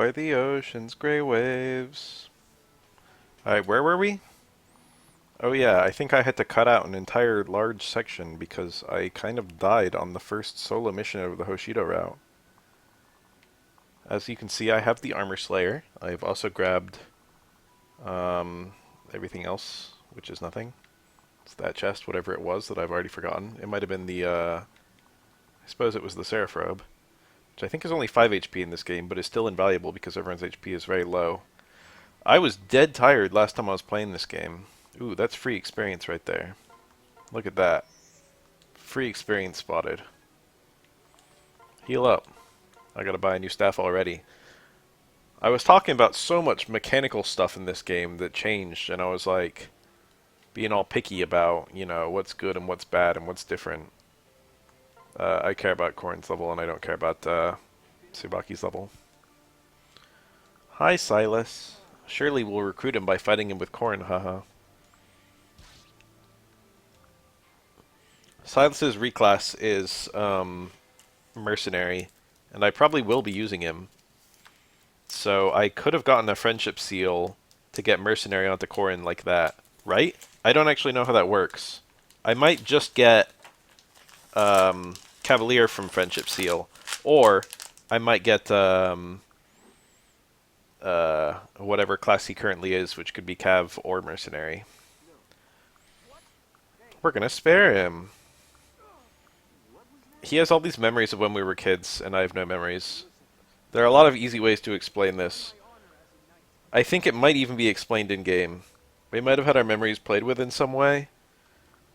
enjoy the ocean's gray waves. Alright, where were we? Oh yeah, I think I had to cut out an entire large section because I kind of died on the first solo mission of the Hoshido route. As you can see, I have the Armor Slayer. I've also grabbed um, everything else, which is nothing. It's that chest, whatever it was that I've already forgotten. It might have been the, I suppose it was the Seraph Robe, which I think is only 5 HP in this game, but is still invaluable because everyone's HP is very low. I was dead tired last time I was playing this game. Ooh, that's free experience right there. Look at that. Free experience spotted. Heal up. I gotta buy a new staff already. I was talking about so much mechanical stuff in this game that changed, and I was like, being all picky about, you know, what's good and what's bad and what's different. I care about Corrin's level, and I don't care about Tsubaki's level. Hi, Silas. Surely we'll recruit him by fighting him with Corrin, haha. Silas's reclass is mercenary, and I probably will be using him. So I could have gotten a friendship seal to get mercenary onto Corrin like that, right? I don't actually know how that works. I might just get Cavalier from friendship seal, or I might get whatever class he currently is, which could be Cav or mercenary. We're gonna spare him. He has all these memories of when we were kids, and I have no memories. There are a lot of easy ways to explain this. I think it might even be explained in-game. We might have had our memories played with in some way.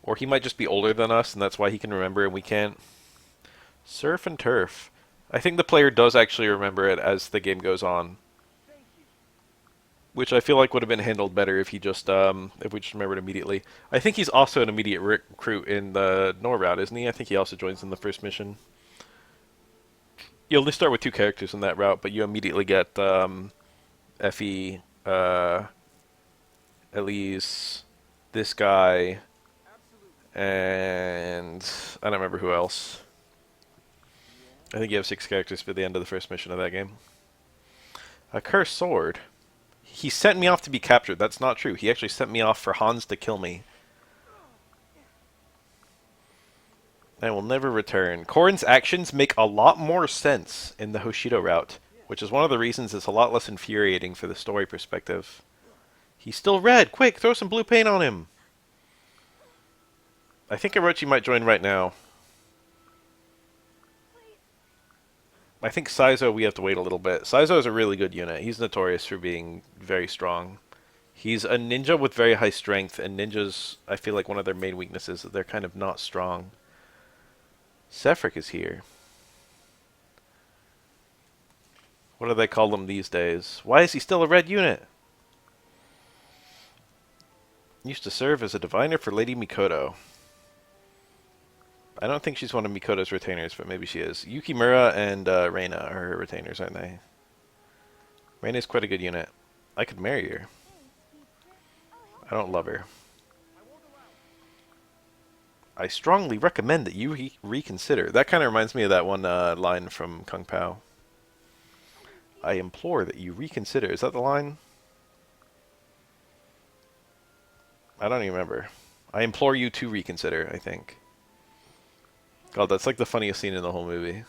Or he might just be older than us, and that's why he can remember and we can't. Surf and turf. I think the player does actually remember it as the game goes on. Which I feel like would have been handled better if he just, if we just remembered immediately. I think he's also an immediate recruit in the Nor route, isn't he? I think he also joins in the first mission. You only start with 2 characters in that route, but you immediately get Effie, Elise, this guy, and I don't remember who else. I think you have 6 characters for the end of the first mission of that game. A cursed sword. He sent me off to be captured. That's not true. He actually sent me off for Hans to kill me. I will never return. Corrin's actions make a lot more sense in the Hoshido route, which is one of the reasons it's a lot less infuriating for the story perspective. He's still red! Quick, throw some blue paint on him! I think Orochi might join right now. I think Saizo we have to wait a little bit. Saizo is a really good unit. He's notorious for being very strong. He's a ninja with very high strength, and ninjas, I feel like one of their main weaknesses is that they're kind of not strong. Sefric is here. What do they call them these days? Why is he still a red unit? Used to serve as a diviner for Lady Mikoto. I don't think she's one of Mikoto's retainers, but maybe she is. Yukimura and Reina are her retainers, aren't they? Reina's quite a good unit. I could marry her. I don't love her. I strongly recommend that you reconsider. That kind of reminds me of that one line from Kung Pao. I implore that you reconsider. Is that the line? I don't even remember. I implore you to reconsider, I think. God, that's like the funniest scene in the whole movie.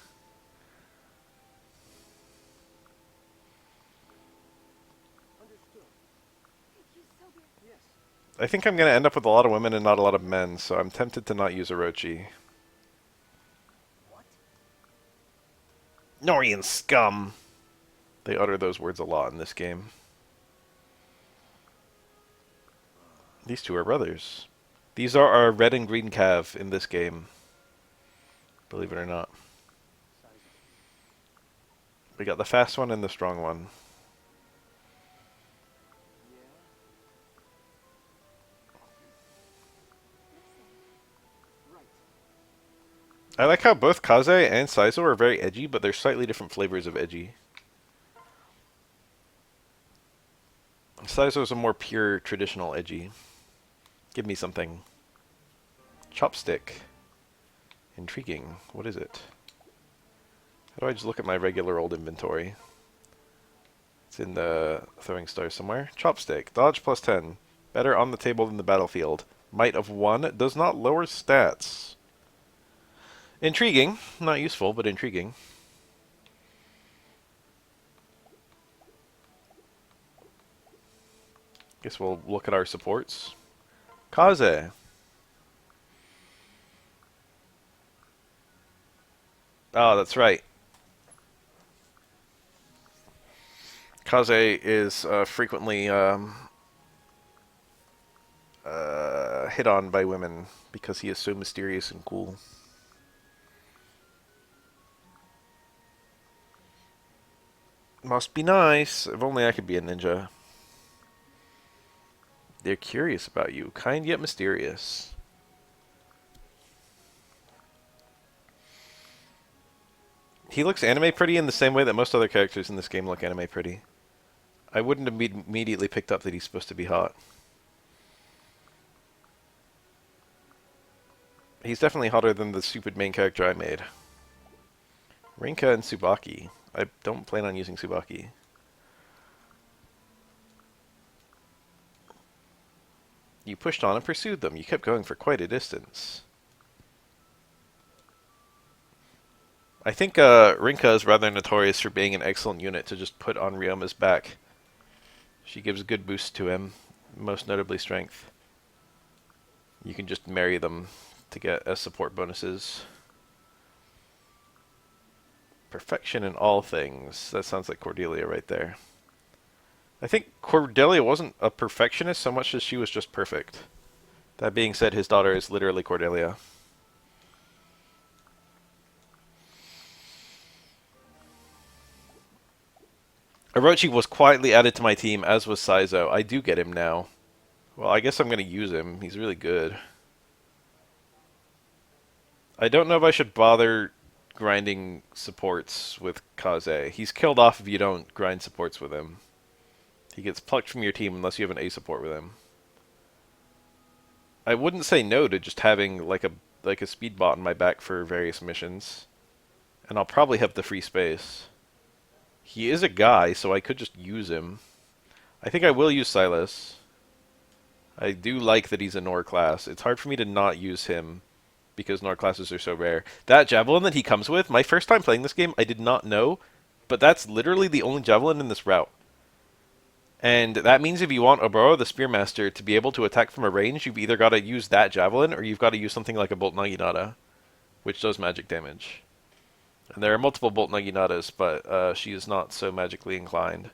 I think I'm going to end up with a lot of women and not a lot of men, so I'm tempted to not use Orochi. Norian scum! They utter those words a lot in this game. These two are brothers. These are our red and green cav in this game. Believe it or not. We got the fast one and the strong one. I like how both Kaze and Saizo are very edgy, but they're slightly different flavors of edgy. Saizo is a more pure, traditional edgy. Give me something. Chopstick. Intriguing. What is it? How do I just look at my regular old inventory? It's in the throwing stars somewhere. Chopstick. Dodge plus 10. Better on the table than the battlefield. Might of 1. Does not lower stats. Intriguing. Not useful, but intriguing. Guess we'll look at our supports. Kaze. Oh, that's right. Kaze is frequently hit on by women because he is so mysterious and cool. Must be nice. If only I could be a ninja. They're curious about you, kind yet mysterious. He looks anime pretty in the same way that most other characters in this game look anime pretty. I wouldn't have immediately picked up that he's supposed to be hot. He's definitely hotter than the stupid main character I made. Rinka and Tsubaki. I don't plan on using Tsubaki. You pushed on and pursued them. You kept going for quite a distance. I think Rinka is rather notorious for being an excellent unit to just put on Ryoma's back. She gives a good boost to him, most notably strength. You can just marry them to get as support bonuses. Perfection in all things. That sounds like Cordelia right there. I think Cordelia wasn't a perfectionist so much as she was just perfect. That being said, his daughter is literally Cordelia. Orochi was quietly added to my team, as was Saizo. I do get him now. Well, I guess I'm going to use him. He's really good. I don't know if I should bother grinding supports with Kaze. He's killed off if you don't grind supports with him. He gets plucked from your team unless you have an A support with him. I wouldn't say no to just having like a speed bot in my back for various missions. And I'll probably have the free space. He is a guy, so I could just use him. I think I will use Silas. I do like that he's a Nor class. It's hard for me to not use him because Nor classes are so rare. That Javelin that he comes with, my first time playing this game, I did not know, but that's literally the only Javelin in this route. And that means if you want Oboro, the Spearmaster, to be able to attack from a range, you've either got to use that Javelin or you've got to use something like a Bolt Naginata, which does magic damage. And there are multiple Bolt Naginatas, but she is not so magically inclined.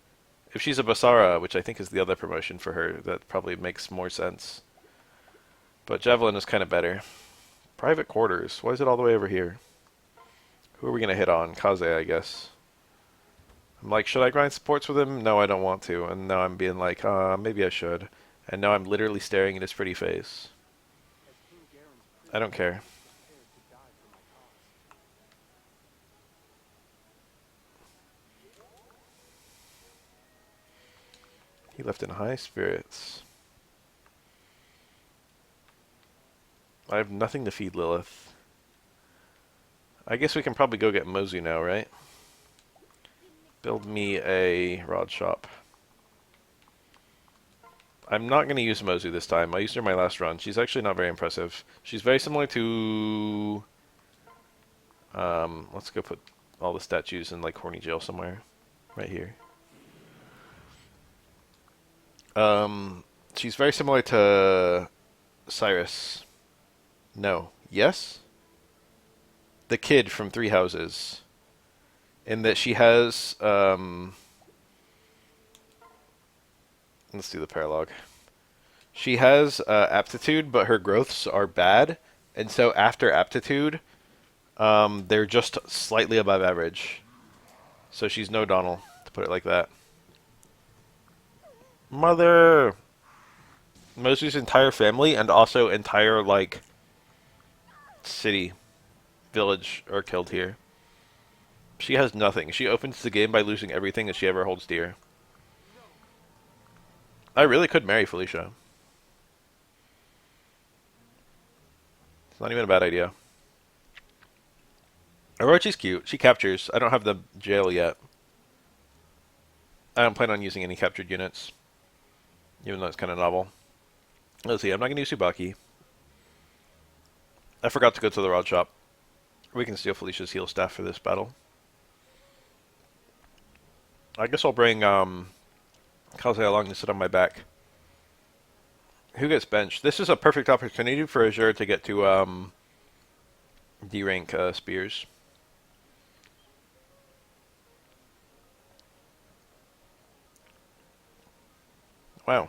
If she's a Basara, which I think is the other promotion for her, that probably makes more sense. But Javelin is kind of better. Private quarters. Why is it all the way over here? Who are we going to hit on? Kaze, I guess. I'm like, should I grind supports with him? No, I don't want to. And now I'm being like, maybe I should. And now I'm literally staring at his pretty face. I don't care. He left in high spirits. I have nothing to feed Lilith. I guess we can probably go get Mozu now, right? Build me a rod shop. I'm not going to use Mozu this time. I used her my last run. She's actually not very impressive. She's very similar to... let's go put all the statues in like Horny Jail somewhere. Right here. She's very similar to Cyrus. No. Yes? The kid from Three Houses. In that she has, let's do the paralogue. She has aptitude, but her growths are bad. And so after aptitude, they're just slightly above average. So she's no Donald, to put it like that. Mother! Mozu's entire family and also entire, like, city, village are killed here. She has nothing. She opens the game by losing everything that she ever holds dear. I really could marry Felicia. It's not even a bad idea. Orochi's cute. She captures. I don't have the jail yet. I don't plan on using any captured units, even though it's kind of novel. Let's see, I'm not going to use Tsubaki. I forgot to go to the rod shop. We can steal Felicia's heal staff for this battle. I guess I'll bring Kaze along to sit on my back. Who gets benched? This is a perfect opportunity for Azure to get to D-rank spears. Wow.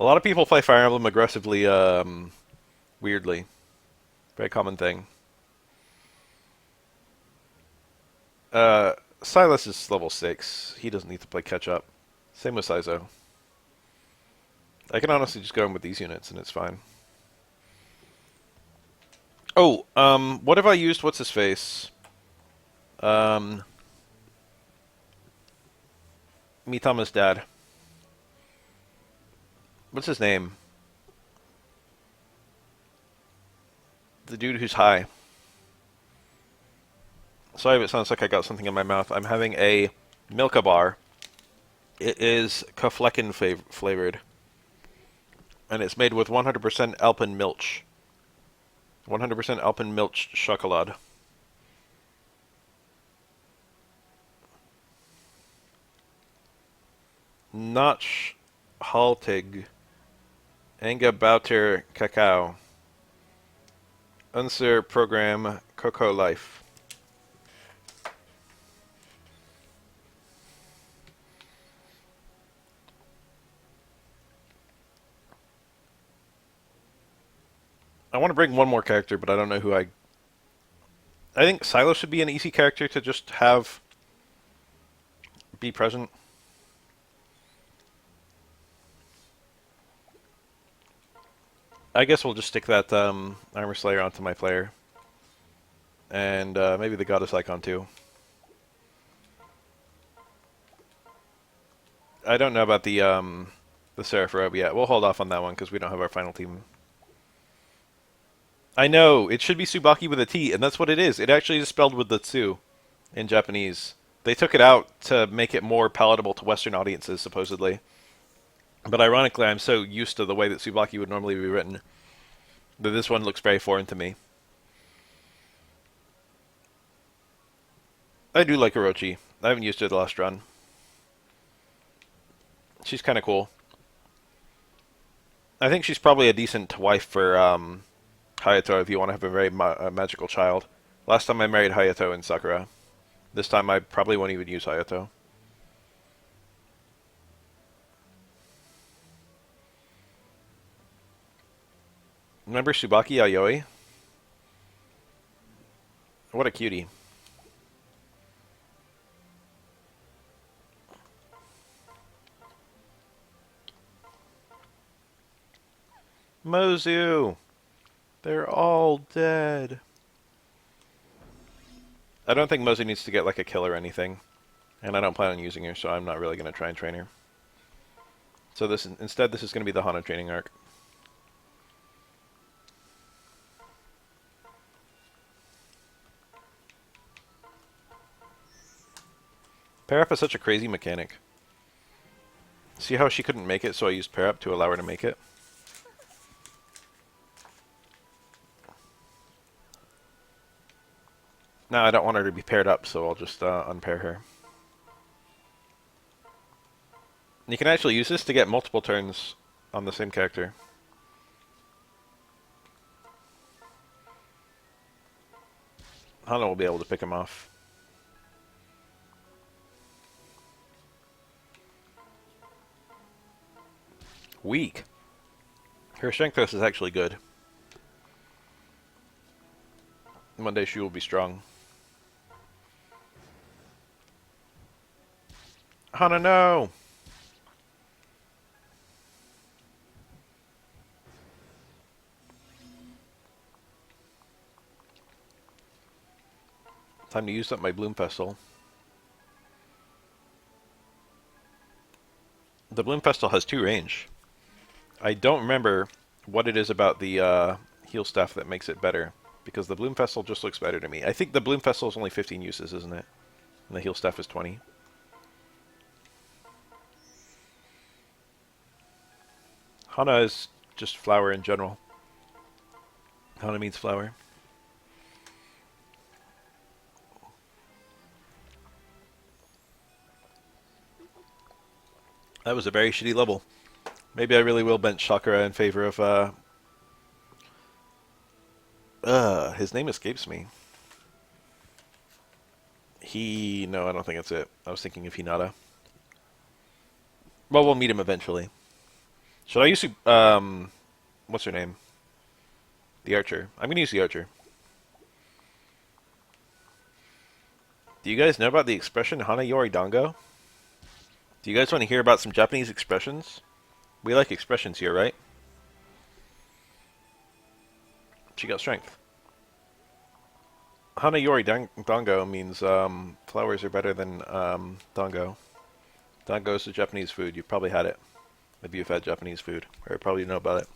A lot of people play Fire Emblem aggressively, weirdly. Very common thing. Silas is level 6. He doesn't need to play catch-up. Same with Saizo. I can honestly just go in with these units and it's fine. Oh, what have I used? What's his face? Mitama's dad. What's his name? The dude who's high. Sorry if it sounds like I got something in my mouth. I'm having a Milka bar. It is Kaflecken flavored. And it's made with 100% Alpenmilch. 100% Alpenmilch chocolate. Notch Haltig. Engabauter Cacao. Unser Program Cocoa Life. I want to bring one more character, but I don't know who I think Silo should be an easy character to just have be present. I guess we'll just stick that Armor Slayer onto my player. And maybe the Goddess Icon too. I don't know about the Seraph Robe yet. We'll hold off on that one because we don't have our final team. I know, it should be Tsubaki with a T, and that's what it is. It actually is spelled with the Tsu in Japanese. They took it out to make it more palatable to Western audiences, supposedly. But ironically, I'm so used to the way that Tsubaki would normally be written that this one looks very foreign to me. I do like Orochi. I haven't used her the last run. She's kind of cool. I think she's probably a decent wife for Hayato if you want to have a very magical child. Last time I married Hayato in Sakura. This time I probably won't even use Hayato. Remember Tsubaki Yayoi? What a cutie. Mozu! They're all dead. I don't think Mozu needs to get like a kill or anything. And I don't plan on using her, so I'm not really going to try and train her. So instead this is going to be the Hana training arc. Pair Up is such a crazy mechanic. See how she couldn't make it, so I used Pair Up to allow her to make it? Now I don't want her to be paired up, so I'll just unpair her. You can actually use this to get multiple turns on the same character. Hana will be able to pick him off. Weak. Her strength thrust is actually good. One day she will be strong. Hana, no! Time to use up my Bloom Pestle. The Bloom Pestle has 2 range. I don't remember what it is about the heal staff that makes it better, because the Bloom Pestle just looks better to me. I think the Bloom Pestle is only 15 uses, isn't it? And the heal staff is 20. Hana is just flower in general. Hana means flower. That was a very shitty level. Maybe I really will bench Shakura in favor of, his name escapes me. No, I don't think that's it. I was thinking of Hinata. Well, we'll meet him eventually. Should I use, what's her name? The archer. I'm gonna use the archer. Do you guys know about the expression Hana Yori Dango? Do you guys want to hear about some Japanese expressions? We like expressions here, right? She got strength. Hana Yori Dango means flowers are better than dango. Dango is a Japanese food. You've probably had it. Maybe you've had Japanese food, or you probably know about it.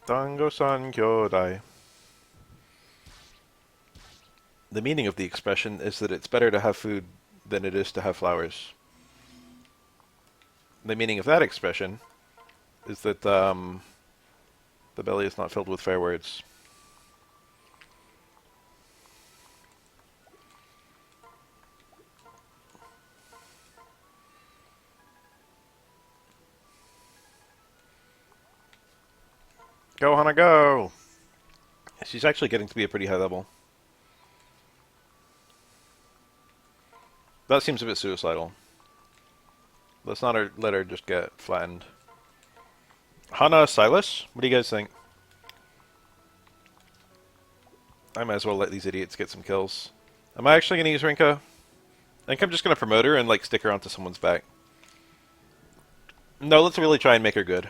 Dango-san kyodai. The meaning of the expression is that it's better to have food than it is to have flowers. The meaning of that expression is that the belly is not filled with fair words. Go, Hana, go! She's actually getting to be a pretty high level. That seems a bit suicidal. Let's not let her just get flattened. Hana Silas? What do you guys think? I might as well let these idiots get some kills. Am I actually going to use Rinka? I think I'm just going to promote her and like stick her onto someone's back. No, let's really try and make her good.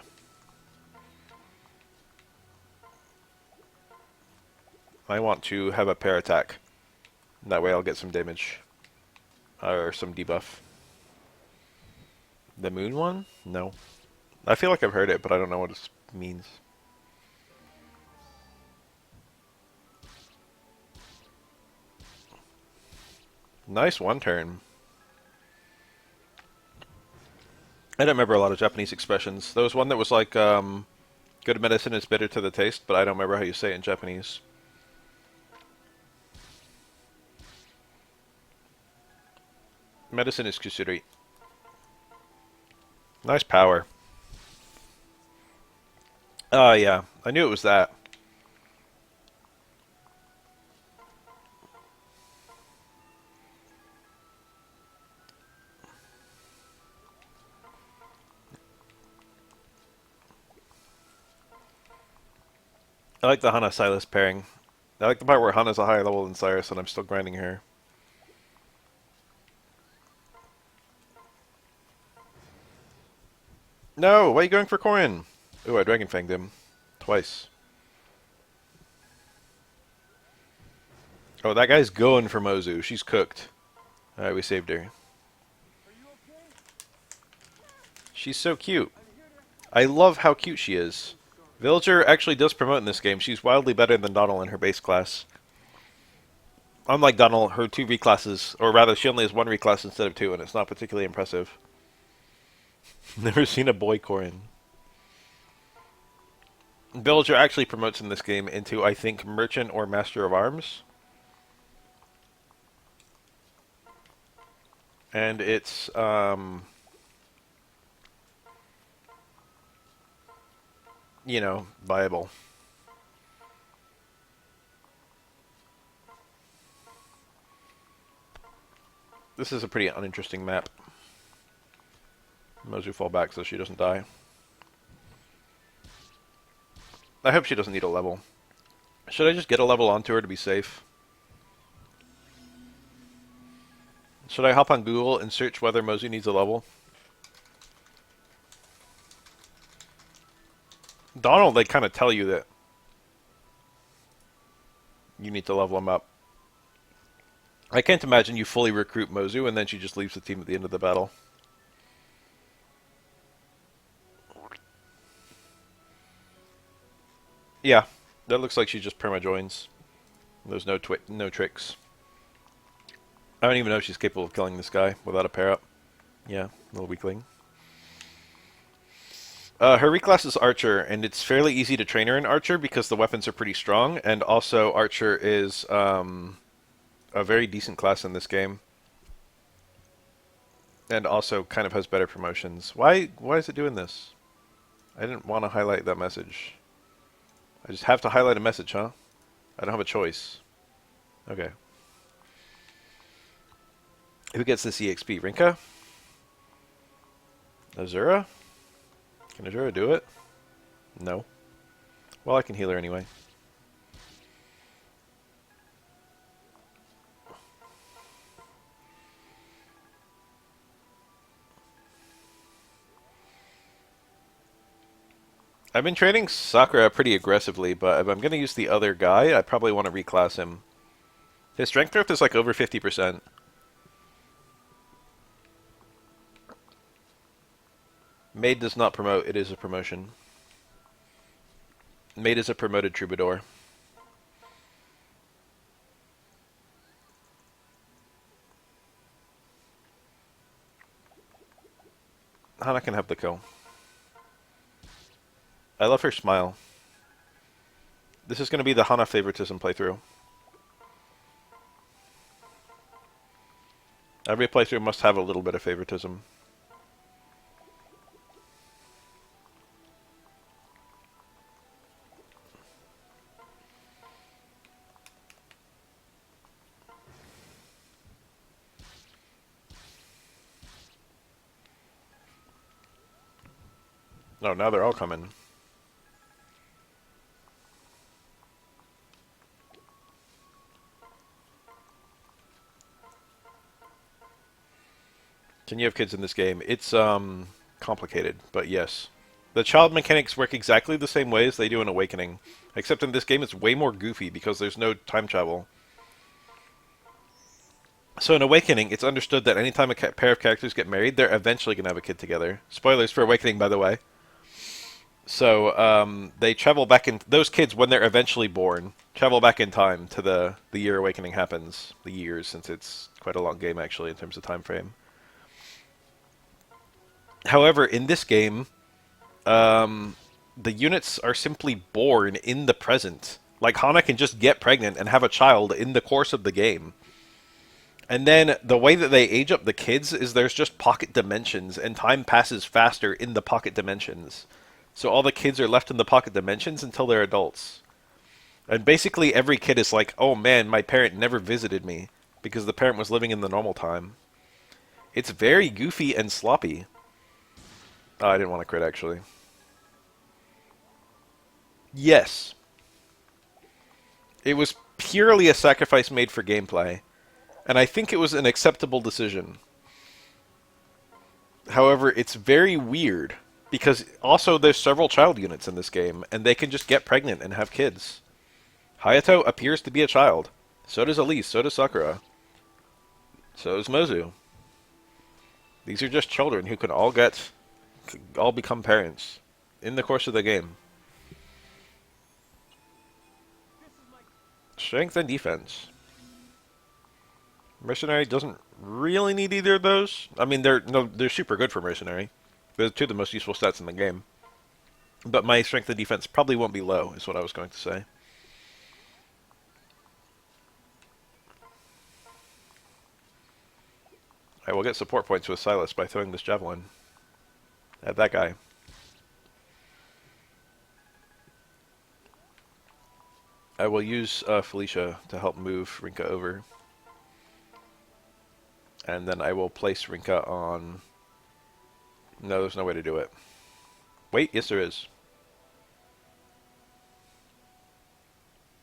I want to have a pair attack. That way I'll get some damage. Or some debuff. The moon one? No. I feel like I've heard it, but I don't know what it means. Nice one turn. I don't remember a lot of Japanese expressions. There was one that was like, good medicine is bitter to the taste, but I don't remember how you say it in Japanese. Medicine is kusuri. Nice power. Oh, yeah. I knew it was that. I like the Hana Silas pairing. I like the part where Hana's a higher level than Cyrus and I'm still grinding her. No! Why are you going for Corin? Ooh, I Dragon Fanged him. Twice. Oh, that guy's going for Mozu. She's cooked. Alright, we saved her. She's so cute. I love how cute she is. Villager actually does promote in this game. She's wildly better than Donald in her base class. Unlike Donald, her 2 reclasses, or rather she only has 1 reclass instead of 2, and it's not particularly impressive. Never seen a boy Corin. Villager actually promotes in this game into, I think, Merchant or Master of Arms. And it's, you know, viable. This is a pretty uninteresting map. Mozu fall back so she doesn't die. I hope she doesn't need a level. Should I just get a level onto her to be safe? Should I hop on Google and search whether Mozu needs a level? Donald, they kind of tell you that you need to level him up. I can't imagine you fully recruit Mozu and then she just leaves the team at the end of the battle. Yeah, that looks like she just perma-joins. There's no tricks. I don't even know if she's capable of killing this guy without a pair up. Yeah, little weakling. Her reclass is Archer, and it's fairly easy to train her in Archer because the weapons are pretty strong, and also Archer is a very decent class in this game. And also kind of has better promotions. Why is it doing this? I didn't want to highlight that message. I just have to highlight a message, huh? I don't have a choice. Okay. Who gets this EXP? Rinka? Azura? Can Azura do it? No. Well, I can heal her anyway. I've been training Sakura pretty aggressively, but if I'm going to use the other guy, I probably want to reclass him. His strength growth is like over 50%. Maid does not promote, it is a promotion. Maid is a promoted troubadour. Hana can have the kill. I love her smile. This is going to be the Hana favoritism playthrough. Every playthrough must have a little bit of favoritism. Oh, now they're all coming. Can you have kids in this game? It's complicated, but yes. The child mechanics work exactly the same way as they do in Awakening, except in this game it's way more goofy because there's no time travel. So in Awakening, it's understood that anytime a pair of characters get married, they're eventually going to have a kid together. Spoilers for Awakening, by the way. So they travel back in... Those kids, when they're eventually born, travel back in time to the year Awakening happens. The years, since it's quite a long game, actually, in terms of time frame. However, in this game, the units are simply born in the present. Like, Hana can just get pregnant and have a child in the course of the game. And then the way that they age up the kids is there's just pocket dimensions, and time passes faster in the pocket dimensions. So all the kids are left in the pocket dimensions until they're adults. And basically every kid is like, oh man, my parent never visited me, because the parent was living in the normal time. It's very goofy and sloppy. Oh, I didn't want to crit, actually. Yes. It was purely a sacrifice made for gameplay. And I think it was an acceptable decision. However, it's very weird, because also there's several child units in this game, and they can just get pregnant and have kids. Hayato appears to be a child. So does Elise, so does Sakura. So does Mozu. These are just children who can all become parents in the course of the game. Strength and defense. Mercenary doesn't really need either of those. I mean, they're super good for Mercenary. They're two of the most useful stats in the game. But my strength and defense probably won't be low, is what I was going to say. I will get support points with Silas by throwing this javelin at that guy. I will use Felicia to help move Rinka over. And then I will place Rinka on... No, there's no way to do it. Wait, yes there is.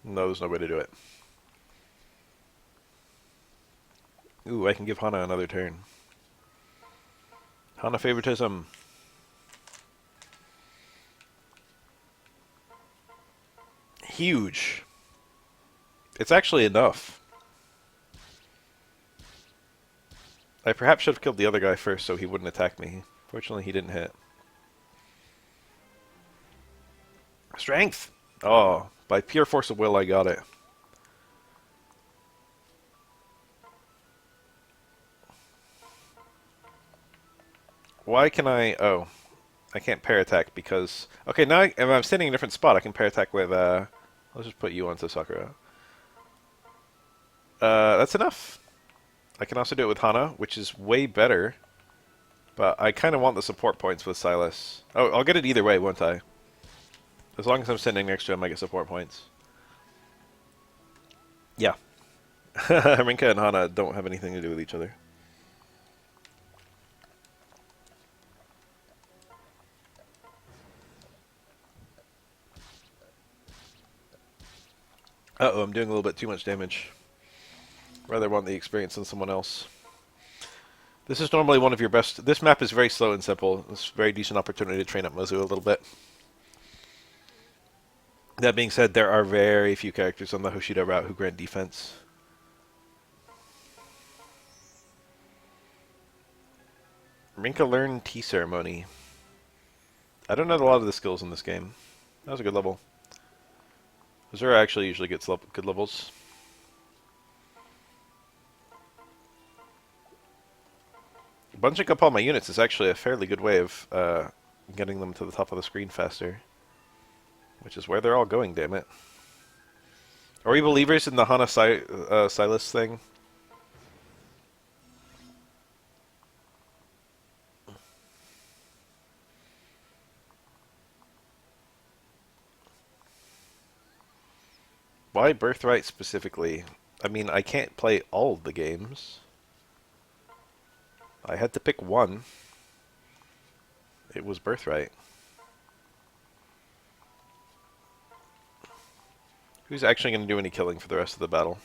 No, there's no way to do it. Ooh, I can give Hana another turn. Hana favoritism. Huge. It's actually enough. I perhaps should have killed the other guy first so he wouldn't attack me. Fortunately, he didn't hit. Strength! Oh, by pure force of will I got it. Why can I... Oh, I can't pair attack because... Okay, now if I'm standing in a different spot, I can pair attack with... Let's just put you onto Sakura. That's enough. I can also do it with Hana, which is way better. But I kind of want the support points with Silas. Oh, I'll get it either way, won't I? As long as I'm standing next to him, I get support points. Yeah. Rinka and Hana don't have anything to do with each other. Uh-oh, I'm doing a little bit too much damage. Rather want the experience than someone else. This is normally one of your best... This map is very slow and simple. It's a very decent opportunity to train up Mizu a little bit. That being said, there are very few characters on the Hoshida route who grant defense. Rinka learned Tea Ceremony. I don't know a lot of the skills in this game. That was a good level. Azura actually usually gets good levels. Bunching up all my units is actually a fairly good way of getting them to the top of the screen faster. Which is where they're all going, damn it. Are we believers in the Hana Silas thing? Why Birthright specifically? I mean, I can't play all of the games. I had to pick one. It was Birthright. Who's actually going to do any killing for the rest of the battle?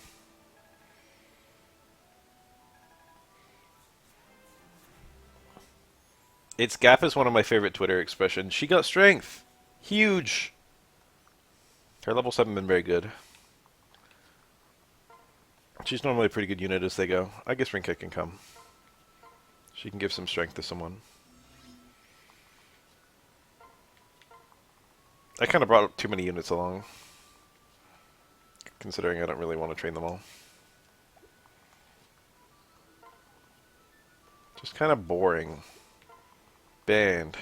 Its gap is one of my favorite Twitter expressions. She got strength! Huge! Her levels haven't been very good. She's normally a pretty good unit as they go. I guess Rinka can come. She can give some strength to someone. I kind of brought too many units along. Considering I don't really want to train them all. Just kind of boring. Banned.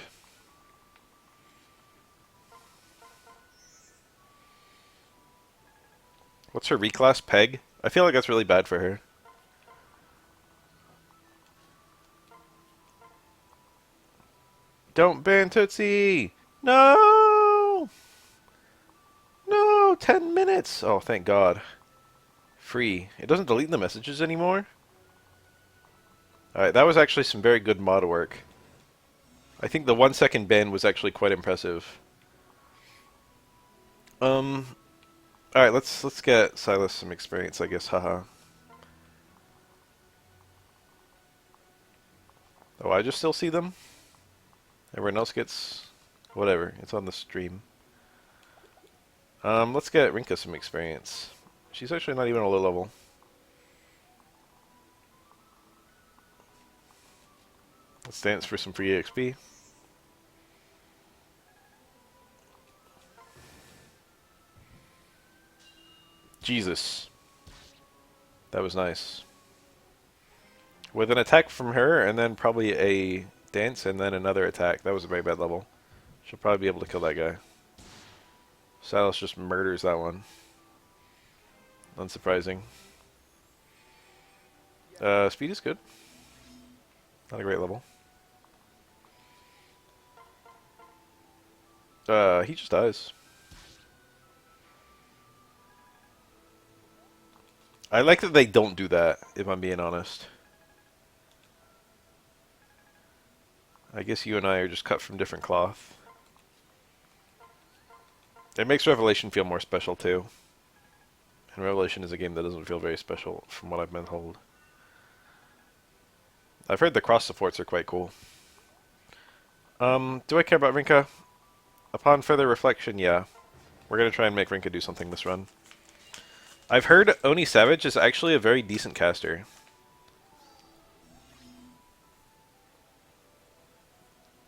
What's her reclass? Peg? I feel like that's really bad for her. Don't ban Tootsie! No! No! 10 minutes! Oh, thank God. Free. It doesn't delete the messages anymore? Alright, that was actually some very good mod work. I think the 1 second ban was actually quite impressive. Alright, let's get Silas some experience, I guess, haha. Oh, I just still see them? Everyone else gets... whatever, it's on the stream. Let's get Rinka some experience. She's actually not even a low level. Let's dance for some free XP. Jesus. That was nice. With an attack from her, and then probably a dance, and then another attack. That was a very bad level. She'll probably be able to kill that guy. Silas just murders that one. Unsurprising. Speed is good. Not a great level. He just dies. I like that they don't do that, if I'm being honest. I guess you and I are just cut from different cloth. It makes Revelation feel more special, too. And Revelation is a game that doesn't feel very special, from what I've been told. I've heard the cross supports are quite cool. Do I care about Rinka? Upon further reflection, yeah. We're going to try and make Rinka do something this run. I've heard Oni Savage is actually a very decent caster.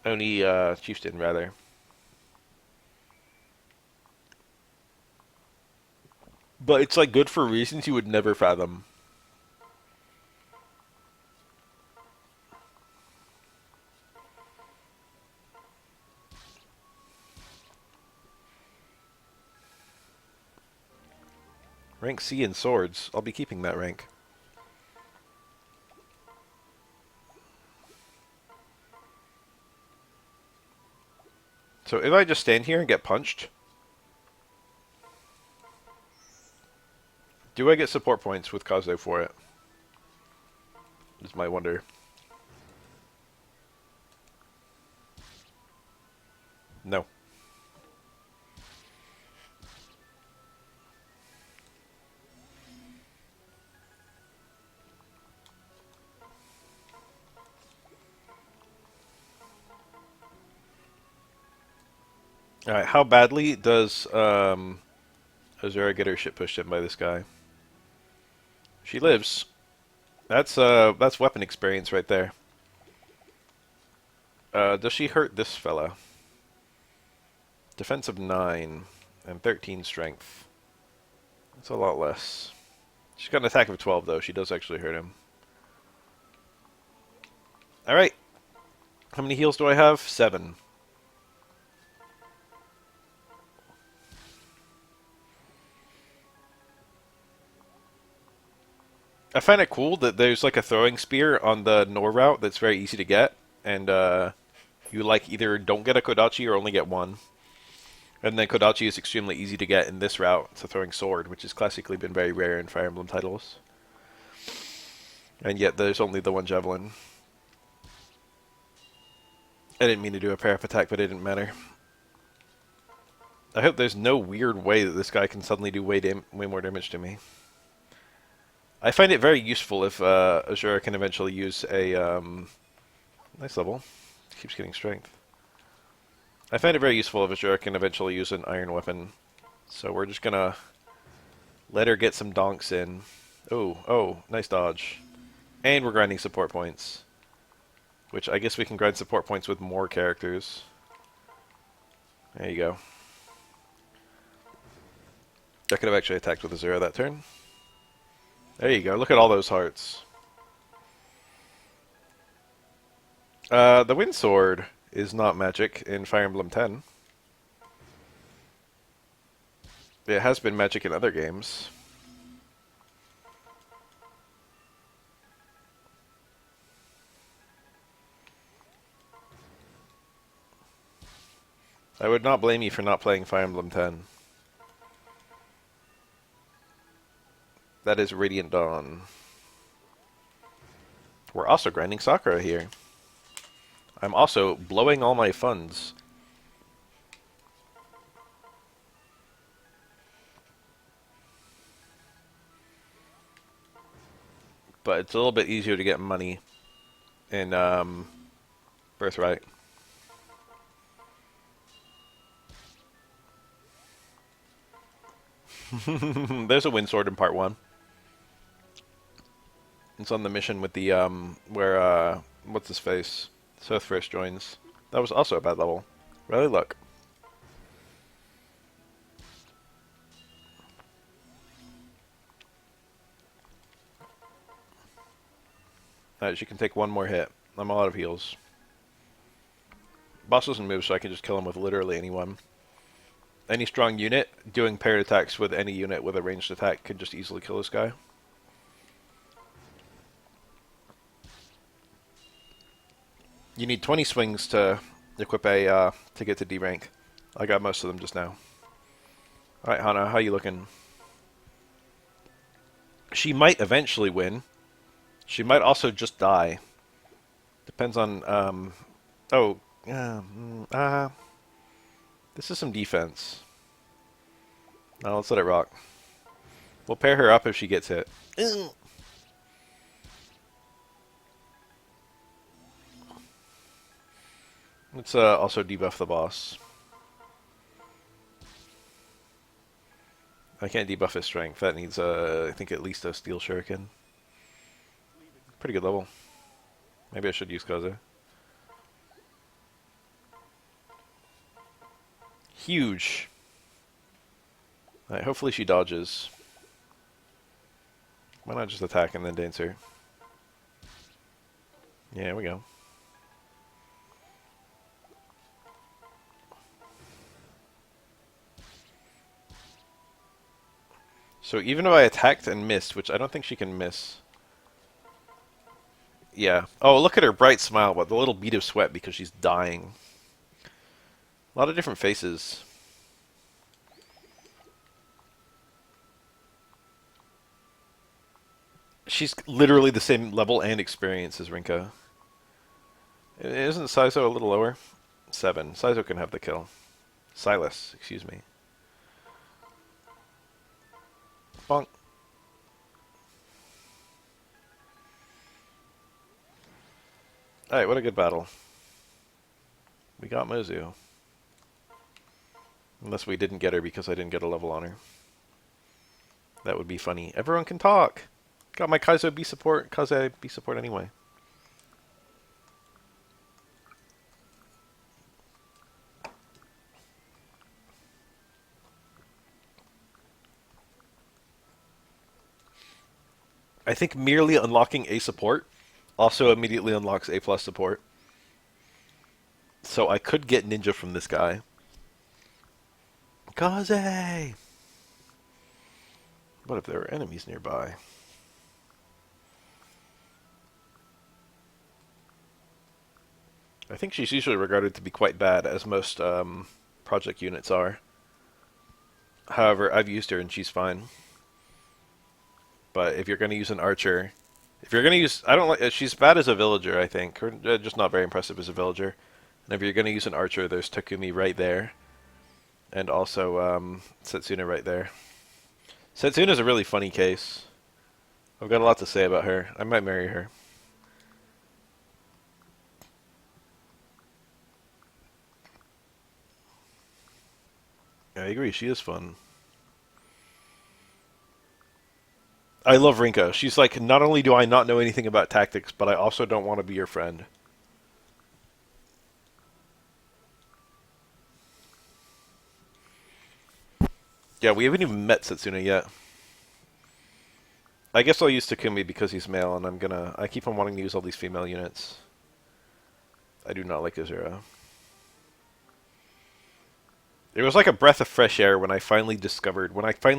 Oni Chieftain, rather. But it's like good for reasons you would never fathom. Rank C in swords. I'll be keeping that rank. So if I just stand here and get punched, do I get support points with Kazo for it? Is my wonder. No. Alright, how badly does Azura get her shit pushed in by this guy? She lives. That's weapon experience right there. Does she hurt this fella? Defense of 9 and 13 strength. That's a lot less. She's got an attack of 12 though. She does actually hurt him. Alright. How many heals do I have? 7. I find it cool that there's like a throwing spear on the Nor route that's very easy to get, and you like either don't get a Kodachi or only get one. And then Kodachi is extremely easy to get in this route. It's a throwing sword, which has classically been very rare in Fire Emblem titles. And yet there's only the one javelin. I didn't mean to do a pair-up attack, but it didn't matter. I hope there's no weird way that this guy can suddenly do way more damage to me. I find it very useful if Azura can eventually use a... nice level. Keeps getting strength. I find it very useful if Azura can eventually use an iron weapon. So we're just gonna let her get some donks in. Oh, nice dodge. And we're grinding support points. Which I guess we can grind support points with more characters. There you go. I could have actually attacked with Azura that turn. There you go. Look at all those hearts. The Wind Sword is not magic in Fire Emblem 10. It has been magic in other games. I would not blame you for not playing Fire Emblem 10. That is Radiant Dawn. We're also grinding Sakura here. I'm also blowing all my funds. But it's a little bit easier to get money in Birthright. There's a Wind Sword in part 1. It's on the mission with the, where, what's his face? Seth first joins. That was also a bad level. Really look. Alright, she can take one more hit. I'm all out of heals. Boss doesn't move, so I can just kill him with literally anyone. Any strong unit doing paired attacks with any unit with a ranged attack could just easily kill this guy. You need 20 swings to equip a to get to D rank. I got most of them just now. All right, Hana, how you looking? She might eventually win. She might also just die. Depends on oh, this is some defense. No, let's let it rock. We'll pair her up if she gets hit. Let's also debuff the boss. I can't debuff his strength. That needs, I think, at least a steel shuriken. Pretty good level. Maybe I should use Kaze. Huge. Alright, hopefully she dodges. Why not just attack and then dance her? Yeah, here we go. So even if I attacked and missed, which I don't think she can miss. Yeah. Oh, look at her bright smile, but the little bead of sweat because she's dying. A lot of different faces. She's literally the same level and experience as Rinka. Isn't Saizo a little lower? 7. Saizo can have the kill. Silas, excuse me. Bonk. Alright, what a good battle. We got Mozu. Unless we didn't get her because I didn't get a level on her. That would be funny. Everyone can talk! Got my Kaizo B support. Kaze B support anyway. I think merely unlocking A support also immediately unlocks A plus support. So I could get Ninja from this guy. Kaze! What if there are enemies nearby? I think she's usually regarded to be quite bad, as most project units are. However, I've used her and she's fine. But if you're going to use an archer, if you're going to use, I don't like, she's bad as a villager, I think, or just not very impressive as a villager. And if you're going to use an archer, there's Takumi right there, and also Setsuna right there. Setsuna's a really funny case. I've got a lot to say about her. I might marry her. I agree, she is fun. I love Rinka. She's like, not only do I not know anything about tactics, but I also don't want to be your friend. Yeah, we haven't even met Setsuna yet. I guess I'll use Takumi because he's male, and I keep on wanting to use all these female units. I do not like Azura. It was like a breath of fresh air when I finally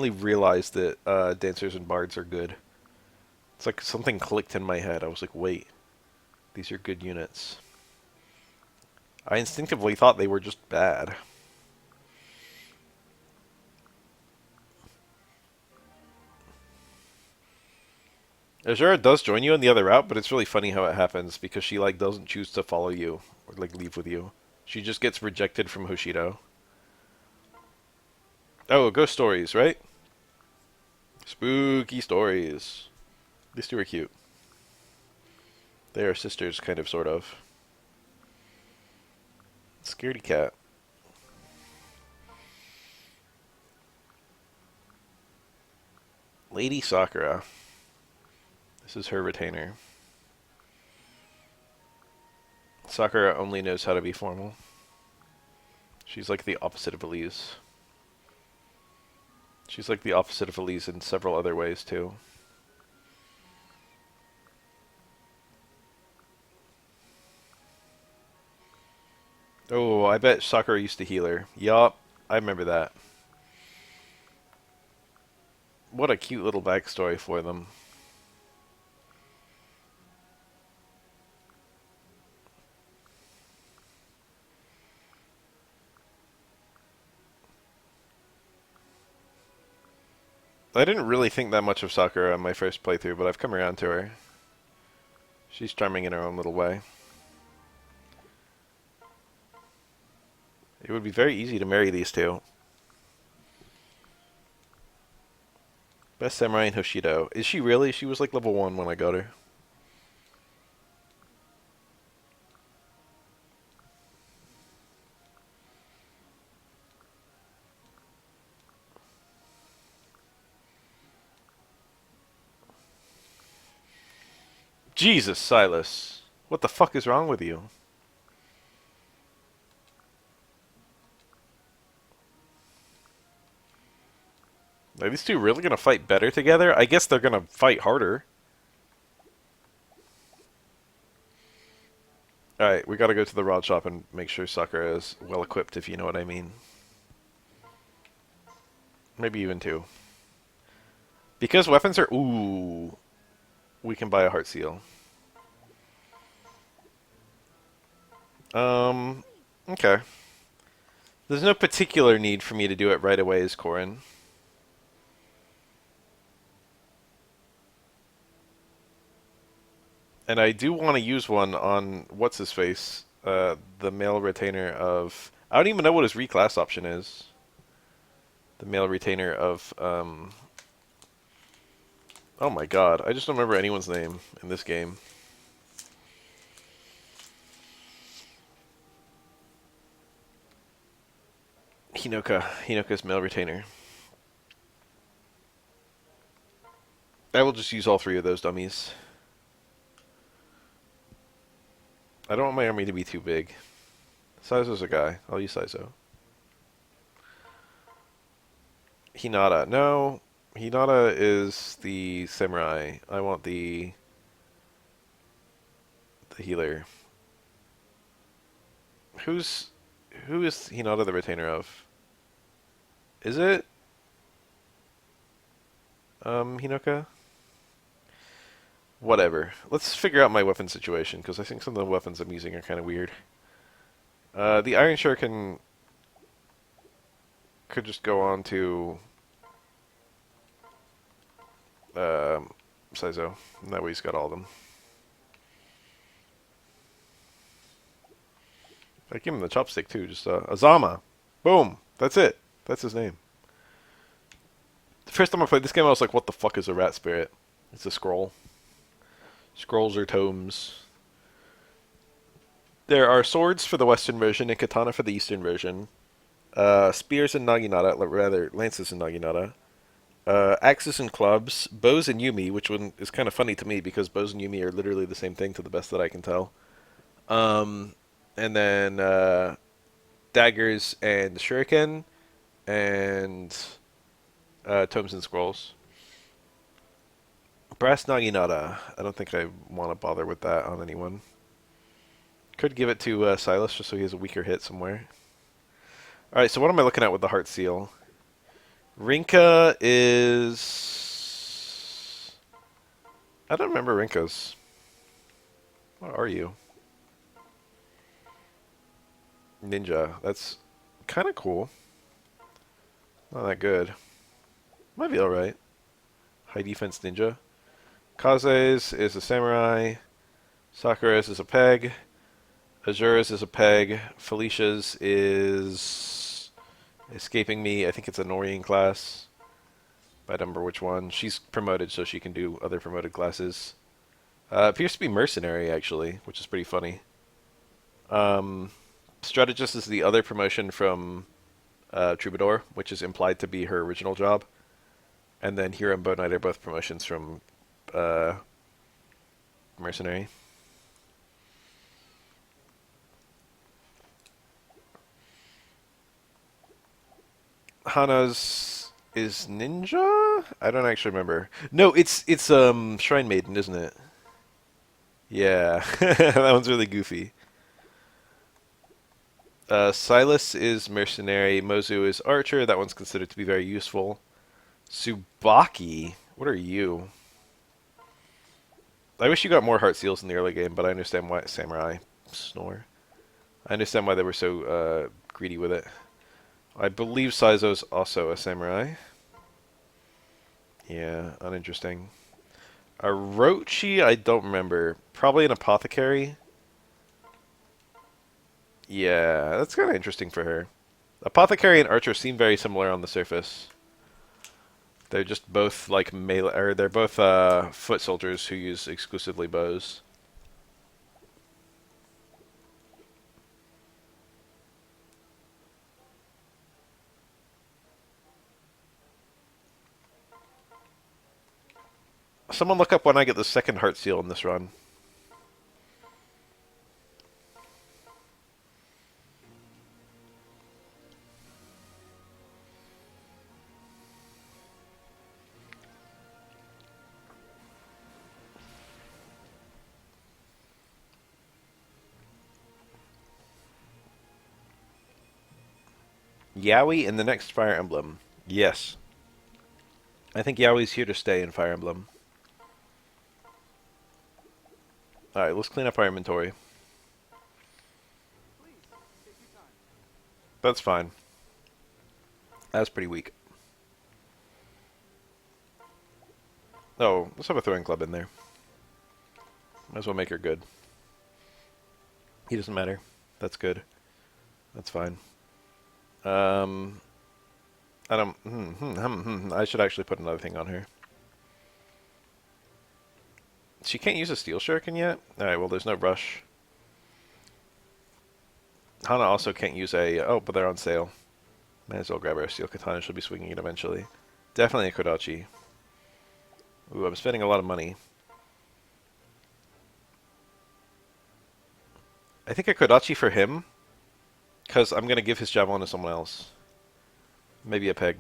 realized that dancers and bards are good. It's like something clicked in my head. I was like, wait, these are good units. I instinctively thought they were just bad. Azura does join you on the other route, but it's really funny how it happens because she like doesn't choose to follow you or like leave with you. She just gets rejected from Hoshido. Oh, ghost stories, right? Spooky stories. These two are cute. They are sisters, kind of, sort of. Scaredy cat. Lady Sakura. This is her retainer. Sakura only knows how to be formal. She's like the opposite of Elise. She's like the opposite of Elise in several other ways, too. Oh, I bet Sakura used to heal her. Yup, I remember that. What a cute little backstory for them. I didn't really think that much of Sakura on my first playthrough, but I've come around to her. She's charming in her own little way. It would be very easy to marry these two. Best Samurai in Hoshido. Is she really? She was like level 1 when I got her. Jesus, Silas. What the fuck is wrong with you? Are these two really gonna fight better together? I guess they're gonna fight harder. Alright, we gotta go to the rod shop and make sure Sakura is well equipped, if you know what I mean. Maybe even 2. Because weapons are... Ooh. We can buy a heart seal. Okay. There's no particular need for me to do it right away as Corin. And I do want to use one on what's-his-face, the male retainer of... I don't even know what his reclass option is. The male retainer of... Oh my god, I just don't remember anyone's name in this game. Hinoka's male retainer. I will just use all three of those dummies. I don't want my army to be too big. Saizo's a guy. I'll use Saizo. Hinata. No. Hinata is the samurai. I want the healer. Who is Hinata the retainer of? Is it Hinoka? Whatever. Let's figure out my weapon situation, because I think some of the weapons I'm using are kind of weird. The Iron Shuriken could just go on to Saizo, and that way he's got all of them. I give him the chopstick too, just Azama. Boom! That's it. That's his name. The first time I played this game, I was like, what the fuck is a rat spirit? It's a scroll. Scrolls are tomes. There are swords for the Western version and katana for the Eastern version. Spears and naginata, rather, lances and naginata. Axes and clubs. Bows and yumi, which one is kind of funny to me because bows and yumi are literally the same thing to the best that I can tell. And then daggers and shuriken and tomes and scrolls. Brass naginata. I don't think I want to bother with that on anyone. Could give it to Silas just so he has a weaker hit somewhere. Alright, so what am I looking at with the heart seal? Rinka is... I don't remember Rinka's. What are you? Ninja. That's kind of cool. Not that good. Might be alright. High defense ninja. Kaze's is a samurai. Sakura's is a peg. Azura's is a peg. Felicia's is escaping me. I think it's a Norian class. I don't remember which one. She's promoted, so she can do other promoted classes. Appears to be mercenary, actually, which is pretty funny. Strategist is the other promotion from Troubadour, which is implied to be her original job. And then Hero and Bone Knight are both promotions from mercenary. Hana's is ninja? I don't actually remember. No, it's Shrine Maiden, isn't it? Yeah, that one's really goofy. Silas is mercenary. Mozu is archer. That one's considered to be very useful. Tsubaki, what are you? I wish you got more heart seals in the early game, but I understand why samurai snore. I understand why they were so greedy with it. I believe Saizo's also a samurai. Yeah, uninteresting. Orochi, I don't remember. Probably an apothecary. Yeah, that's kind of interesting for her. Apothecary and archer seem very similar on the surface. They're just both like melee, or they're both foot soldiers who use exclusively bows. Someone look up when I get the second heart seal in this run. Yaoi in the next Fire Emblem. Yes. I think Yowie's here to stay in Fire Emblem. Alright, let's clean up our inventory. That's fine. That's pretty weak. Oh, let's have a throwing club in there. Might as well make her good. He doesn't matter. That's good. That's fine. I don't... I should actually put another thing on her. She can't use a steel shuriken yet? Alright, well there's no rush. Hana also can't use a... Oh, but they're on sale. Might as well grab her steel katana. She'll be swinging it eventually. Definitely a Kodachi. Ooh, I'm spending a lot of money. I think a Kodachi for him, because I'm going to give his javelin to someone else. Maybe a peg.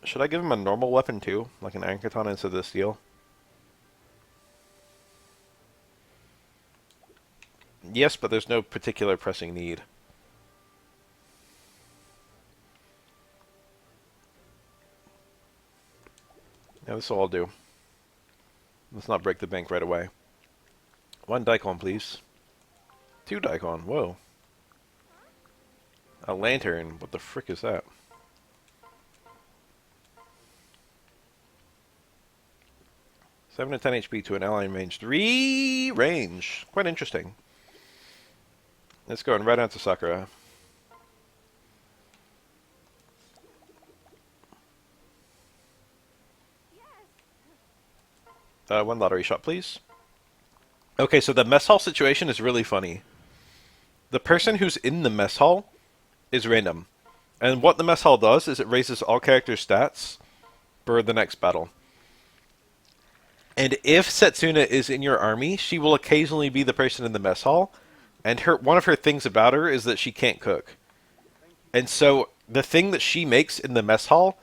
Should I give him a normal weapon too? Like an iron katana instead of the steel? Yes, but there's no particular pressing need. Yeah, this will all do. Let's not break the bank right away. 1 daikon, please. 2 daikon, whoa. A lantern, what the frick is that? Seven to 10 HP to an ally in range. 3 range. Quite interesting. Let's go and right on to Sakura. One lottery shot, please. Okay, so the mess hall situation is really funny. The person who's in the mess hall is random. And what the mess hall does is it raises all characters' stats for the next battle. And if Setsuna is in your army, she will occasionally be the person in the mess hall. And one of her things about her is that she can't cook. And so the thing that she makes in the mess hall,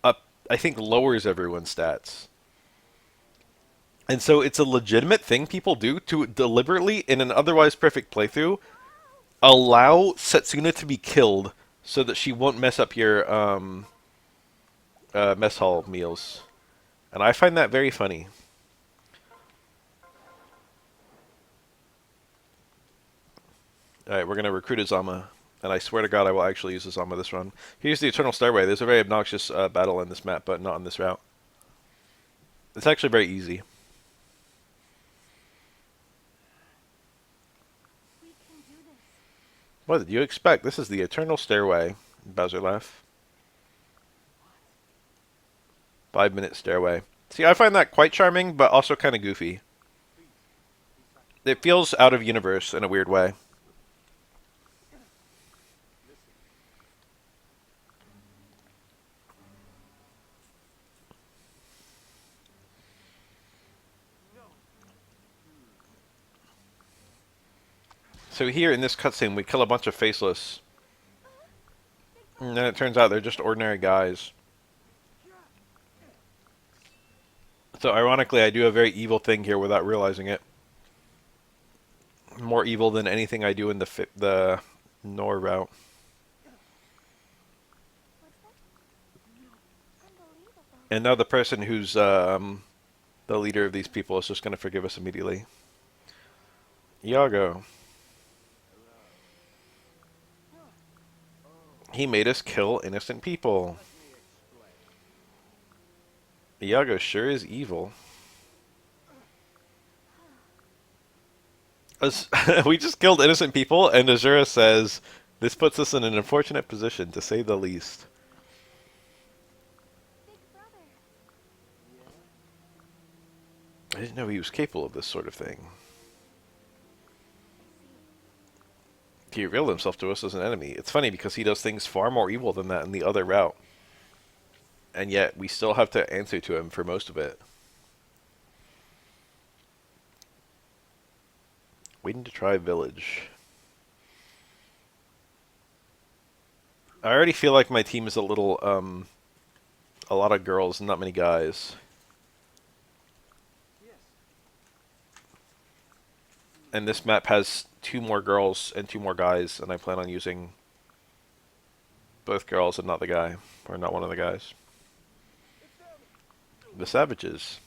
I think, lowers everyone's stats. And so it's a legitimate thing people do to deliberately, in an otherwise perfect playthrough, allow Setsuna to be killed so that she won't mess up your mess hall meals. And I find that very funny. Alright, we're going to recruit Azama. And I swear to God I will actually use Azama this run. Here's the Eternal Stairway. There's a very obnoxious battle in this map, but not on this route. It's actually very easy. What did you expect? This is the Eternal Stairway. Bowser laugh. 5-minute stairway. See, I find that quite charming, but also kind of goofy. It feels out of universe in a weird way. So here in this cutscene, we kill a bunch of faceless. And then it turns out they're just ordinary guys. So ironically, I do a very evil thing here without realizing it. More evil than anything I do in the Nor route. And now the person who's the leader of these people is just going to forgive us immediately. Iago. He made us kill innocent people. Iago sure is evil. We just killed innocent people, and Azura says, this puts us in an unfortunate position, to say the least. I didn't know he was capable of this sort of thing. He revealed himself to us as an enemy. It's funny because he does things far more evil than that in the other route. And yet, we still have to answer to him for most of it. Waiting to try village. I already feel like my team is a little, a lot of girls and not many guys. And this map has 2 more girls and 2 more guys, and I plan on using both girls and not the guy, or not one of the guys. The savages.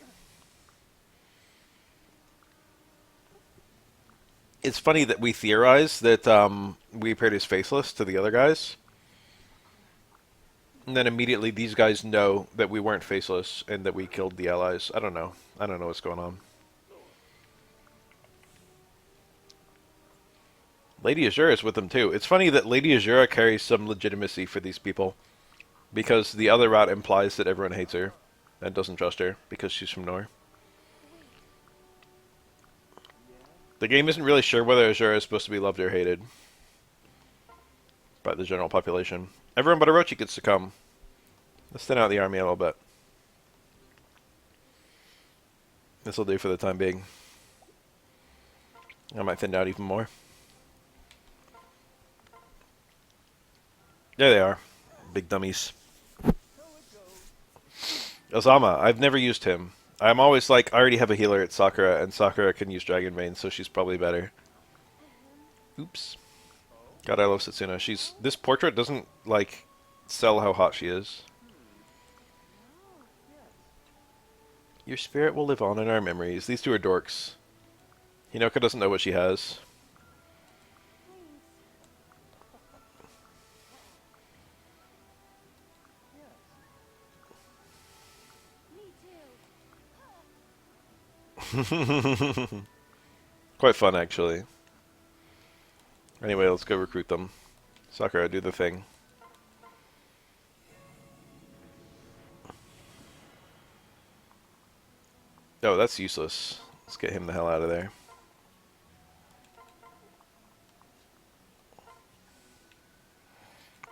It's funny that we theorize that we appeared as faceless to the other guys, and then immediately these guys know that we weren't faceless and that we killed the allies. I don't know. I don't know what's going on. Lady Azura is with them too. It's funny that Lady Azura carries some legitimacy for these people, because the other route implies that everyone hates her and doesn't trust her because she's from Nor. The game isn't really sure whether Azura is supposed to be loved or hated by the general population. Everyone but Orochi gets to come. Let's thin out the army a little bit. This will do for the time being. I might thin out even more. There they are. Big dummies. Ozama, I've never used him. I'm always like, I already have a healer at Sakura, and Sakura can use Dragon Vein, so she's probably better. Oops. God, I love Setsuna. This portrait doesn't, like, sell how hot she is. Your spirit will live on in our memories. These two are dorks. Hinoka doesn't know what she has. Quite fun, actually. Anyway, let's go recruit them. Sakura, do the thing. Oh, that's useless. Let's get him the hell out of there.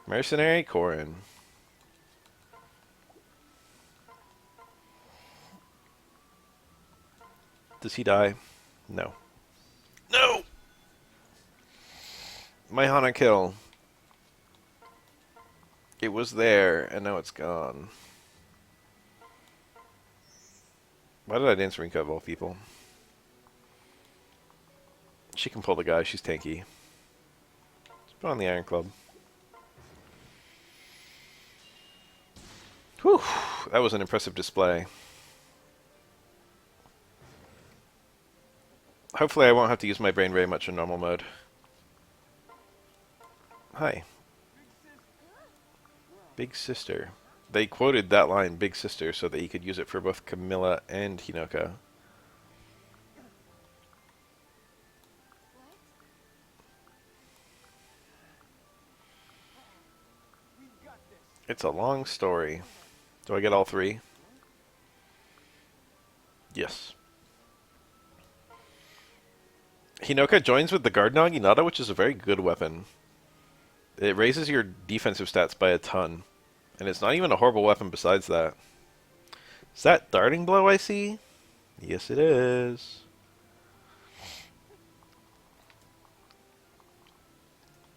Mercenary Korin. Does he die? No. No! My Hana kill. It was there, and now it's gone. Why did I dance Rinka of all people? She can pull the guy, she's tanky. Let's put on the Iron Club. Whew, that was an impressive display. Hopefully I won't have to use my brain very much in normal mode. Hi. Big Sister. They quoted that line, Big Sister, so that you could use it for both Camilla and Hinoka. It's a long story. Do I get all 3? Yes. Hinoka joins with the Guard Naginata, which is a very good weapon. It raises your defensive stats by a ton. And it's not even a horrible weapon besides that. Is that Darting Blow I see? Yes, it is.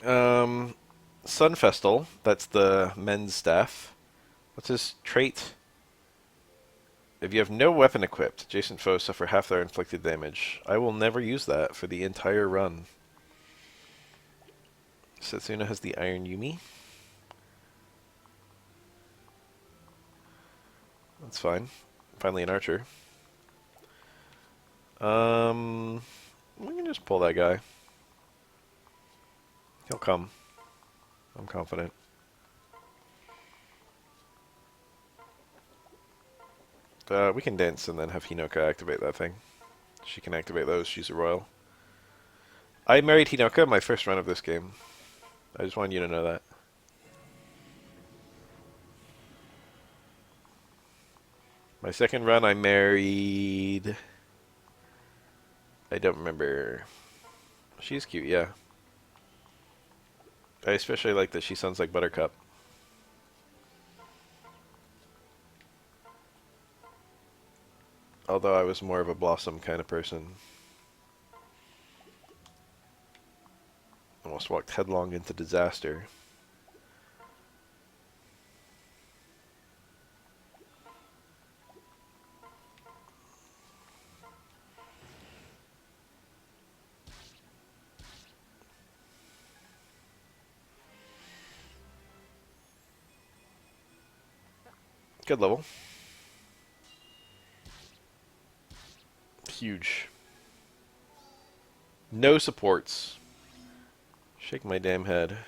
Sunfestal, that's the men's staff. What's his trait? If you have no weapon equipped, adjacent foes suffer half their inflicted damage. I will never use that for the entire run. Setsuna has the Iron Yumi. That's fine. Finally an archer. We can just pull that guy. He'll come. I'm confident. We can dance and then have Hinoka activate that thing. She can activate those. She's a royal. I married Hinoka my first run of this game. I just wanted you to know that. My second run I married... I don't remember. She's cute, yeah. I especially like that she sounds like Buttercup. Although I was more of a Blossom kind of person. Almost walked headlong into disaster. Good level. Huge. No supports. Shake my damn head.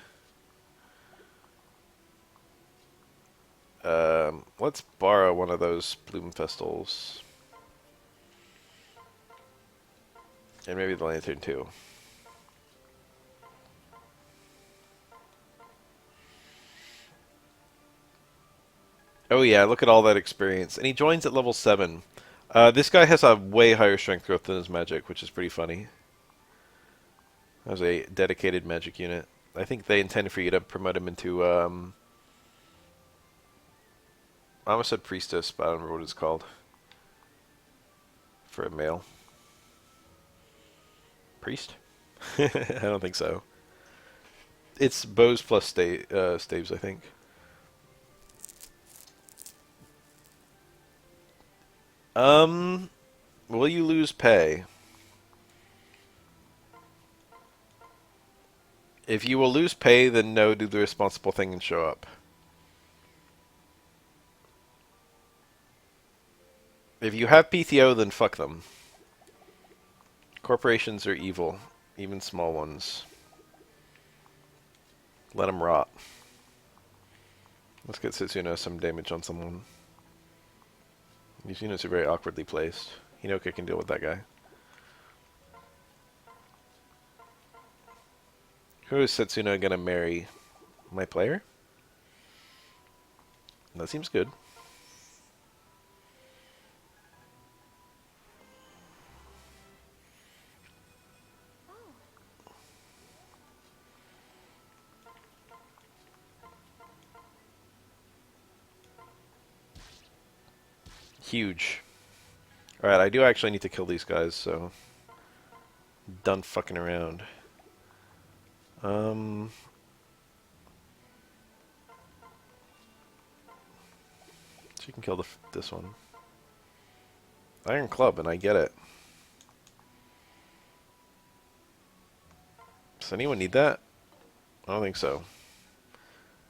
Let's borrow one of those bloom festals. And maybe the lantern too. Oh yeah, look at all that experience. And he joins at level 7. This guy has a way higher strength growth than his magic, which is pretty funny. As a dedicated magic unit. I think they intended for you to promote him into, I almost said priestess, but I don't remember what it's called. For a male. Priest? I don't think so. It's bows plus staves, I think. Will you lose pay? If you will lose pay, then no, do the responsible thing and show up. If you have PTO, then fuck them. Corporations are evil, even small ones. Let them rot. Let's get Setsuna some damage on someone. These units are very awkwardly placed. Hinoka can deal with that guy. Who is Setsuna gonna marry? My player? That seems good. Huge. Alright, I do actually need to kill these guys, so... Done fucking around. So you can kill this one. Iron Club, and I get it. Does anyone need that? I don't think so.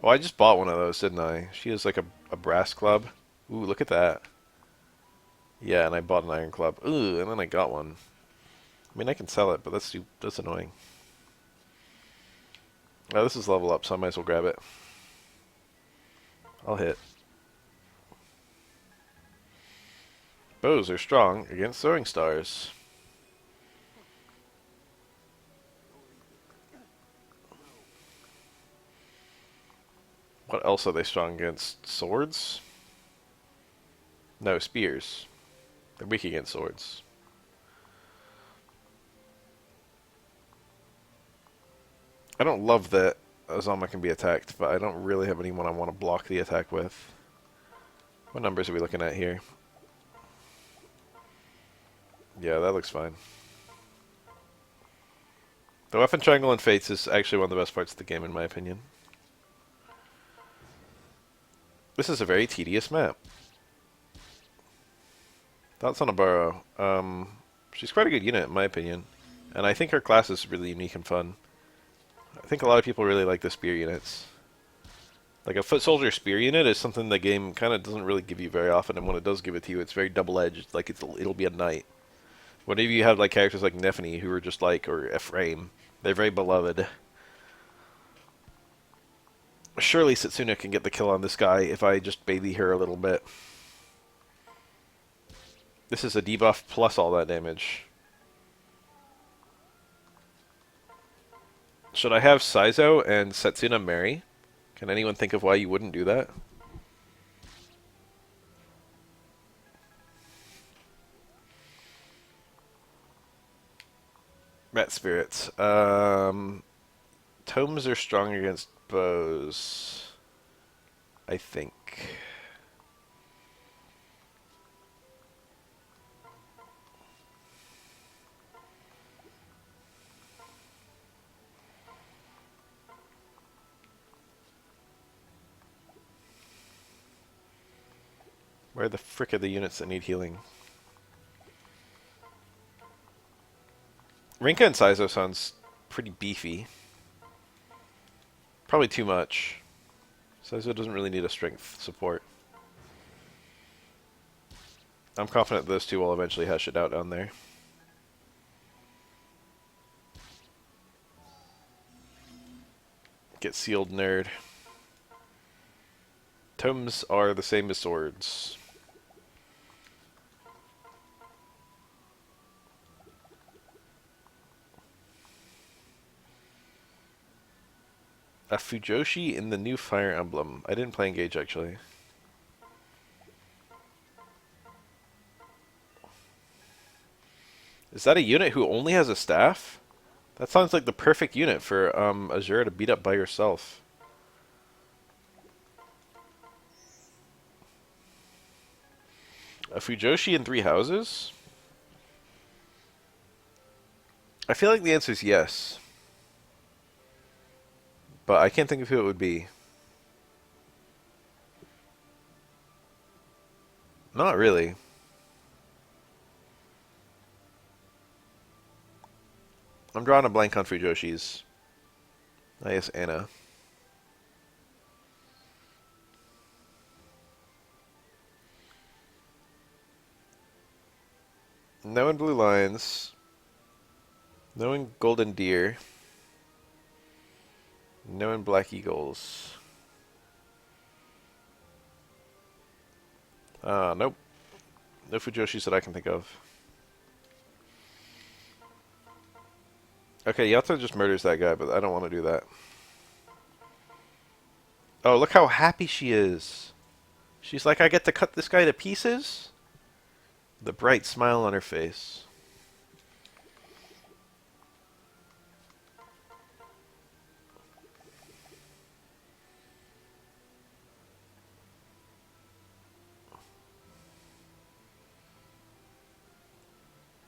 Oh, I just bought one of those, didn't I? She has like a brass club. Ooh, look at that. Yeah, and I bought an iron club. Ooh, and then I got one. I mean, I can sell it, but that's annoying. Oh, this is level up, so I might as well grab it. I'll hit. Bows are strong against throwing stars. What else are they strong against? Swords? No, spears. They're weak against swords. I don't love that Azama can be attacked, but I don't really have anyone I want to block the attack with. What numbers are we looking at here? Yeah, that looks fine. The weapon triangle in Fates is actually one of the best parts of the game, in my opinion. This is a very tedious map. Thoughts on Abaro? She's quite a good unit, in my opinion. And I think her class is really unique and fun. I think a lot of people really like the spear units. Like a foot soldier spear unit is something the game kind of doesn't really give you very often, and when it does give it to you, it's very double-edged. Like it'll be a knight. Whenever you have like characters like Nephany who are just like, or Ephraim, they're very beloved. Surely Setsuna can get the kill on this guy if I just baby her a little bit. This is a debuff plus all that damage. Should I have Saizo and Setsuna marry? Can anyone think of why you wouldn't do that? Rat spirits. Tomes are strong against bows, I think. Where the frick are the units that need healing? Rinka and Saizo sounds pretty beefy. Probably too much. Saizo doesn't really need a strength support. I'm confident those two will eventually hash it out down there. Get sealed, nerd. Tomes are the same as swords. A Fujoshi in the new Fire Emblem. I didn't play Engage, actually. Is that a unit who only has a staff? That sounds like the perfect unit for Azura to beat up by herself. A Fujoshi in 3 houses? I feel like the answer is yes. But I can't think of who it would be. Not really. I'm drawing a blank on Fujoshis. I guess Anna. No in Blue Lions. No in Golden Deer. No in Black Eagles. Nope. No Fujoshis that I can think of. Okay, Yato just murders that guy, but I don't want to do that. Oh, look how happy she is. She's like, I get to cut this guy to pieces? The bright smile on her face.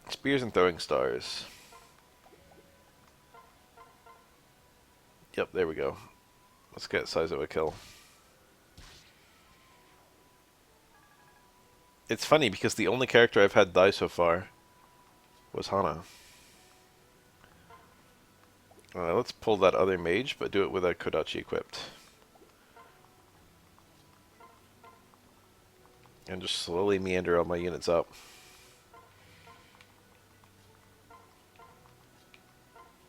Spears and throwing stars. Yep, there we go. Let's get size of a kill. It's funny because the only character I've had die so far was Hana. Let's pull that other mage, but do it with a Kodachi equipped. And just slowly meander all my units up.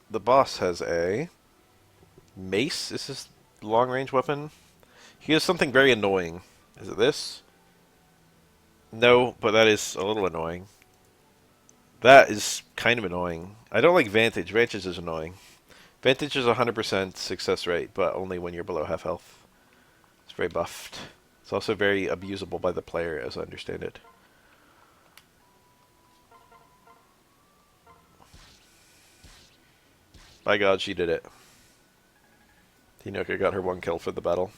The boss has a mace. Is this long-range weapon? He has something very annoying. Is it this? No, but that is a little annoying. That is kind of annoying. I don't like Vantage. Vantage is annoying. Vantage is 100% success rate, but only when you're below half health. It's very buffed. It's also very abusable by the player, as I understand it. By God, she did it. Hinoka got her 1 kill for the battle.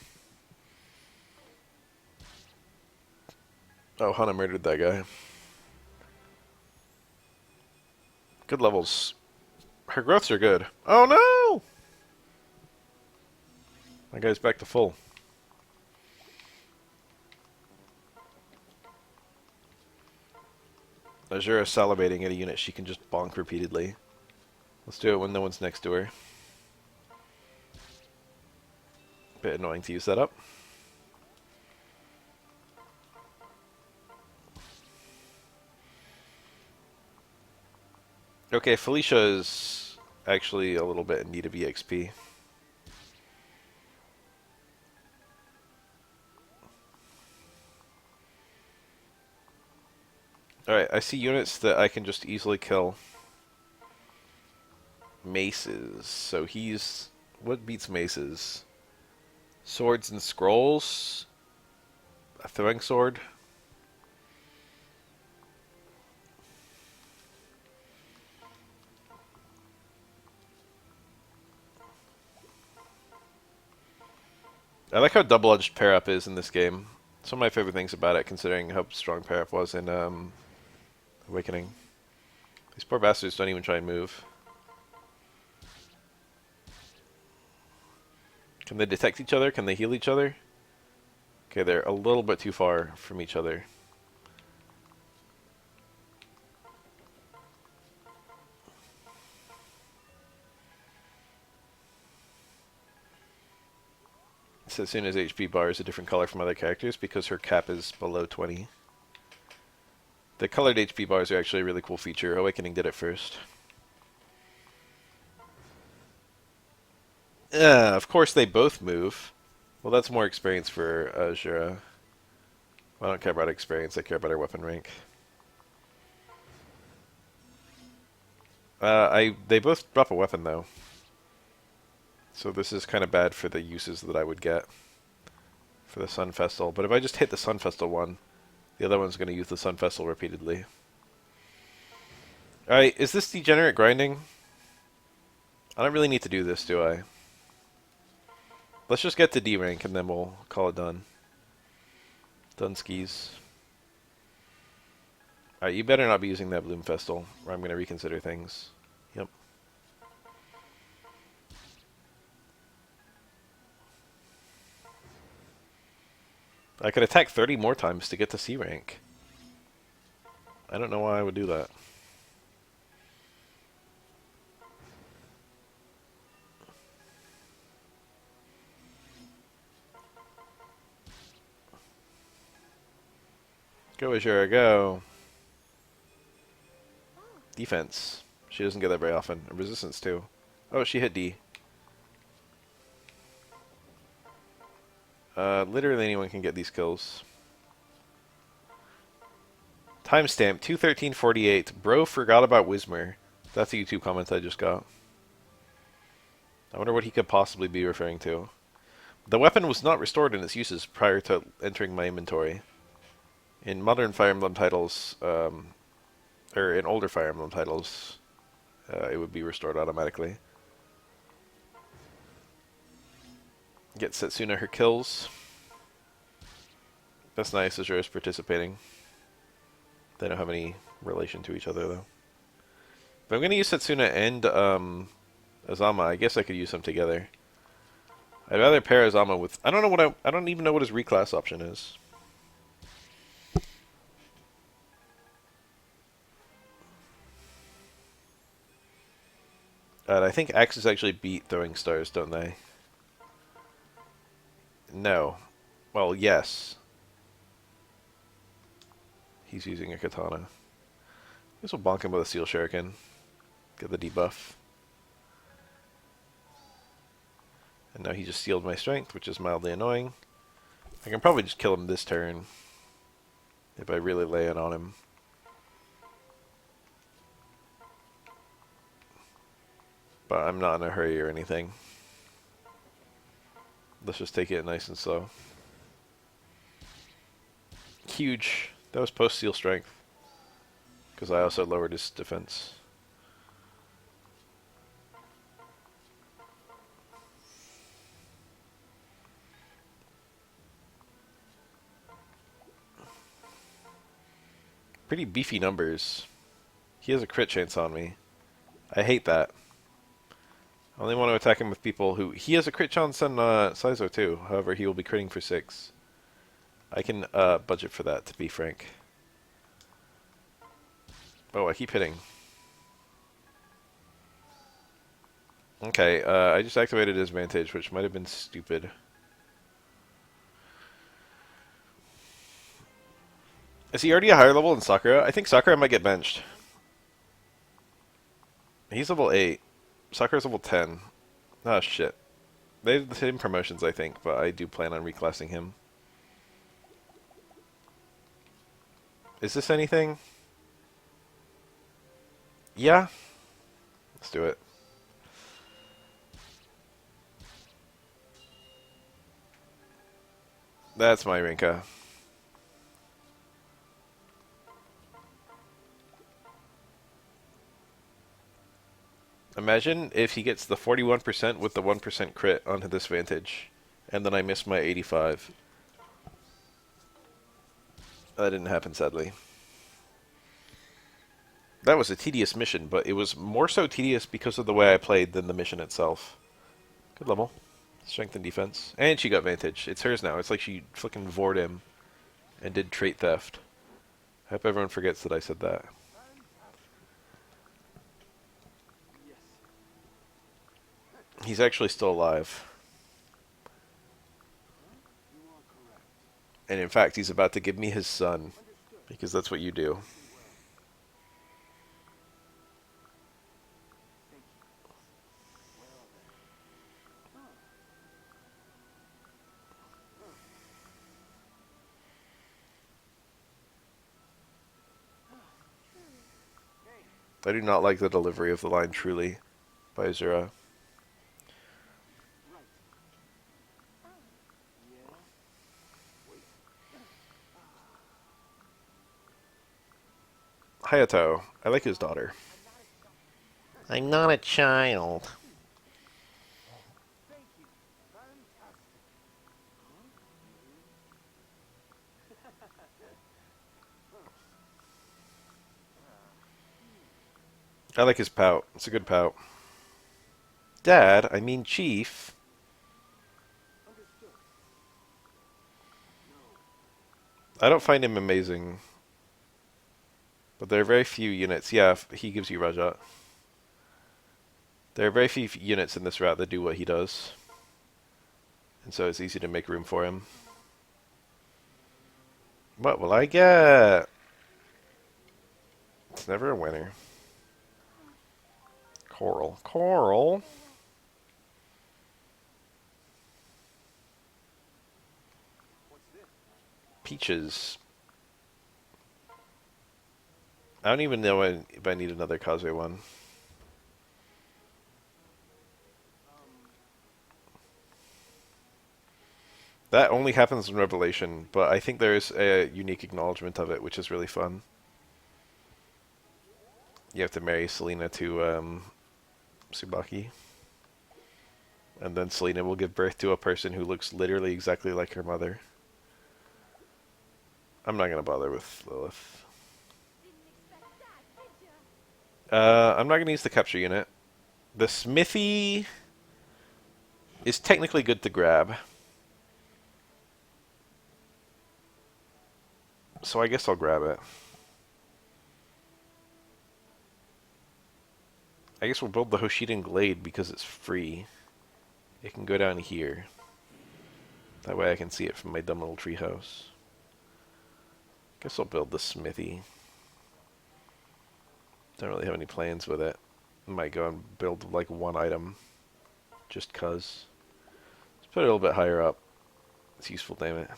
Oh, Hana murdered that guy. Good levels. Her growths are good. Oh no! That guy's back to full. Azura salivating at a unit she can just bonk repeatedly. Let's do it when no one's next to her. Bit annoying to use that up. Okay, Felicia is actually a little bit in need of EXP. Alright, I see units that I can just easily kill. Maces. So he's... What beats maces? Swords and scrolls? A throwing sword? I like how double-edged pair-up is in this game. Some of my favorite things about it, considering how strong pair-up was in Awakening. These poor bastards don't even try and move. Can they detect each other? Can they heal each other? Okay, they're a little bit too far from each other. So as soon as HP bar is a different color from other characters because her cap is below 20. The colored HP bars are actually a really cool feature. Awakening did it first. Of course they both move. Well, that's more experience for Jura. I don't care about experience, I care about her weapon rank. They both drop a weapon though. So this is kind of bad for the uses that I would get for the Sun Festal. But if I just hit the Sun Festal one, the other one's going to use the Sun Festal repeatedly. Alright, is this degenerate grinding? I don't really need to do this, do I? Let's just get to D rank and then we'll call it done. Done skis. Alright, you better not be using that Bloom Festal, or I'm going to reconsider things. Yep. I could attack 30 more times to get to C rank. I don't know why I would do that. Go, Azura, go. Defense. She doesn't get that very often. Resistance, too. Oh, she hit D. Literally anyone can get these kills. Timestamp 2:13:48. Bro forgot about Wismer. That's a YouTube comment I just got. I wonder what he could possibly be referring to. The weapon was not restored in its uses prior to entering my inventory. In modern Fire Emblem titles, or in older Fire Emblem titles, it would be restored automatically. Get Setsuna her kills. That's nice, Azura is participating. They don't have any relation to each other, though. If I'm going to use Setsuna and Azama, I guess I could use them together. I'd rather pair Azama with... I don't even know what his reclass option is. I think axes actually beat throwing stars, don't they? No. Well, yes. He's using a katana. I guess we'll bonk him with a Steel Shuriken. Get the debuff. And now he just sealed my strength, which is mildly annoying. I can probably just kill him this turn. If I really lay it on him. But I'm not in a hurry or anything. Let's just take it nice and slow. Huge. That was post-Steel Strength. Because I also lowered his defense. Pretty beefy numbers. He has a crit chance on me. I hate that. I only want to attack him with people who... He has a crit chance on Saizo too. However, he will be critting for 6. I can budget for that, to be frank. Oh, I keep hitting. Okay, I just activated his Vantage, which might have been stupid. Is he already a higher level than Sakura? I think Sakura might get benched. He's level 8. Sakura's level 10. Oh, shit. They have the same promotions, I think, but I do plan on reclassing him. Is this anything? Yeah. Let's do it. That's my Rinka. Imagine if he gets the 41% with the 1% crit onto this Vantage, and then I miss my 85. That didn't happen, sadly. That was a tedious mission, but it was more so tedious because of the way I played than the mission itself. Good level. Strength and defense. And she got Vantage. It's hers now. It's like she fucking vored him and did trait theft. I hope everyone forgets that I said that. He's actually still alive. And in fact, he's about to give me his son. Because that's what you do. I do not like the delivery of the line truly by Azura. Hayato. I like his daughter. I'm not a child. I like his pout. It's a good pout. Dad, I mean Chief. I don't find him amazing, but there are very few units. Yeah, he gives you Rajat. There are very few units in this route that do what he does, and so it's easy to make room for him. What will I get? It's never a winner. Coral. Coral? Peaches. I don't even know if I need another Causeway one. That only happens in Revelation, but I think there is a unique acknowledgement of it, which is really fun. You have to marry Selena to Tsubaki. And then Selena will give birth to a person who looks literally exactly like her mother. I'm not gonna bother with Lilith. I'm not gonna use the capture unit. The smithy is technically good to grab. So I guess I'll grab it. I guess we'll build the Hoshidan Glade because it's free. It can go down here. That way I can see it from my dumb little treehouse. Guess I'll build the smithy. Don't really have any plans with it. Might go and build like one item. Just cuz. Let's put it a little bit higher up. It's useful, damn it.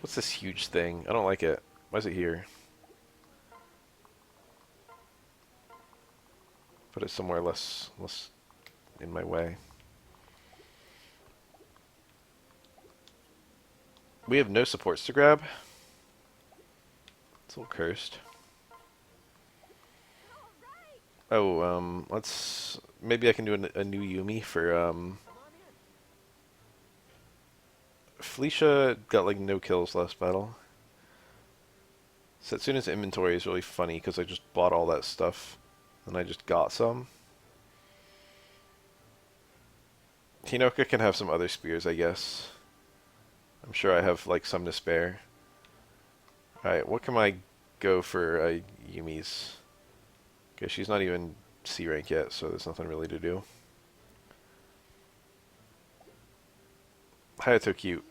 What's this huge thing? I don't like it. Why is it here? Put it somewhere less in my way. We have no supports to grab. It's a little cursed. Oh, let's... Maybe I can do a new Yumi for, Felicia got, like, no kills last battle. Setsuna's inventory is really funny because I just bought all that stuff. And I just got some. Hinoka can have some other spears, I guess. I'm sure I have, like, some to spare. Alright, what can I go for Yumi's? Okay, she's not even C rank yet, so there's nothing really to do. Hayato cute.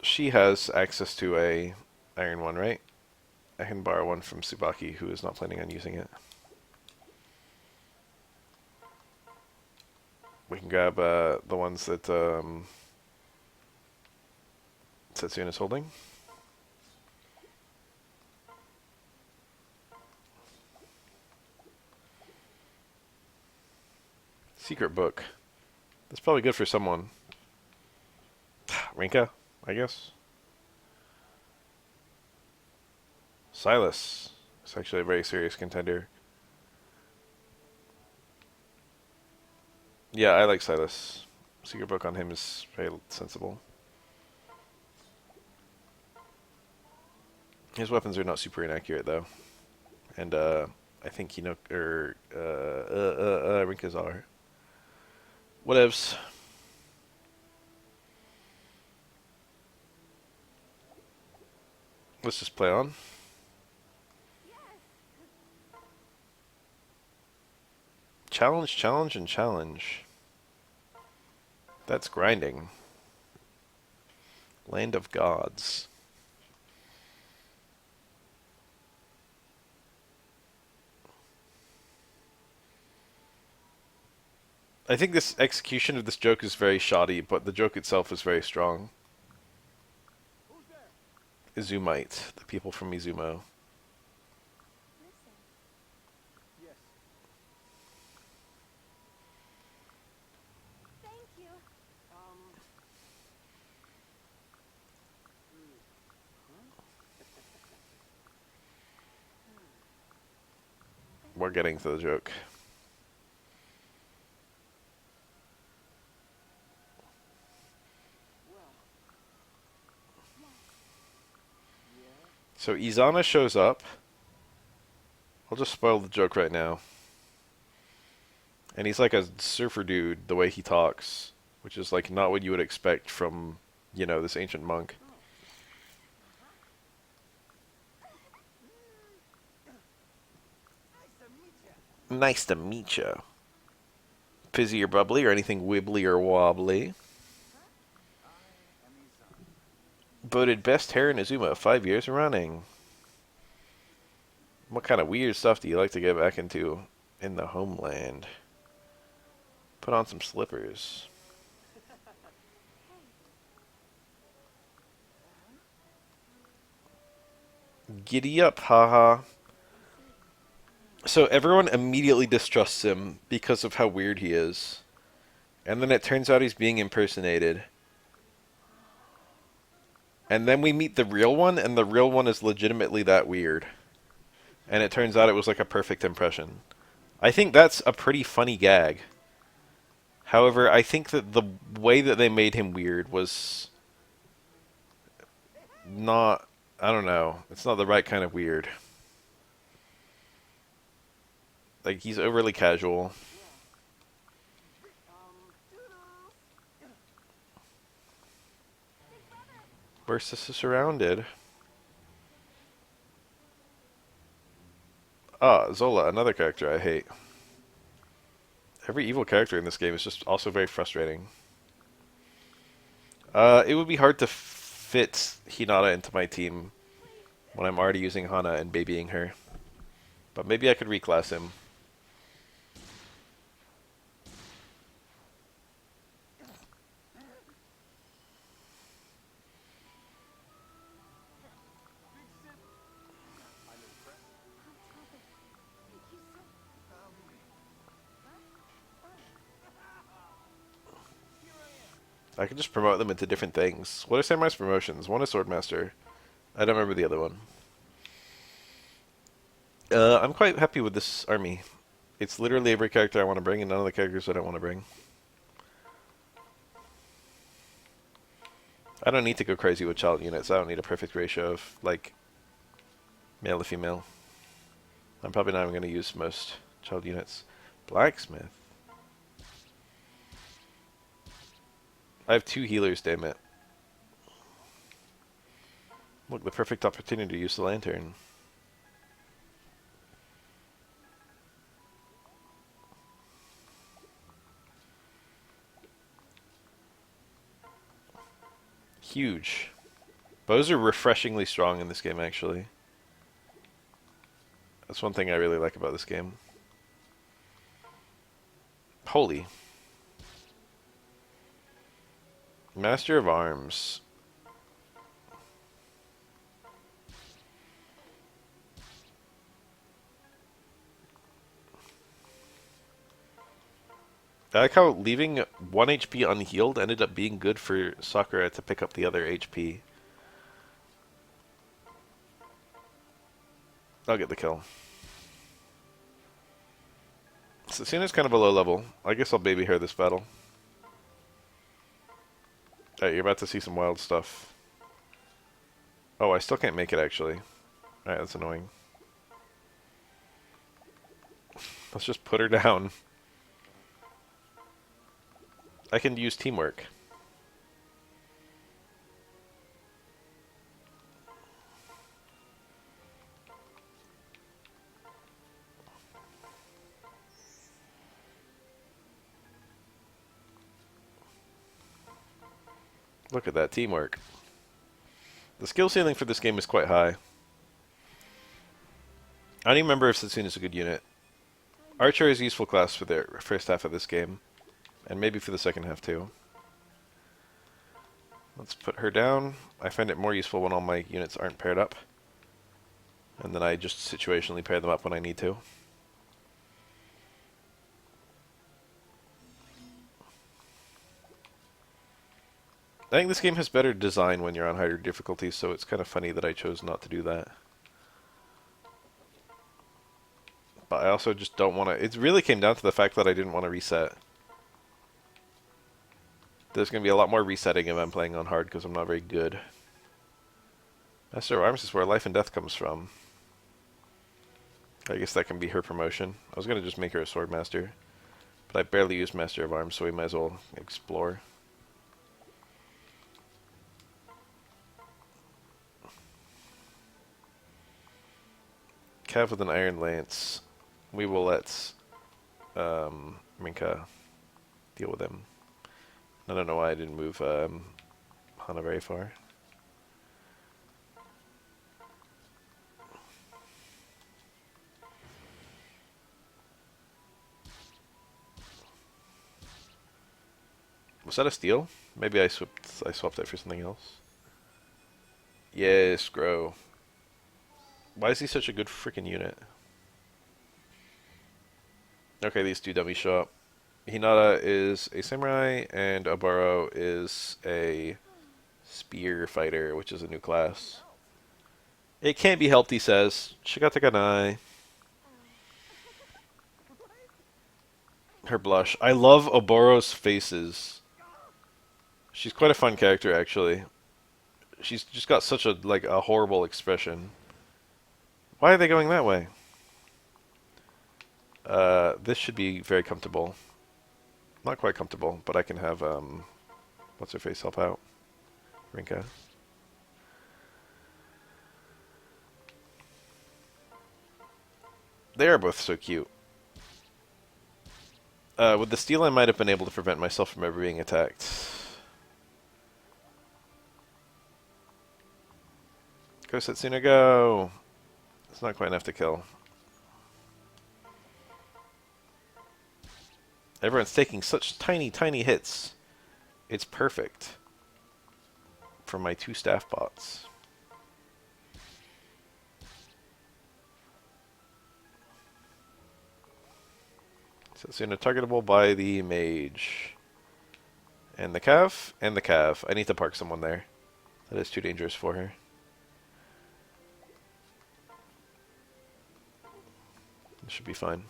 She has access to a iron one, right? I can borrow one from Tsubaki, who is not planning on using it. We can grab the ones that Setsuna's holding. Secret book. That's probably good for someone. Rinka, I guess. Silas. It's actually a very serious contender. Yeah, I like Silas. Secret book on him is very sensible. His weapons are not super inaccurate though, and I think Rinka's are. Whatevs. Let's just play on. Challenge, challenge, and challenge. That's grinding. Land of Gods. I think this execution of this joke is very shoddy, but the joke itself is very strong. Izumite, the people from Izumo. We're getting to the joke. So Izana shows up. I'll just spoil the joke right now. And he's like a surfer dude, the way he talks, which is like not what you would expect from, you know, this ancient monk. Nice to meet you. Fizzy or bubbly or anything wibbly or wobbly. Voted best hair in Izuma 5 years running. What kind of weird stuff do you like to get back into in the homeland? Put on some slippers. Giddy up, haha. So everyone immediately distrusts him because of how weird he is. And then it turns out he's being impersonated. And then we meet the real one, and the real one is legitimately that weird. And it turns out it was like a perfect impression. I think that's a pretty funny gag. However, I think that the way that they made him weird was not, I don't know, it's not the right kind of weird. Like, he's overly casual. Versus is surrounded. Ah, Zola, another character I hate. Every evil character in this game is just also very frustrating. It would be hard to fit Hinata into my team when I'm already using Hana and babying her. But maybe I could reclass him. I could just promote them into different things. What are Samurai's promotions? One is Swordmaster. I don't remember the other one. I'm quite happy with this army. It's literally every character I want to bring and none of the characters I don't want to bring. I don't need to go crazy with child units. I don't need a perfect ratio of, like, male to female. I'm probably not even going to use most child units. Blacksmith. I have 2 healers, damn it. Look, the perfect opportunity to use the lantern. Huge. Bows are refreshingly strong in this game, actually. That's one thing I really like about this game. Holy. Master of Arms. I like how leaving 1 HP unhealed ended up being good for Sakura to pick up the other HP. I'll get the kill. Susuna's kind of a low level. I guess I'll baby her this battle. Alright, you're about to see some wild stuff. Oh, I still can't make it, actually. Alright, that's annoying. Let's just put her down. I can use teamwork. Look at that teamwork. The skill ceiling for this game is quite high. I don't even remember if Setsuna is a good unit. Archer is a useful class for the first half of this game. And maybe for the second half too. Let's put her down. I find it more useful when all my units aren't paired up. And then I just situationally pair them up when I need to. I think this game has better design when you're on higher difficulty, so it's kind of funny that I chose not to do that. But I also just don't want to... It really came down to the fact that I didn't want to reset. There's going to be a lot more resetting if I'm playing on hard, because I'm not very good. Master of Arms is where life and death comes from. I guess that can be her promotion. I was going to just make her a sword master. But I barely use Master of Arms, so we might as well explore. Cav with an Iron Lance. We will let Minka deal with him. I don't know why I didn't move Hana very far. Was that a steal? Maybe I swapped it for something else. Yes, grow. Why is he such a good freaking unit? Okay, these two dummies show up. Hinata is a samurai, and Oboro is a spear fighter, which is a new class. It can't be helped, he says. Shigata Ganai. Her blush. I love Oboro's faces. She's quite a fun character, actually. She's just got such a horrible expression. Why are they going that way? This should be very comfortable. Not quite comfortable, but I can have, what's her face help out? Rinka. They are both so cute. With the steal, I might have been able to prevent myself from ever being attacked. Go, Setsuna, go! It's not quite enough to kill. Everyone's taking such tiny, tiny hits. It's perfect. For my two staff bots. Setsuna targetable by the mage. And the Cav, and the Cav. I need to park someone there. That is too dangerous for her. It should be fine.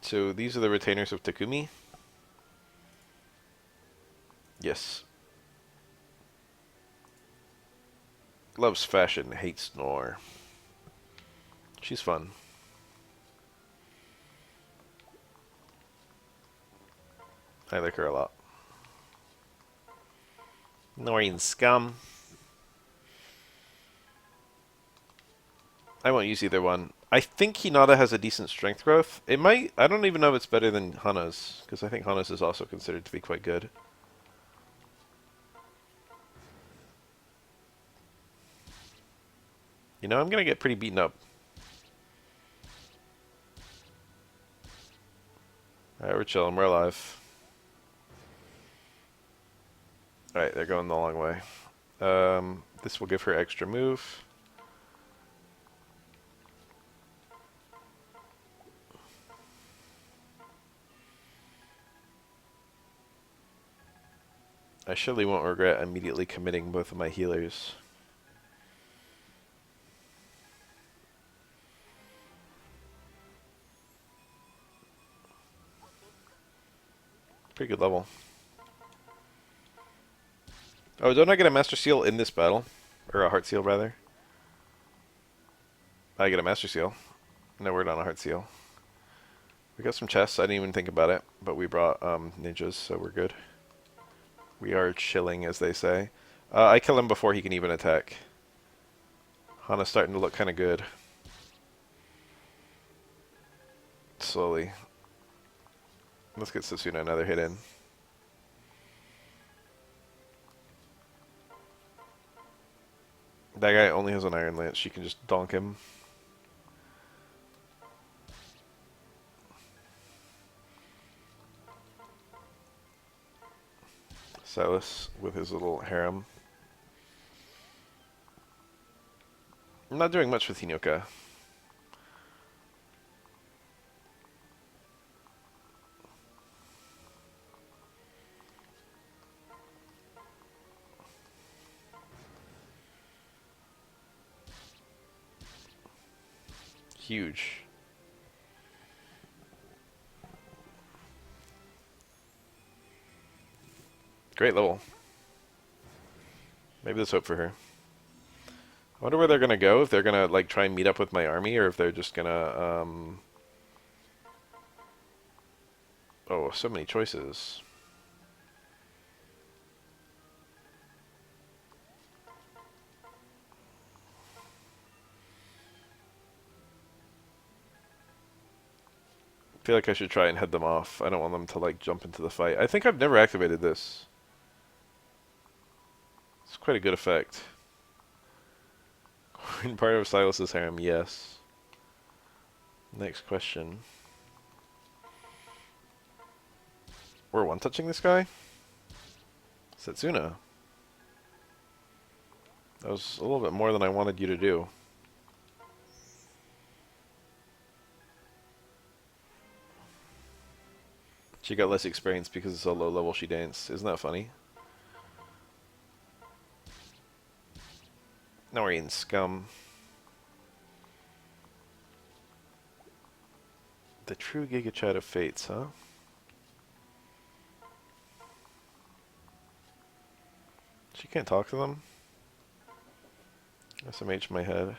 So these are the retainers of Takumi. Yes. Loves fashion, hates snore. She's fun. I like her a lot. Noreen scum. I won't use either one. I think Hinata has a decent strength growth. It might... I don't even know if it's better than Hana's, because I think Hana's is also considered to be quite good. You know, I'm going to get pretty beaten up. Alright, we're chilling. We're alive. Alright, they're going the long way. This will give her extra move. I surely won't regret immediately committing both of my healers. Pretty good level. Oh, don't I get a Master Seal in this battle? Or a Heart Seal, rather? I get a Master Seal. No word on a Heart Seal. We got some chests. I didn't even think about it. But we brought ninjas, so we're good. We are chilling, as they say. I kill him before he can even attack. Hana's starting to look kind of good. Slowly. Let's get Setsuna another hit in. That guy only has an Iron Lance. She can just donk him. Silas with his little harem. I'm not doing much with Hinoka. Huge. Great level. Maybe there's hope for her. I wonder where they're gonna go. If they're gonna like try and meet up with my army, or if they're just gonna Oh, so many choices. I feel like I should try and head them off. I don't want them to like jump into the fight. I think I've never activated this. It's quite a good effect. Part of Silas's harem, yes. Next question. We're one-touching this guy? Setsuna. That was a little bit more than I wanted you to do. She got less experience because it's a low level she danced. Isn't that funny? Now we're eating scum. The true Giga Chat of Fates, huh? She can't talk to them? SMH in my head.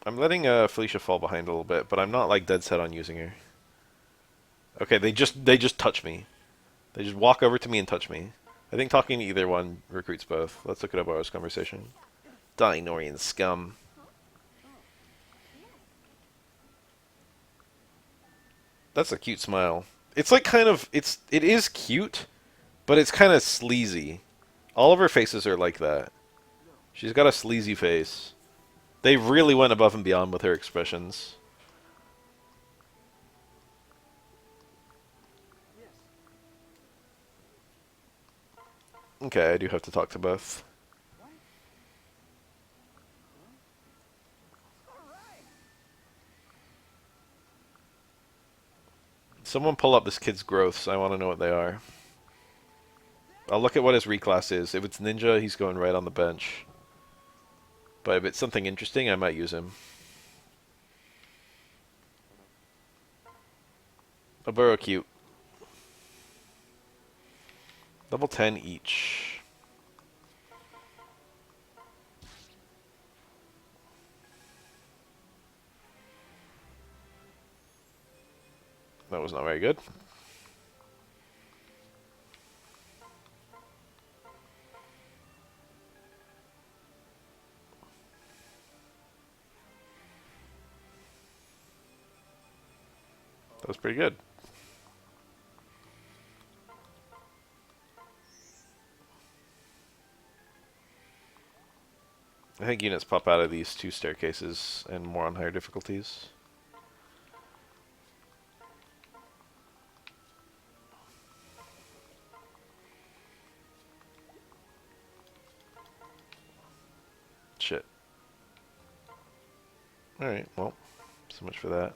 I'm letting Felicia fall behind a little bit, but I'm not like dead set on using her. Okay, they just touch me. They just walk over to me and touch me. I think talking to either one recruits both. Let's look it up our conversation. Dinorian scum. That's a cute smile. It's like kind of it is cute, but it's kind of sleazy. All of her faces are like that. She's got a sleazy face. They really went above and beyond with her expressions. Okay, I do have to talk to both. Someone pull up this kid's growths. I want to know what they are. I'll look at what his reclass is. If it's ninja, he's going right on the bench. But if it's something interesting, I might use him. A burrow cute. Level 10 each. That was not very good. That was pretty good. I think units pop out of these two staircases and more on higher difficulties. Shit. Alright, well, so much for that.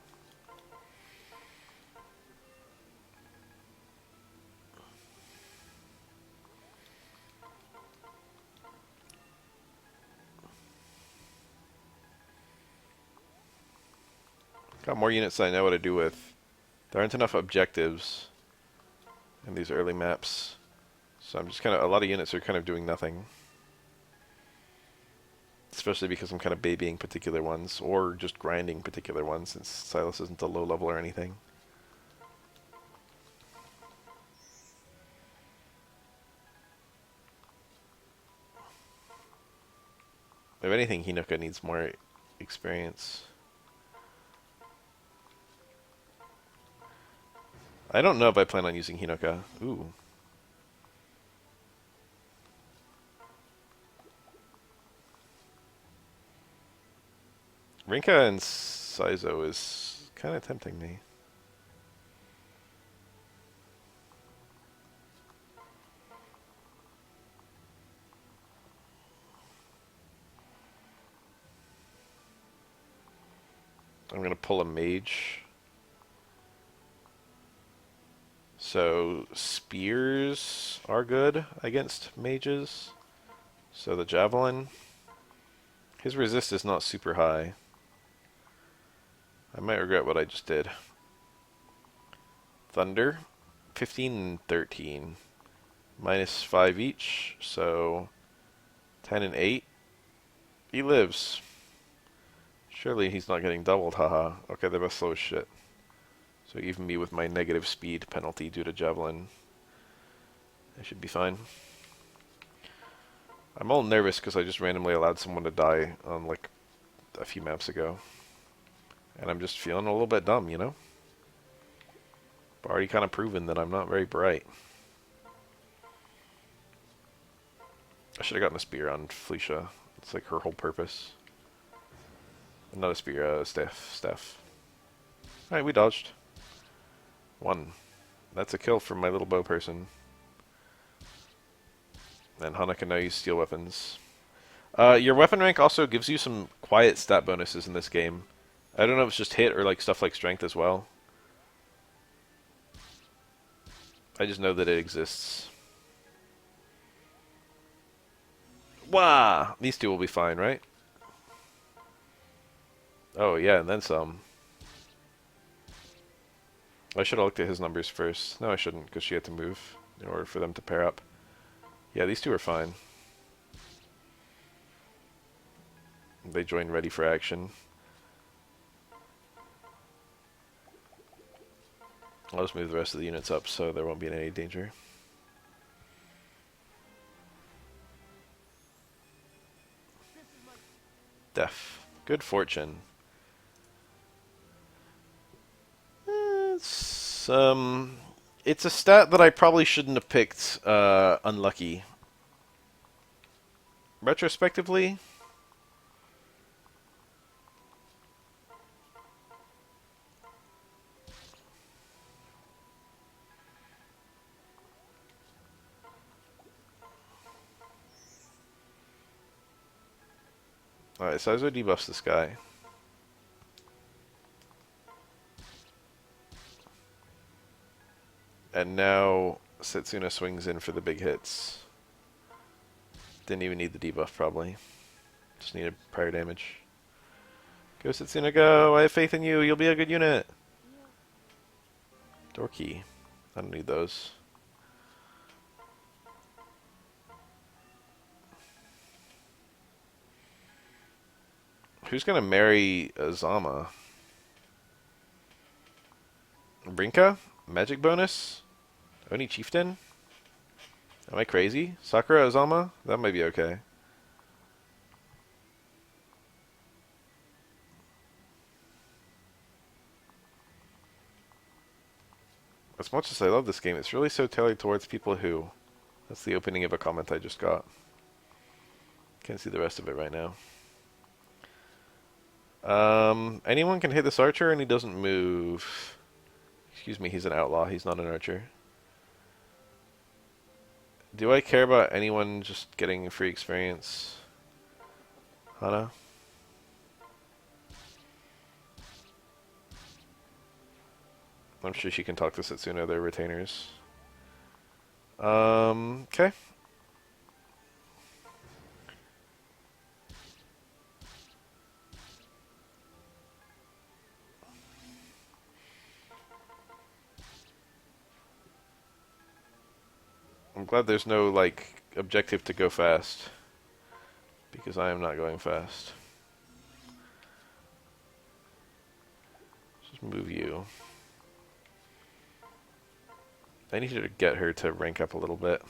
Got more units than I know what to do with. There aren't enough objectives in these early maps. So I'm just kind of, a lot of units are kind of doing nothing. Especially because I'm kind of babying particular ones, or just grinding particular ones, since Silas isn't a low level or anything. If anything, Hinoka needs more experience. I don't know if I plan on using Hinoka. Ooh. Rinka and Saizo is kind of tempting me. I'm going to pull a mage. So spears are good against mages. So the javelin. His resist is not super high. I might regret what I just did. Thunder. 15 and 13. Minus 5 each. So 10 and 8. He lives. Surely he's not getting doubled, haha. Okay, they're both slow as shit. So even me with my negative speed penalty due to javelin, I should be fine. I'm all nervous because I just randomly allowed someone to die on like a few maps ago. And I'm just feeling a little bit dumb, you know? I've already kind of proven that I'm not very bright. I should have gotten a spear on Felicia. It's like her whole purpose. Not a spear, staff. Alright, we dodged. 1. That's a kill from my little bow person. And Hana can now use steel weapons. Your weapon rank also gives you some quiet stat bonuses in this game. I don't know if it's just hit or like stuff like strength as well. I just know that it exists. Wah! These two will be fine, right? Oh yeah, and then some. I should have looked at his numbers first. No, I shouldn't, because she had to move in order for them to pair up. Yeah, these two are fine. They join ready for action. I'll just move the rest of the units up so there won't be any danger. Death. Good fortune. It's a stat that I probably shouldn't have picked. Unlucky. Retrospectively, alright, so Saizo debuffs this guy. And now Setsuna swings in for the big hits. Didn't even need the debuff, probably. Just needed prior damage. Go, Setsuna, go! I have faith in you! You'll be a good unit! Door key. I don't need those. Who's gonna marry Azama? Brinka? Magic bonus? Oni Chieftain? Am I crazy? Sakura Azama? That might be okay. As much as I love this game, it's really so tailored towards people who... That's the opening of a comment I just got. Can't see the rest of it right now. Anyone can hit this archer and he doesn't move. Excuse me, he's an outlaw, he's not an archer. Do I care about anyone just getting free experience? Hana? I'm sure she can talk to Setsuna, they're retainers. Okay. I'm glad there's no, like, objective to go fast. Because I am not going fast. Just move you. I need to get her to rank up a little bit.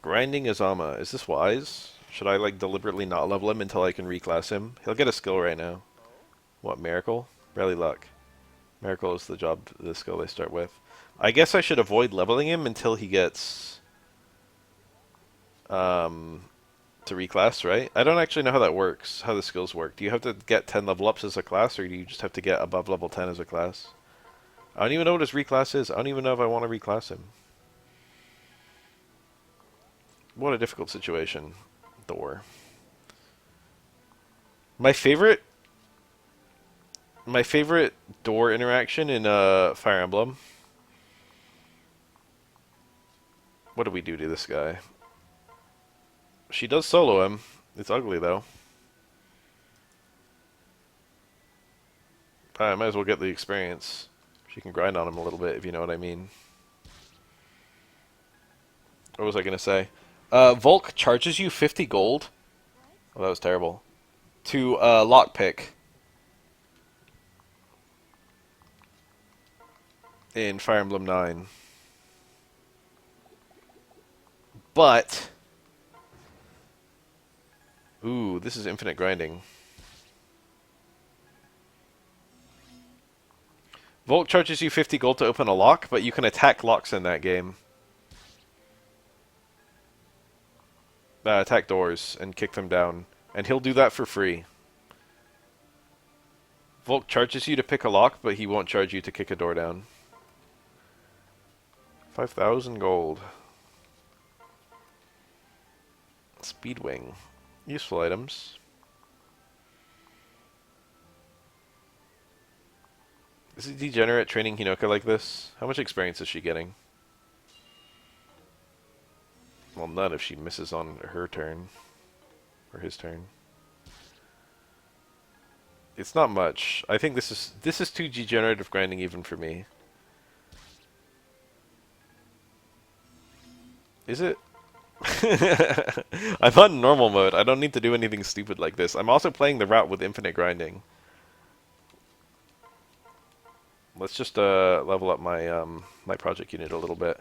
Grinding Azama. Is this wise? Should I, like, deliberately not level him until I can reclass him? He'll get a skill right now. What, Miracle? Barely Luck. Miracle is the skill they start with. I guess I should avoid leveling him until he gets to reclass, right? I don't actually know how that works, how the skills work. Do you have to get 10 level ups as a class, or do you just have to get above level 10 as a class? I don't even know what his reclass is. I don't even know if I want to reclass him. What a difficult situation. Door. My favorite door interaction in Fire Emblem. What do we do to this guy? She does solo him. It's ugly though. I might as well get the experience. She can grind on him a little bit, if you know what I mean. What was I gonna say? Volk charges you 50 gold. Oh, that was terrible. To lockpick in Fire Emblem 9. But ooh, this is infinite grinding. Volk charges you 50 gold to open a lock, but you can attack locks in that game. Attack doors and kick them down. And he'll do that for free. Volk charges you to pick a lock, but he won't charge you to kick a door down. 5,000 gold. Speedwing. Useful items. Is it degenerate training Hinoka like this? How much experience is she getting? Well, none if she misses on her turn. Or his turn. It's not much. I think this is too degenerative grinding even for me. Is it? I'm on normal mode. I don't need to do anything stupid like this. I'm also playing the route with infinite grinding. Let's just level up my my project unit a little bit.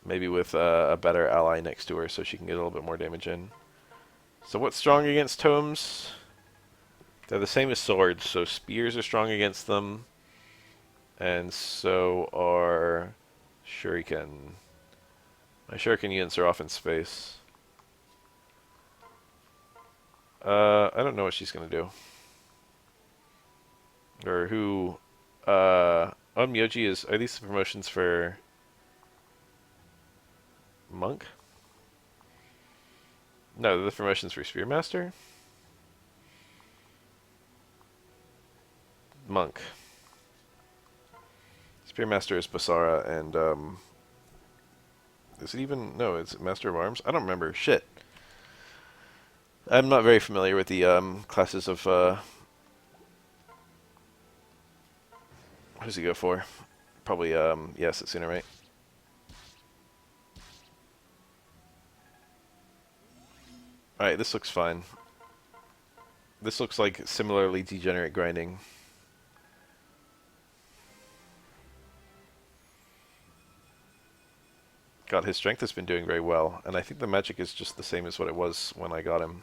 Maybe with a better ally next to her so she can get a little bit more damage in. So what's strong against tomes? They're the same as swords, so spears are strong against them. And so are shuriken. My shuriken units are off in space. I don't know what she's gonna do. Or who... Onmyoji is... Are these the promotions for... Monk? No, they're the promotions for Spearmaster? Monk. Spearmaster is Basara, and, is it even... No, it's Master of Arms? I don't remember. Shit. I'm not very familiar with the, classes of, who's he go for? Probably, yes, it's sooner, right? Alright, this looks fine. This looks like similarly degenerate grinding. God, his strength has been doing very well, and I think the magic is just the same as what it was when I got him.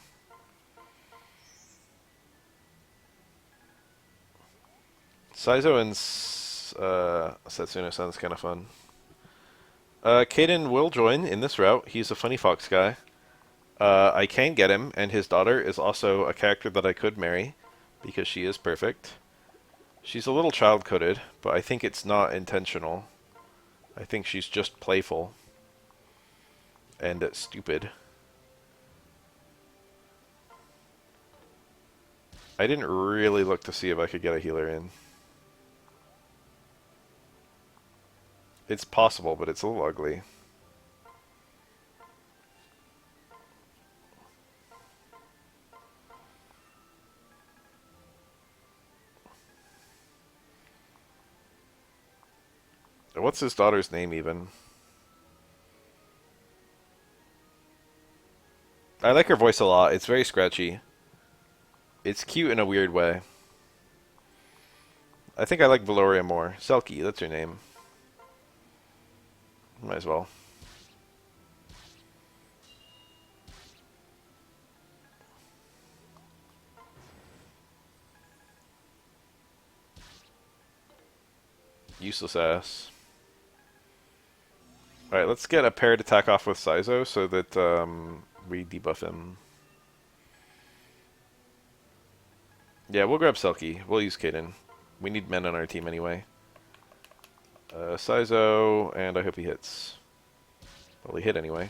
Saizo and Setsuna sounds kind of fun. Kaden will join in this route. He's a funny fox guy. I can get him, and his daughter is also a character that I could marry, because she is perfect. She's a little child-coded, but I think it's not intentional. I think she's just playful. And stupid. I didn't really look to see if I could get a healer in. It's possible, but it's a little ugly. What's his daughter's name even? I like her voice a lot. It's very scratchy. It's cute in a weird way. I think I like Valoria more. Selkie, that's her name. Might as well. Useless ass. Alright, let's get a paired attack off with Saizo so that we debuff him. Yeah, we'll grab Selkie. We'll use Kaden. We need men on our team anyway. Saizo, and I hope he hits. Well, he hit anyway.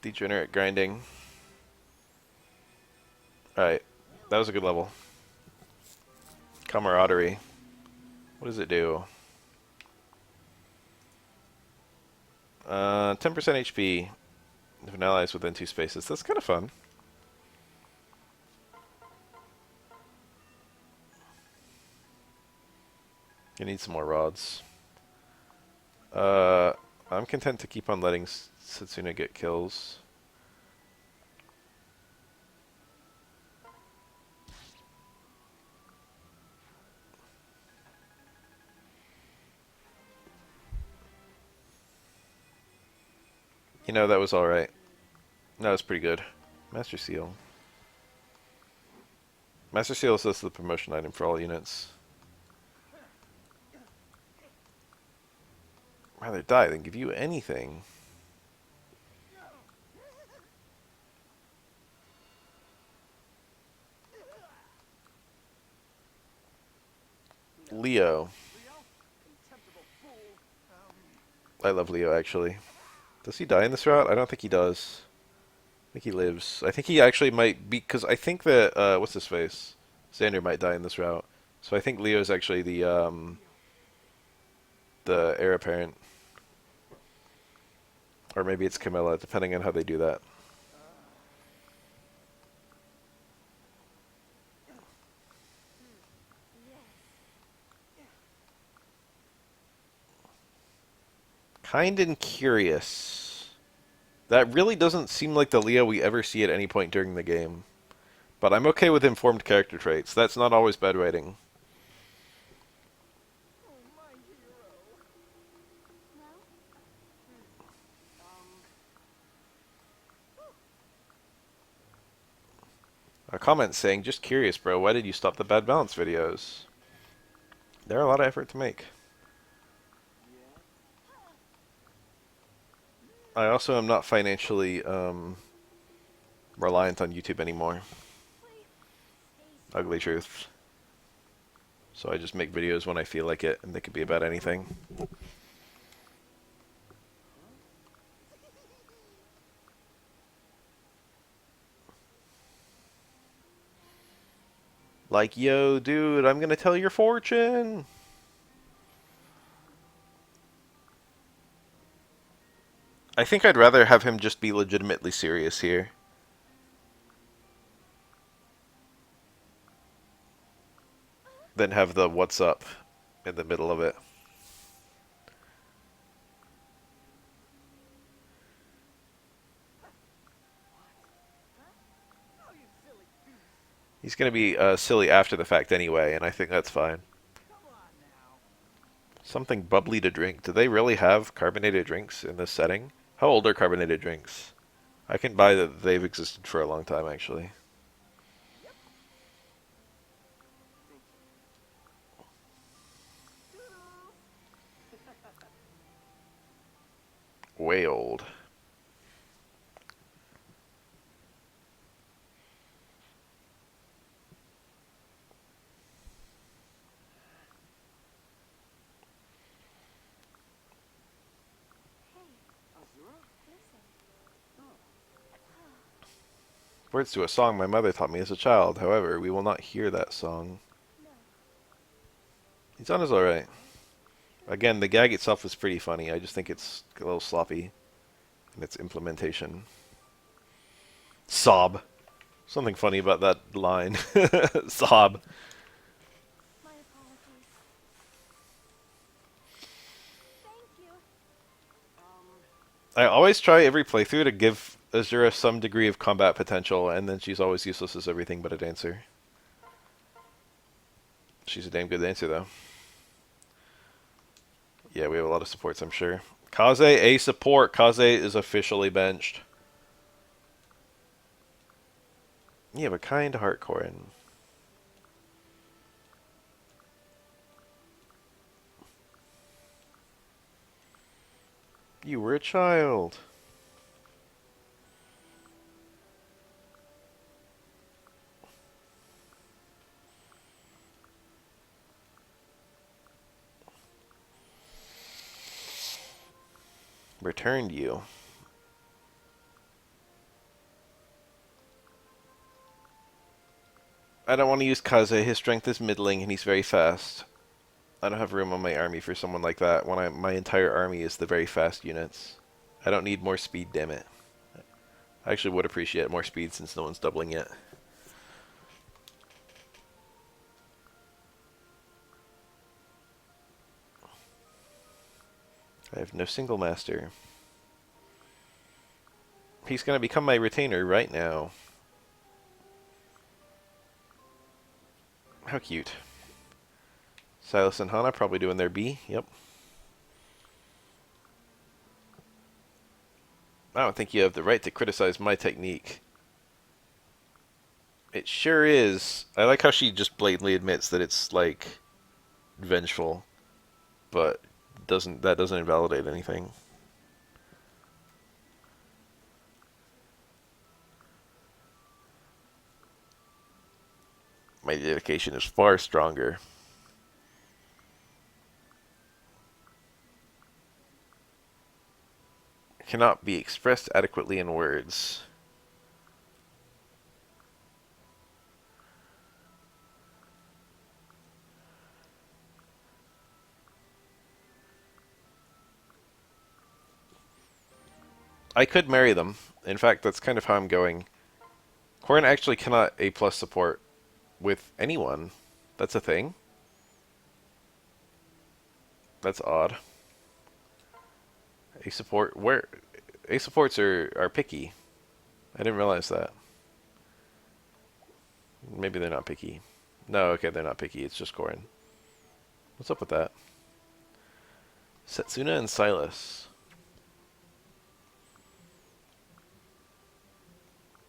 Degenerate grinding. Alright, that was a good level. Camaraderie. What does it do? 10% HP if an ally is within 2 spaces. That's kind of fun. You need some more rods. I'm content to keep on letting Setsuna get kills. You know, that was alright. That was pretty good. Master Seal. Master Seal is just the promotion item for all units. Rather die than give you anything. Leo. I love Leo, actually. Does he die in this route? I don't think he does. I think he lives. I think he actually might be, because I think that, what's his face? Xander might die in this route. So I think Leo's actually the heir apparent. Or maybe it's Camilla, depending on how they do that. Kind and curious. That really doesn't seem like the Leo we ever see at any point during the game. But I'm okay with informed character traits. That's not always bad writing. A comment saying, just curious, bro, why did you stop the bad balance videos? They're a lot of effort to make. I also am not financially reliant on YouTube anymore. Ugly truth. So I just make videos when I feel like it, and they could be about anything. Like, yo, dude, I'm gonna tell your fortune! I think I'd rather have him just be legitimately serious here. Than have the what's up in the middle of it. He's going to be silly after the fact anyway, and I think that's fine. Something bubbly to drink. Do they really have carbonated drinks in this setting? How old are carbonated drinks? I can buy that they've existed for a long time, actually. Way old. Words to a song my mother taught me as a child. However, we will not hear that song. He's on his alright. Again, the gag itself is pretty funny. I just think it's a little sloppy in its implementation. Sob. Something funny about that line. Sob. I always try every playthrough to give Azura some degree of combat potential, and then she's always useless as everything but a dancer. She's a damn good dancer, though. Yeah, we have a lot of supports, I'm sure. Kaze, a support. Kaze is officially benched. You have a kind heart, Corin. You were a child. Returned you. I don't want to use Kaze. His strength is middling and he's very fast. I don't have room on my army for someone like that when my entire army is the very fast units. I don't need more speed, damn it. I actually would appreciate more speed since no one's doubling yet. I have no single master. He's going to become my retainer right now. How cute. Silas and Hana probably doing their B. Yep. I don't think you have the right to criticize my technique. It sure is. I like how she just blatantly admits that it's, like, vengeful. But that doesn't invalidate anything. My dedication is far stronger. Cannot be expressed adequately in words. I could marry them. In fact, that's kind of how I'm going. Corrin actually cannot A+ support with anyone. That's a thing. That's odd. A support where A supports are picky. I didn't realize that. Maybe they're not picky. No, okay, they're not picky. It's just Corrin. What's up with that? Setsuna and Silas.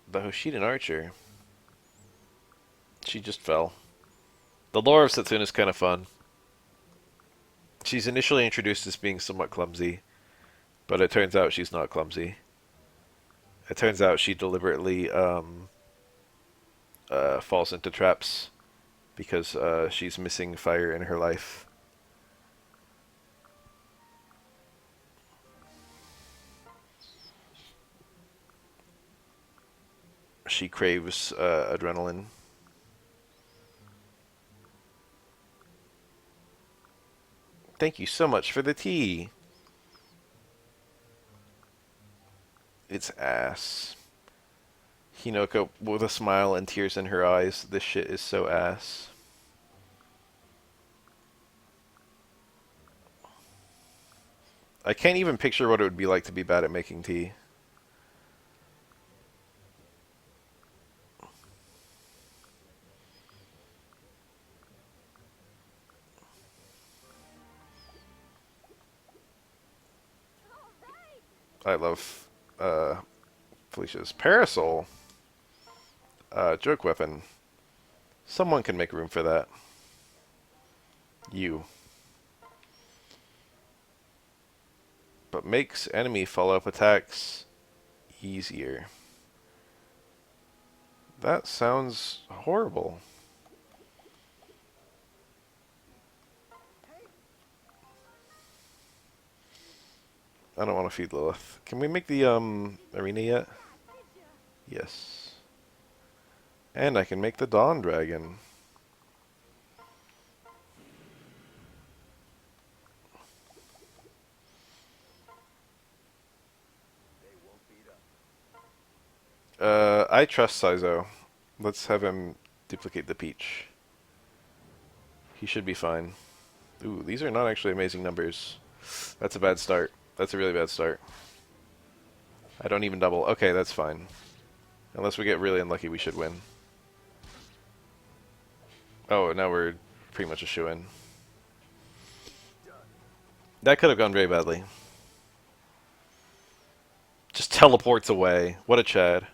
The Hoshidan Archer. She just fell. The lore of Setsuna is kind of fun. She's initially introduced as being somewhat clumsy, but it turns out she's not clumsy. It turns out she deliberately falls into traps because she's missing fire in her life. She craves adrenaline. Thank you so much for the tea. It's ass. Hinoko with a smile and tears in her eyes. This shit is so ass. I can't even picture what it would be like to be bad at making tea. I love Felicia's parasol. Joke weapon. Someone can make room for that. You. But makes enemy follow-up attacks easier. That sounds horrible. I don't want to feed Lilith. Can we make the arena yet? Yes. And I can make the Dawn Dragon. I trust Saizo. Let's have him duplicate the peach. He should be fine. Ooh, these are not actually amazing numbers. That's a bad start. That's a really bad start. I don't even double. Okay, that's fine. Unless we get really unlucky, we should win. Oh, now we're pretty much a shoo-in. That could have gone very badly. Just teleports away. What a Chad.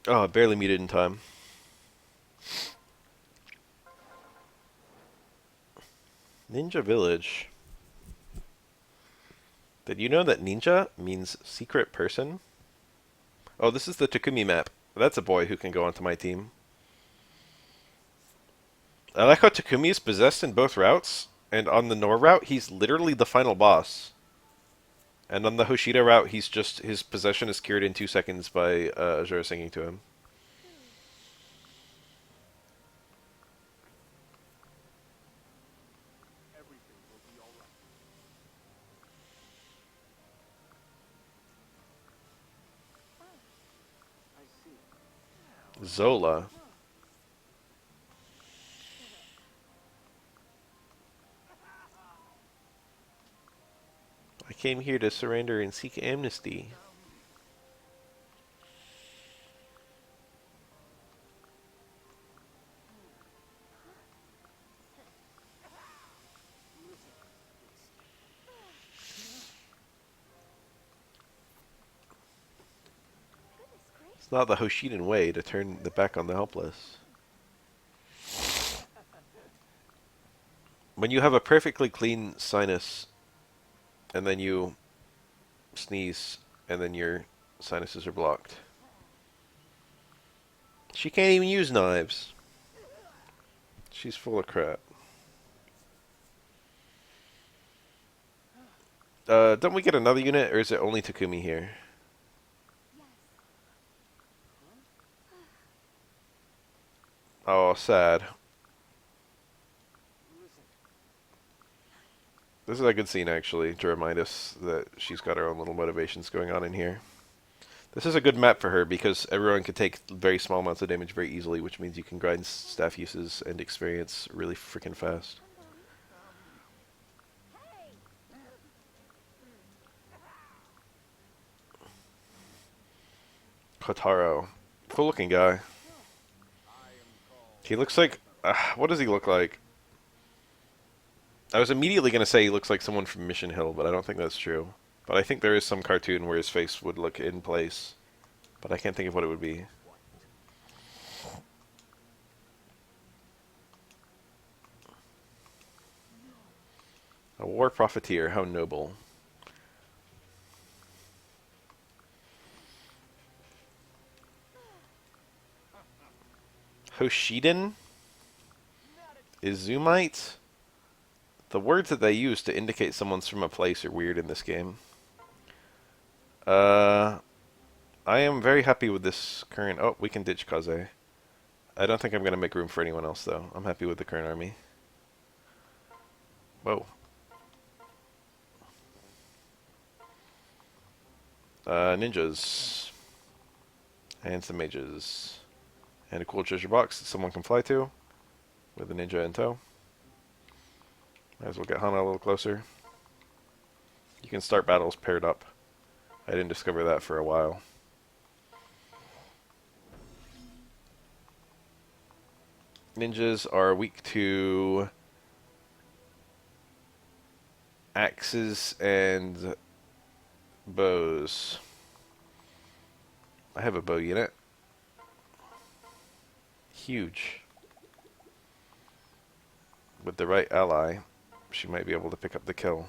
Oh, barely muted in time. Ninja Village. Did you know that ninja means secret person? Oh, this is the Takumi map. That's a boy who can go onto my team. I like how Takumi is possessed in both routes, and on the Nor route, he's literally the final boss. And on the Hoshida route, he's just, his possession is cured in 2 seconds by Azura singing to him. Zola. I came here to surrender and seek amnesty. It's not the Hoshidan way to turn the back on the helpless. When you have a perfectly clean sinus, and then you sneeze, and then your sinuses are blocked. She can't even use knives. She's full of crap. Don't we get another unit, or is it only Takumi here? Oh, sad. This is a good scene, actually, to remind us that she's got her own little motivations going on in here. This is a good map for her, because everyone can take very small amounts of damage very easily, which means you can grind staff uses and experience really freaking fast. Kotaro. Cool looking guy. He looks like... what does he look like? I was immediately going to say he looks like someone from Mission Hill, but I don't think that's true. But I think there is some cartoon where his face would look in place. But I can't think of what it would be. A war profiteer, how noble. Hoshidan? Izumite? The words that they use to indicate someone's from a place are weird in this game. I am very happy with this current... Oh, we can ditch Kaze. I don't think I'm going to make room for anyone else, though. I'm happy with the current army. Whoa. Ninjas. And some mages. And a cool treasure box that someone can fly to. With a ninja in tow. Might as well get Hana a little closer. You can start battles paired up. I didn't discover that for a while. Ninjas are weak to axes and bows. I have a bow unit. Huge. With the right ally, she might be able to pick up the kill.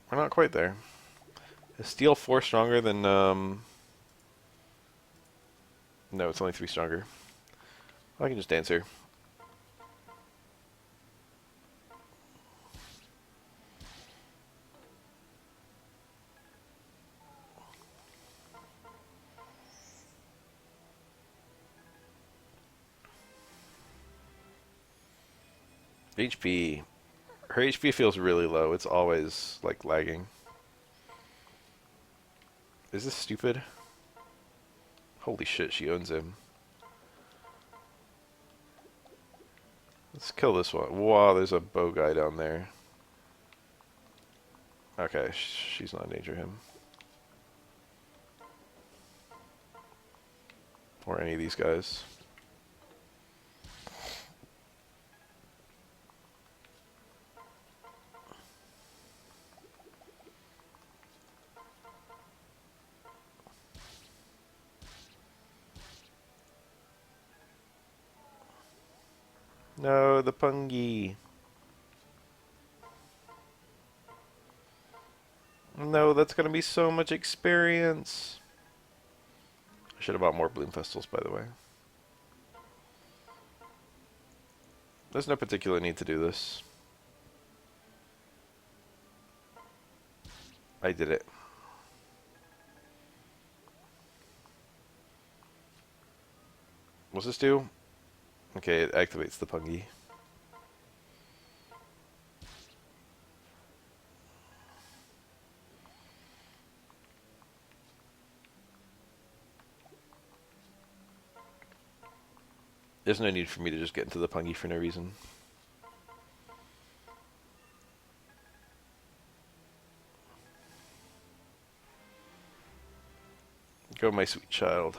We're not quite there. Is steel 4 stronger than, No, it's only 3 stronger. I can just answer. HP. Her HP feels really low. It's always, like, lagging. Is this stupid? Holy shit, she owns him. Let's kill this one. Wow, there's a bow guy down there. Okay, she's not in danger him. Or any of these guys. No, the pungi. No, that's gonna be so much experience. I should have bought more bloom festals, by the way. There's no particular need to do this. I did it. What's this do? Okay, it activates the pungi. There's no need for me to just get into the pungi for no reason. Go, my sweet child.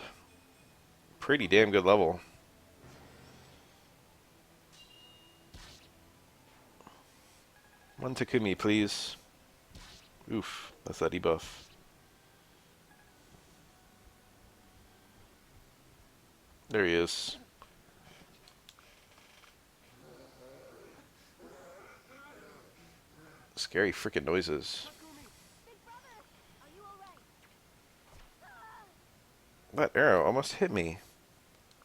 Pretty damn good level. One Takumi, please. Oof, that's that debuff. There he is. Scary freaking noises. That arrow almost hit me.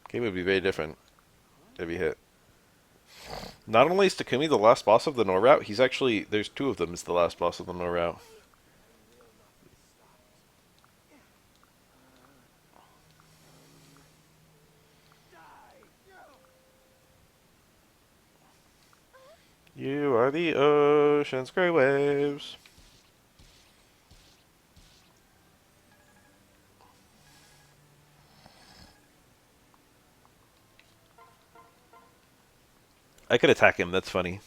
Game would be very different if he hit. Not only is Takumi the last boss of the Nor route, he's actually, there's two of them is the last boss of the Nor route. You are the ocean's grey waves. I could attack him, that's funny.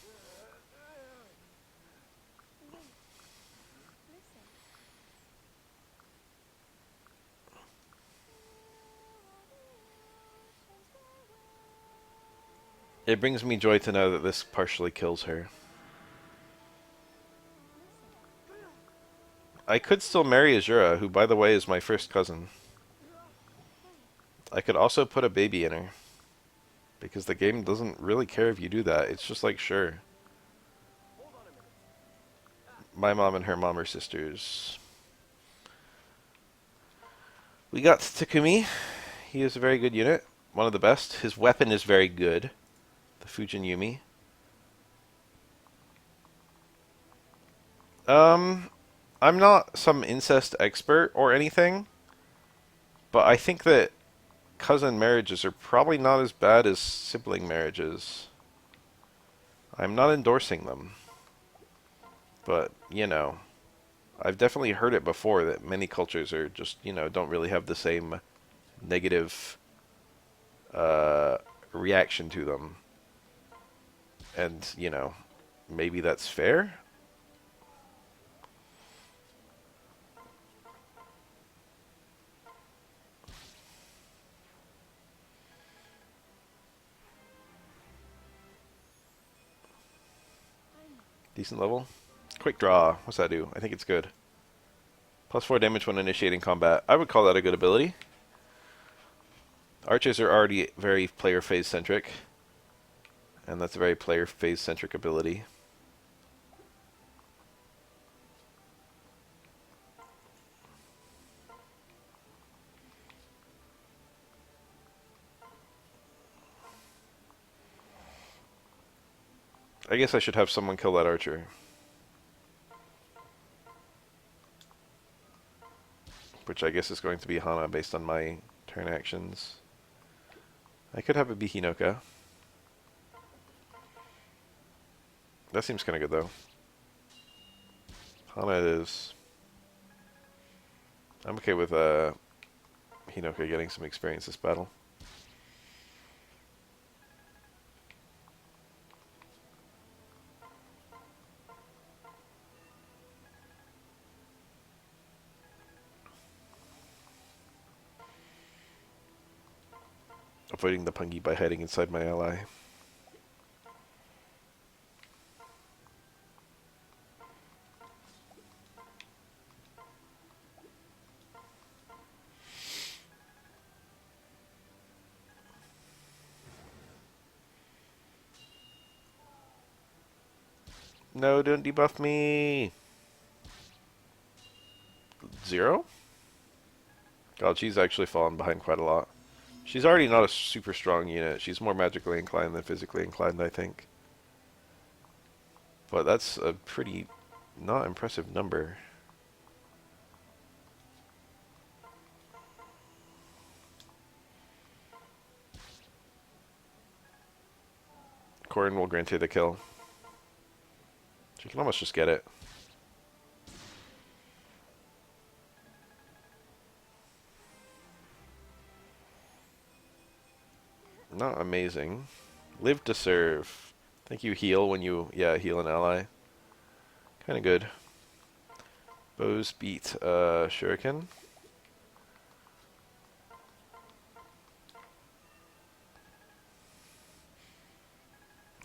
It brings me joy to know that this partially kills her. I could still marry Azura, who by the way is my first cousin. I could also put a baby in her. Because the game doesn't really care if you do that. It's just like, sure. My mom and her mom are sisters. We got Takumi. He is a very good unit. One of the best. His weapon is very good. The Fujin Yumi. I'm not some incest expert or anything. But I think that cousin marriages are probably not as bad as sibling marriages. I'm not endorsing them. But, you know, I've definitely heard it before that many cultures are just, you know, don't really have the same negative reaction to them. And, you know, maybe that's fair? Decent level. Quick draw. What's that do? I think it's good. +4 damage when initiating combat. I would call that a good ability. Archers are already very player phase centric. And that's a very player phase centric ability. I guess I should have someone kill that archer. Which I guess is going to be Hana based on my turn actions. I could have it be Hinoka. That seems kind of good though. Hana it is. I'm okay with Hinoka getting some experience this battle. Avoiding the Pungi by hiding inside my ally. No, don't debuff me! 0? God, she's actually fallen behind quite a lot. She's already not a super strong unit. She's more magically inclined than physically inclined, I think. But that's a pretty not impressive number. Corin will grant her the kill. She can almost just get it. Not amazing. Live to serve. I think you heal when you, heal an ally. Kind of good. Bows beat Shuriken.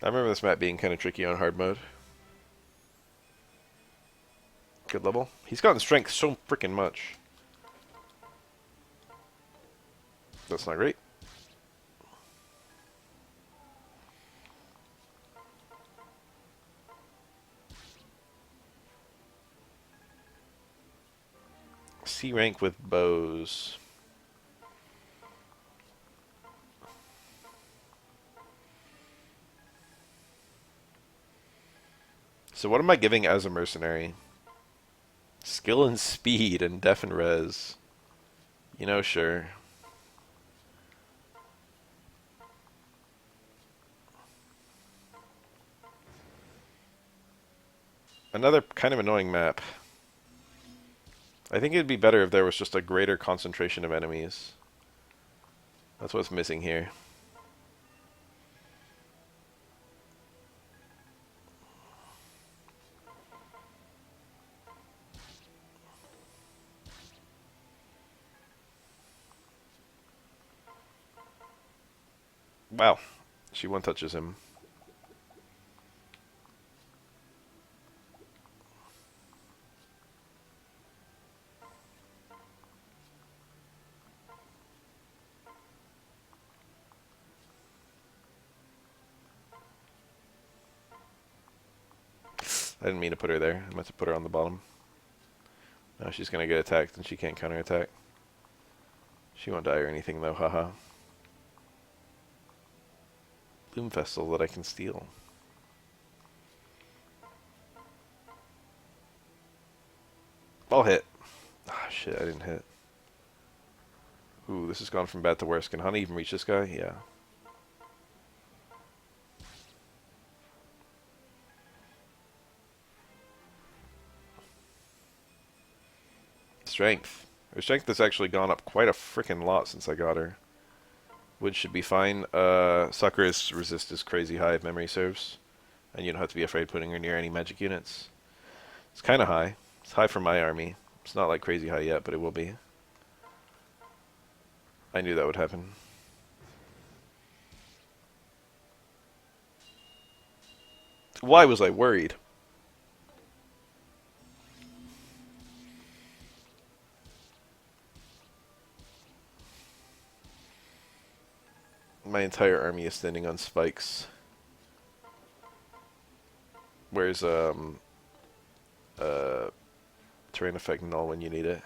I remember this map being kind of tricky on hard mode. Good level. He's gotten strength so freaking much. That's not great. C rank with bows. So what am I giving as a mercenary? Skill and speed and def and res. You know, sure. Another kind of annoying map. I think it'd be better if there was just a greater concentration of enemies. That's what's missing here. Wow. She one touches him. I didn't mean to put her there. I meant to put her on the bottom. Now she's gonna get attacked and she can't counterattack. She won't die or anything though, haha. Bloom Festal that I can steal. I'll hit. Ah, shit, I didn't hit. Ooh, this has gone from bad to worse. Can Honey even reach this guy? Yeah. Strength. Her strength has actually gone up quite a freaking lot since I got her. Wood should be fine. Sakura's resist is crazy high if memory serves. And you don't have to be afraid putting her near any magic units. It's kind of high. It's high for my army. It's not like crazy high yet, but it will be. I knew that would happen. Why was I worried? My entire army is standing on spikes. Where's terrain effect null when you need it?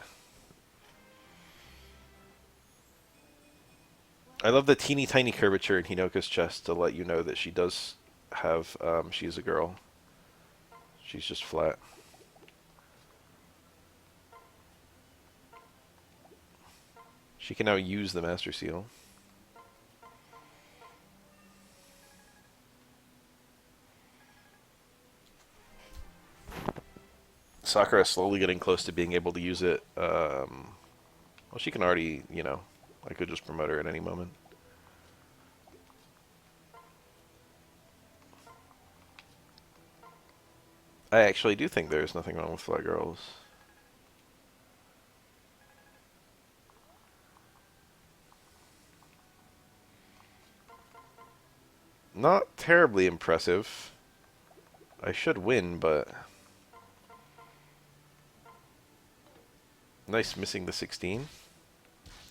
I love the teeny tiny curvature in Hinoka's chest to let you know that she does have, she's a girl. She's just flat. She can now use the Master Seal. Sakura is slowly getting close to being able to use it Well, she can already, you know, I could just promote her at any moment. I actually do think there's nothing wrong with fly girls. Not terribly impressive. I should win, but... Nice missing the 16.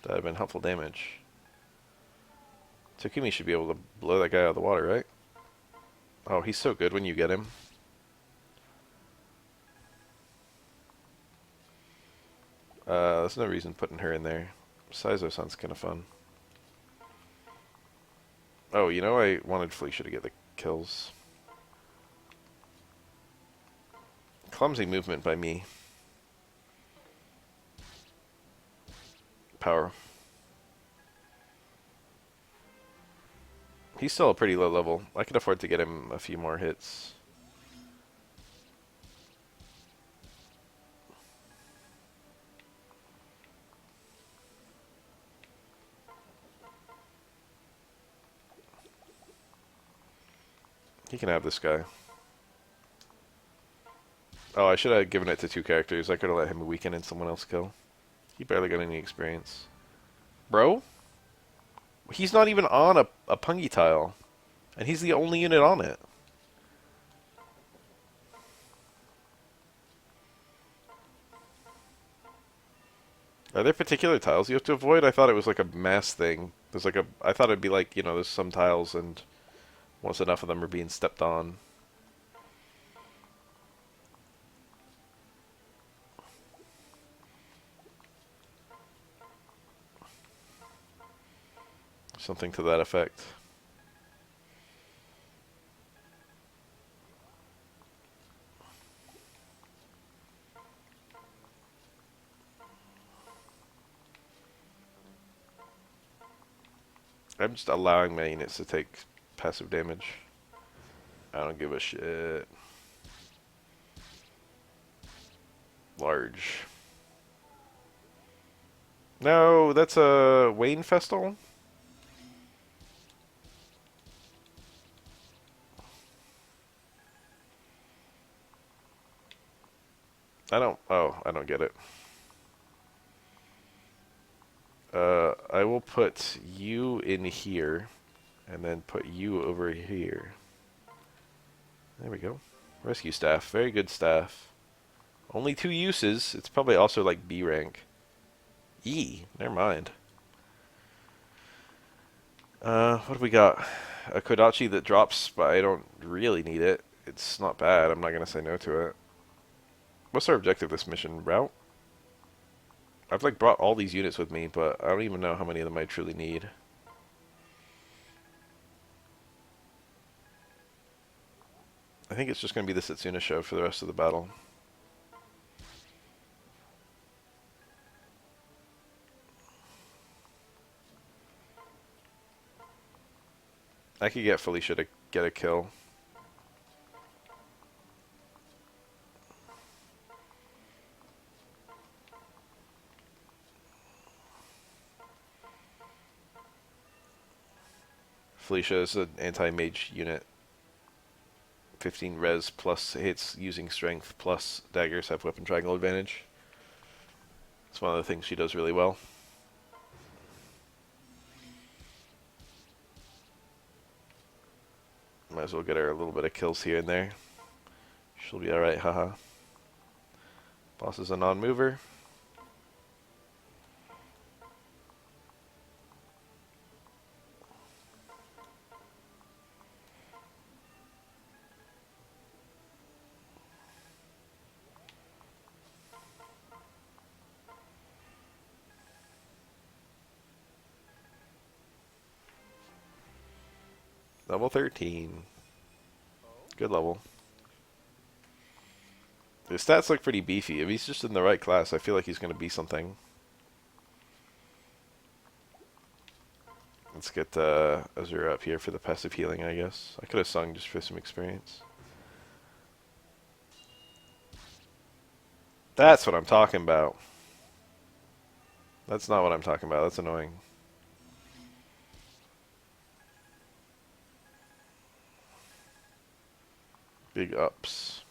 That would have been helpful damage. Tsukimi should be able to blow that guy out of the water, right? Oh, he's so good when you get him. There's no reason putting her in there. Saizo sounds kind of fun. Oh, you know, I wanted Felicia to get the kills. Clumsy movement by me. Power. He's still a pretty low level. I could afford to get him a few more hits. He can have this guy. Oh, I should have given it to 2 characters. I could have let him weaken and someone else kill. He barely got any experience. Bro? He's not even on a Pungi tile. And he's the only unit on it. Are there particular tiles you have to avoid? I thought it was like a mass thing. There's like a... I thought it'd be like, you know, there's some tiles and once enough of them are being stepped on. Something to that effect. I'm just allowing my units to take passive damage. I don't give a shit. Large. No, that's a Wayne Festal? I don't get it. I will put you in here, and then put you over here. There we go. Rescue staff. Very good staff. Only 2 uses. It's probably also like B rank. E. Never mind. What do we got? A Kodachi that drops, but I don't really need it. It's not bad. I'm not going to say no to it. What's our objective this mission? Route? I've like brought all these units with me, but I don't even know how many of them I truly need. I think it's just going to be the Setsuna show for the rest of the battle. I could get Felicia to get a kill. Felicia is an anti-mage unit. 15 res plus hits using strength plus daggers have weapon triangle advantage. It's one of the things she does really well. Might as well get her a little bit of kills here and there. She'll be alright, haha. Boss is a non-mover. Level 13. Good level. His stats look pretty beefy. If he's just in the right class, I feel like he's going to be something. Let's get Azura up here for the passive healing, I guess. I could have sung just for some experience. That's what I'm talking about. That's not what I'm talking about. That's annoying. Big ups.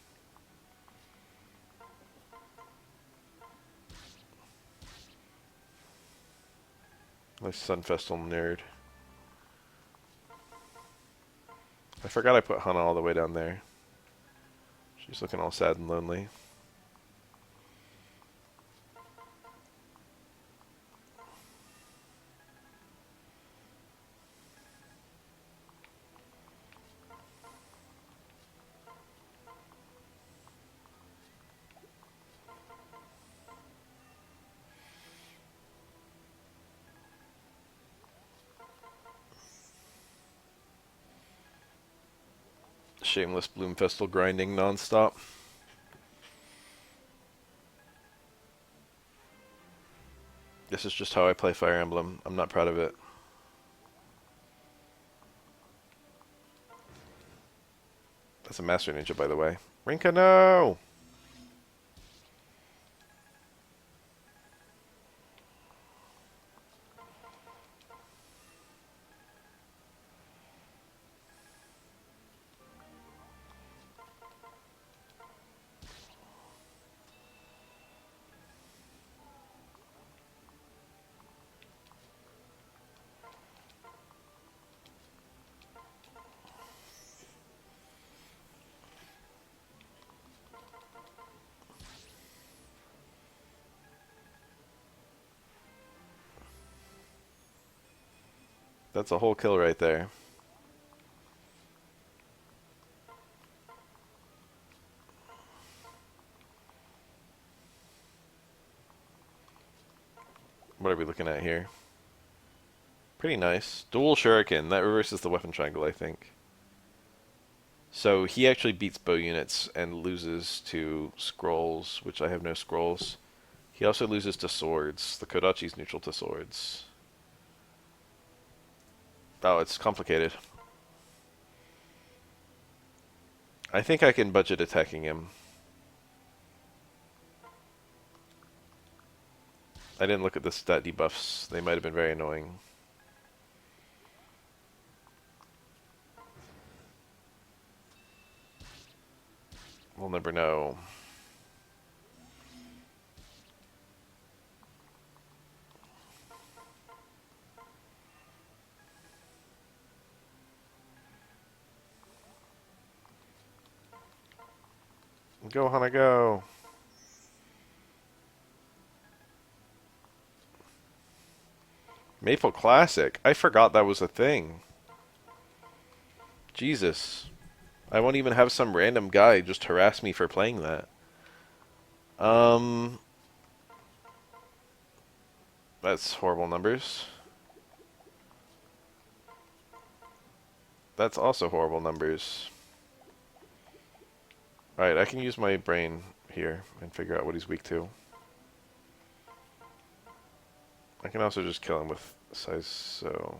Nice Sunfestal nerd. I forgot I put Hana all the way down there. She's looking all sad and lonely. Shameless Bloomfestal grinding nonstop. This is just how I play Fire Emblem. I'm not proud of it. That's a Master Ninja, by the way. Rinka, no! That's a whole kill right there. What are we looking at here? Pretty nice. Dual Shuriken. That reverses the weapon triangle, I think. So he actually beats bow units and loses to scrolls, which I have no scrolls. He also loses to swords. The Kodachi's neutral to swords. Oh, it's complicated. I think I can budget attacking him. I didn't look at the stat debuffs. They might have been very annoying. We'll never know. Go, Hana, go! Maple Classic. I forgot that was a thing. Jesus. I won't even have some random guy just harass me for playing that. That's horrible numbers. That's also horrible numbers. Alright, I can use my brain here and figure out what he's weak to. I can also just kill him with size, so...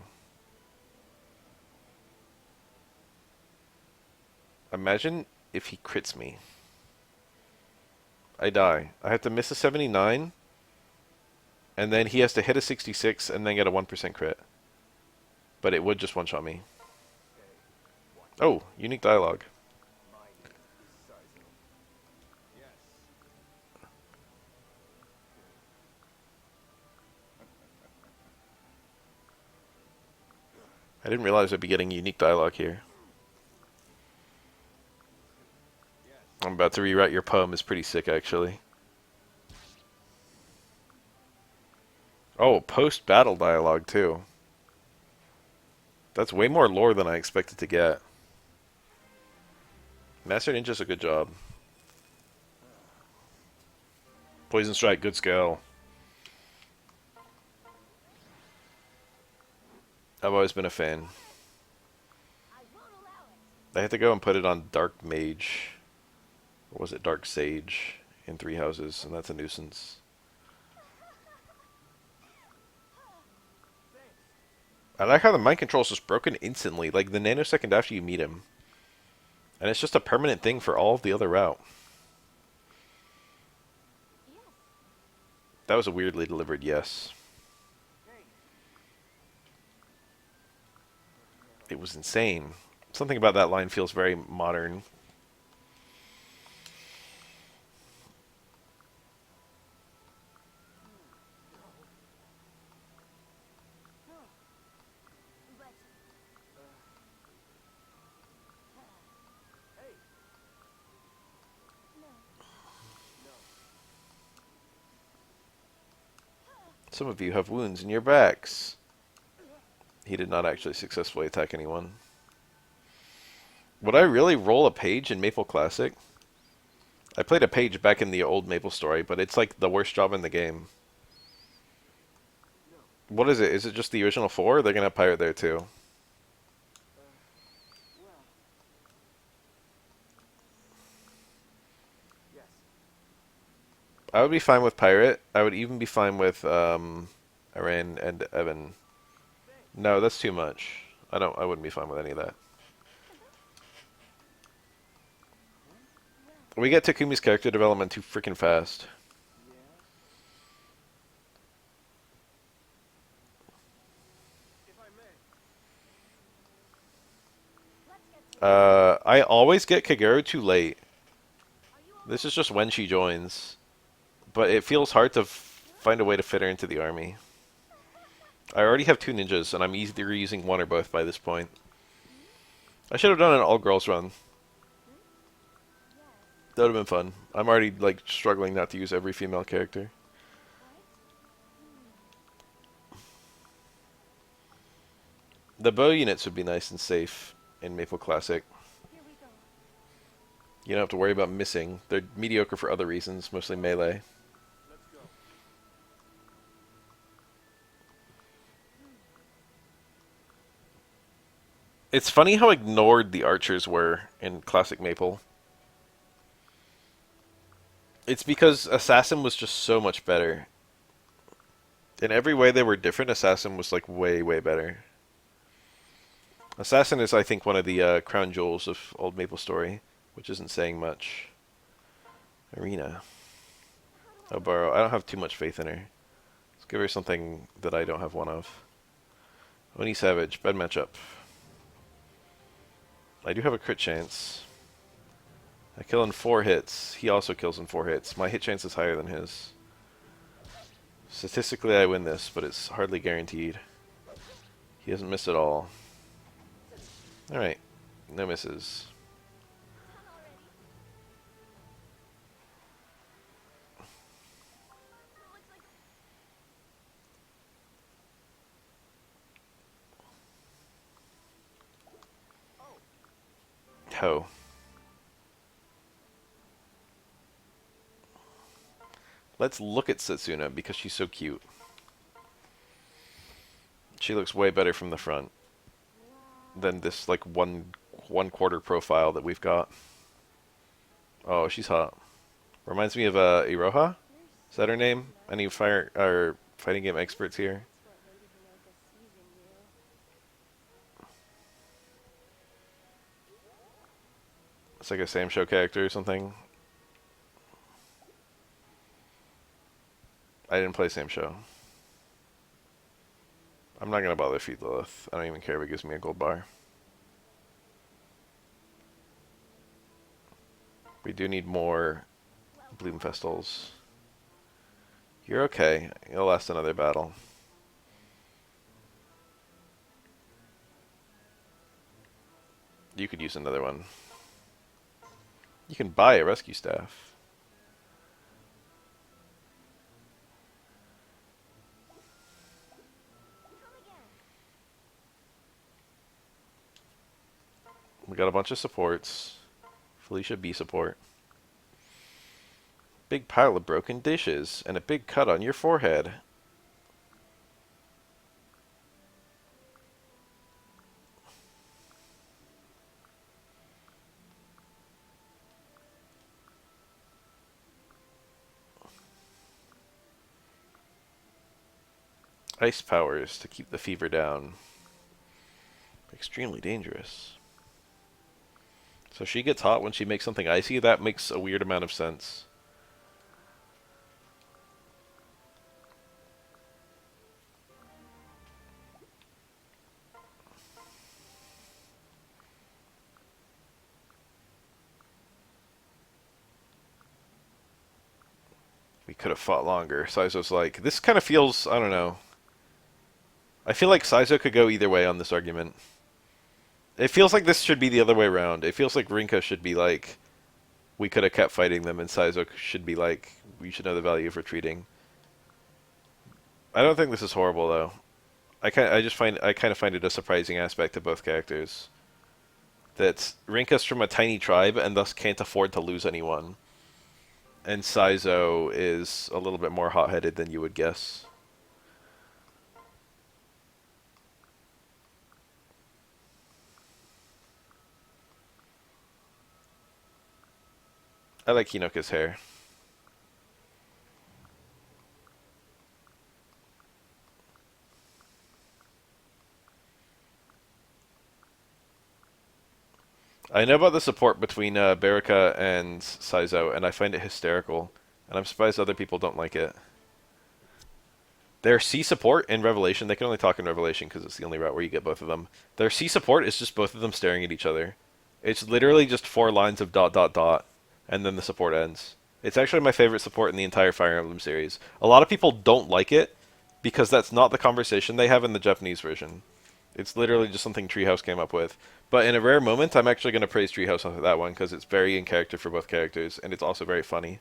Imagine if he crits me. I die. I have to miss a 79, and then he has to hit a 66 and then get a 1% crit. But it would just one-shot me. Oh, unique dialogue. I didn't realize I'd be getting unique dialogue here. I'm about to rewrite your poem. Is pretty sick, actually. Oh, post-battle dialogue, too. That's way more lore than I expected to get. Master Ninja's a good job. Poison Strike, good skill. I've always been a fan. I had to go and put it on Dark Mage. Or was it Dark Sage in 3 houses, and that's a nuisance. I like how the mind control is just broken instantly, like the nanosecond after you meet him. And it's just a permanent thing for all of the other route. That was a weirdly delivered yes. It was insane. Something about that line feels very modern. Some of you have wounds in your backs. He did not actually successfully attack anyone. Would I really roll a page in Maple Classic? I played a page back in the old Maple story, but it's like the worst job in the game. What is it? Is it just the original 4? They're gonna have pirate there too. I would be fine with pirate. I would even be fine with Iran and Evan. No, that's too much. I wouldn't be fine with any of that. We get Takumi's character development too freaking fast. I always get Kagero too late. This is just when she joins. But it feels hard to find a way to fit her into the army. I already have 2 ninjas, and I'm either using one or both by this point. I should have done an all-girls run. That would have been fun. I'm already, like, struggling not to use every female character. The bow units would be nice and safe in Maple Classic. You don't have to worry about missing. They're mediocre for other reasons, mostly melee. It's funny how ignored the archers were in Classic Maple. It's because Assassin was just so much better. In every way they were different, Assassin was like way, way better. Assassin is, I think, one of the crown jewels of Old Maple Story, which isn't saying much. Arena. I'll borrow. I don't have too much faith in her. Let's give her something that I don't have one of. Oni Savage, bad matchup. I do have a crit chance. I kill in 4 hits. He also kills in 4 hits. My hit chance is higher than his. Statistically, I win this, but it's hardly guaranteed. He doesn't miss at all. Alright. No misses. Ho. Let's look at Setsuna because she's so cute. She looks way better from the front than this like one quarter profile that we've got. Oh, she's hot. Reminds me of Iroha. Is that her name? Any fighting game experts here? It's like a Sam Show character or something. I didn't play Sam Show. I'm not gonna bother feed Lilith. I don't even care if it gives me a gold bar. We do need more Bloom Festals. You're okay. You'll last another battle. You could use another one. You can buy a rescue staff. We got a bunch of supports. Felicia B support. Big pile of broken dishes and a big cut on your forehead. Ice powers to keep the fever down. Extremely dangerous. So she gets hot when she makes something icy? That makes a weird amount of sense. could have fought longer. Saizo's like, this kind of feels, I don't know. I feel like Saizo could go either way on this argument. It feels like this should be the other way around. It feels like Rinka should be like, we could have kept fighting them, and Saizo should be like, we should know the value of retreating. I don't think this is horrible though. I kind of find it a surprising aspect of both characters that Rinka's from a tiny tribe and thus can't afford to lose anyone, and Saizo is a little bit more hot-headed than you would guess. I like Hinoka's hair. I know about the support between Baraka and Saizo, and I find it hysterical, and I'm surprised other people don't like it. Their C support in Revelation, they can only talk in Revelation because it's the only route where you get both of them. Their C support is just both of them staring at each other. It's literally just 4 lines of dot dot dot, and then the support ends. It's actually my favorite support in the entire Fire Emblem series. A lot of people don't like it because that's not the conversation they have in the Japanese version. It's literally just something Treehouse came up with. But in a rare moment, I'm actually going to praise Treehouse on that one because it's very in character for both characters, and it's also very funny.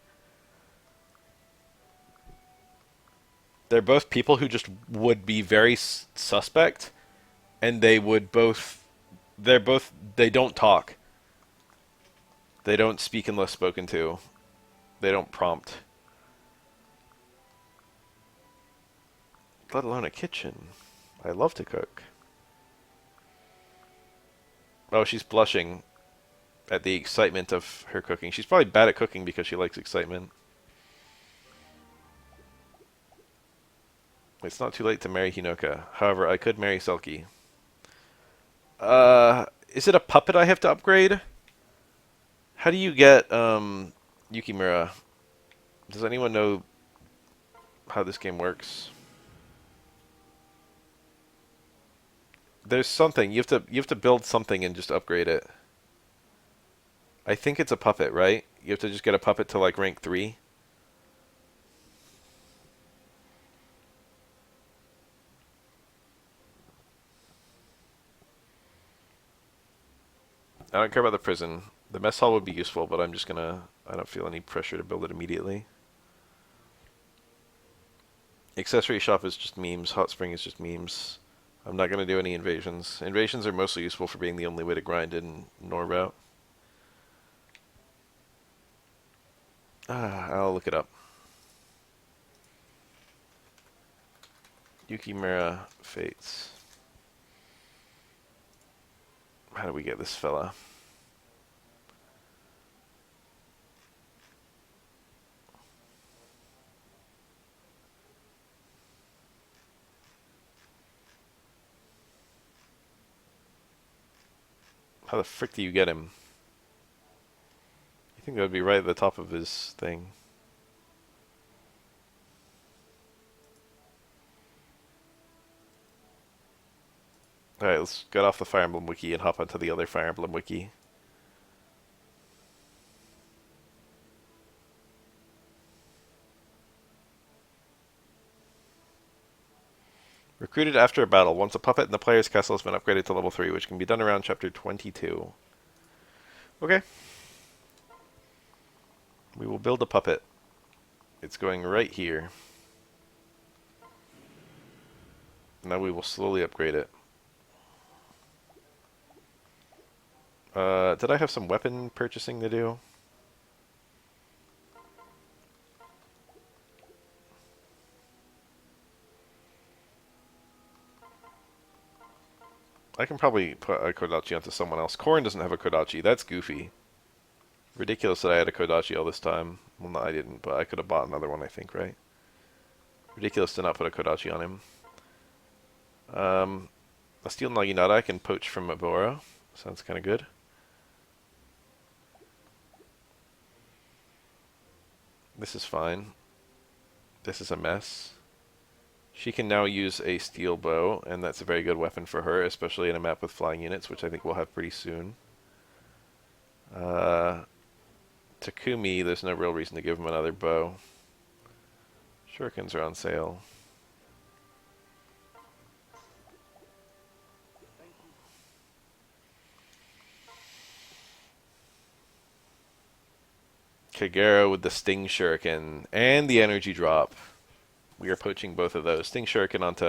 They're both people who just would be very suspect, and they would both... They don't talk. They don't speak unless spoken to. They don't prompt. Let alone a kitchen. I love to cook. Oh, she's blushing at the excitement of her cooking. She's probably bad at cooking because she likes excitement. It's not too late to marry Hinoka. However, I could marry Selkie. Is it a puppet I have to upgrade? How do you get, Yukimura? Does anyone know how this game works? There's something. You have to build something and just upgrade it. I think it's a puppet, right? You have to just get a puppet to like rank 3. I don't care about the prison. The mess hall would be useful, but I'm just gonna... I don't feel any pressure to build it immediately. Accessory shop is just memes. Hot spring is just memes. I'm not gonna do any invasions. Invasions are mostly useful for being the only way to grind in Norroute. I'll look it up. Yukimura Fates. How do we get this fella? How the frick do you get him? You think that would be right at the top of his thing. Alright, let's get off the Fire Emblem Wiki and hop onto the other Fire Emblem Wiki. Recruited after a battle. Once a puppet in the player's castle has been upgraded to level 3, which can be done around chapter 22. Okay. We will build a puppet. It's going right here. Now we will slowly upgrade it. Did I have some weapon purchasing to do? I can probably put a Kodachi onto someone else. Corrin doesn't have a Kodachi. That's goofy. Ridiculous that I had a Kodachi all this time. Well, no, I didn't, but I could have bought another one, I think, right? Ridiculous to not put a Kodachi on him. A Steel Naginata I can poach from Mabora. Sounds kind of good. This is fine. This is a mess. She can now use a steel bow, and that's a very good weapon for her, especially in a map with flying units, which I think we'll have pretty soon. Takumi, there's no real reason to give him another bow. Shurikens are on sale. Kagero with the Sting Shuriken and the energy drop. We are poaching both of those. Sting Shuriken onto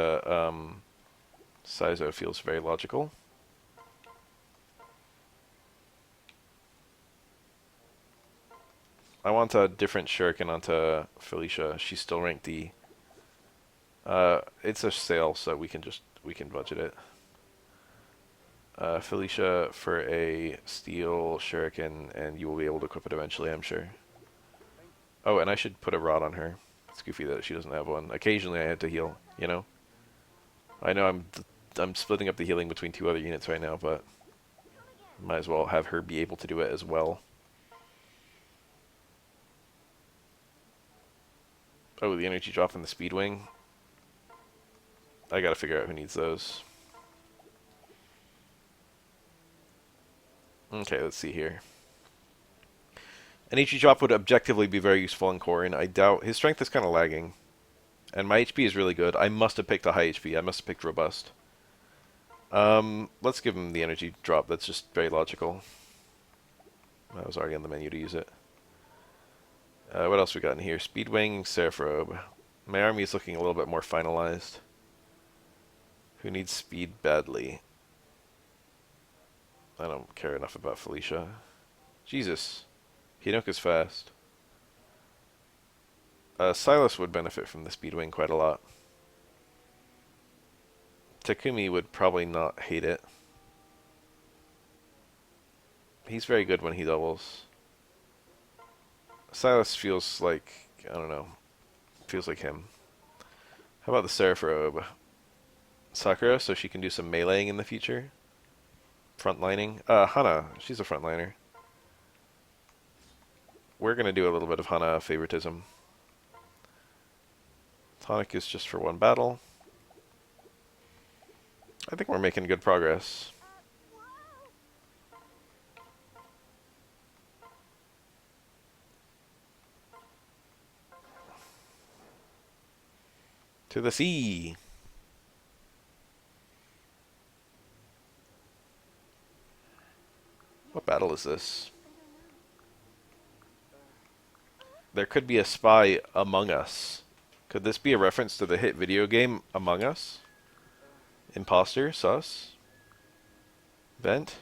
Saizo feels very logical. I want a different Shuriken onto Felicia. She's still ranked D. It's a sale, so we can budget it. Felicia for a steel shuriken, and you will be able to equip it eventually, I'm sure. Oh, and I should put a rod on her. It's goofy that she doesn't have one. Occasionally I had to heal, you know? I know I'm splitting up the healing between two other units right now, but might as well have her be able to do it as well. Oh, the energy drop and the speed wing. I gotta figure out who needs those. Okay, let's see here. An HP drop would objectively be very useful in Corrin. I doubt his strength is kind of lagging. And my HP is really good. I must have picked a high HP. I must have picked robust. Let's give him the energy drop. That's just very logical. I was already on the menu to use it. What else we got in here? Speedwing, Seraph. My army is looking a little bit more finalized. Who needs speed badly? I don't care enough about Felicia. Jesus. Hinoka's fast. Silas would benefit from the Speedwing quite a lot. Takumi would probably not hate it. He's very good when he doubles. Silas feels like, I don't know, feels like him. How about the Seraph Robe? Sakura, so she can do some meleeing in the future. Frontlining. Hana, she's a frontliner. We're going to do a little bit of Hana favoritism. Tonic is just for one battle. I think we're making good progress. To the sea! What battle is this? There could be a spy among us. Could this be a reference to the hit video game Among Us? Imposter? Sus? Vent?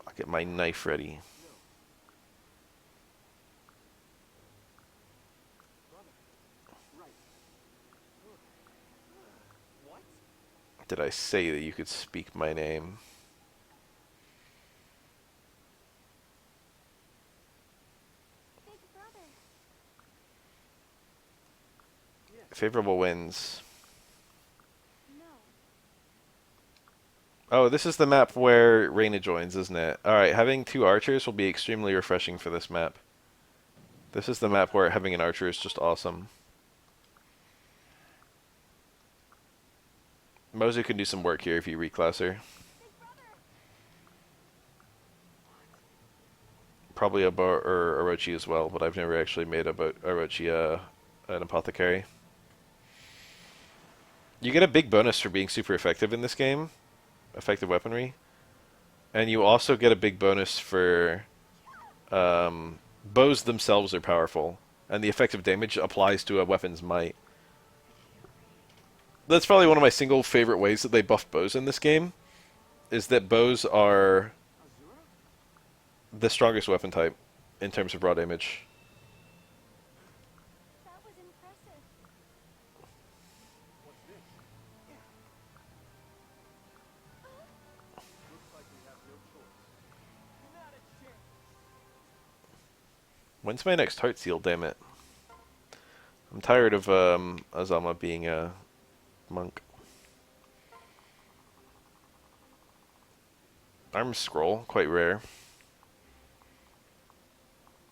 I'll get my knife ready. Did I say that you could speak my name? Favorable winds. Oh, this is the map where Reina joins, isn't it? Alright, having two archers will be extremely refreshing for this map. This is the map where having an archer is just awesome. Mozu can do some work here if you reclass her. Probably a Orochi as well, but I've never actually made a Orochi an apothecary. You get a big bonus for being super effective in this game. Effective weaponry. And you also get a big bonus for... bows themselves are powerful. And the effective damage applies to a weapon's might. That's probably one of my single favorite ways that they buffed bows in this game. Is that bows are the strongest weapon type in terms of raw damage. That was impressive. What's this? Looks like we have no choice. Not a chance. When's my next heart seal, damn it? I'm tired of Azama being a monk. Arm scroll, quite rare.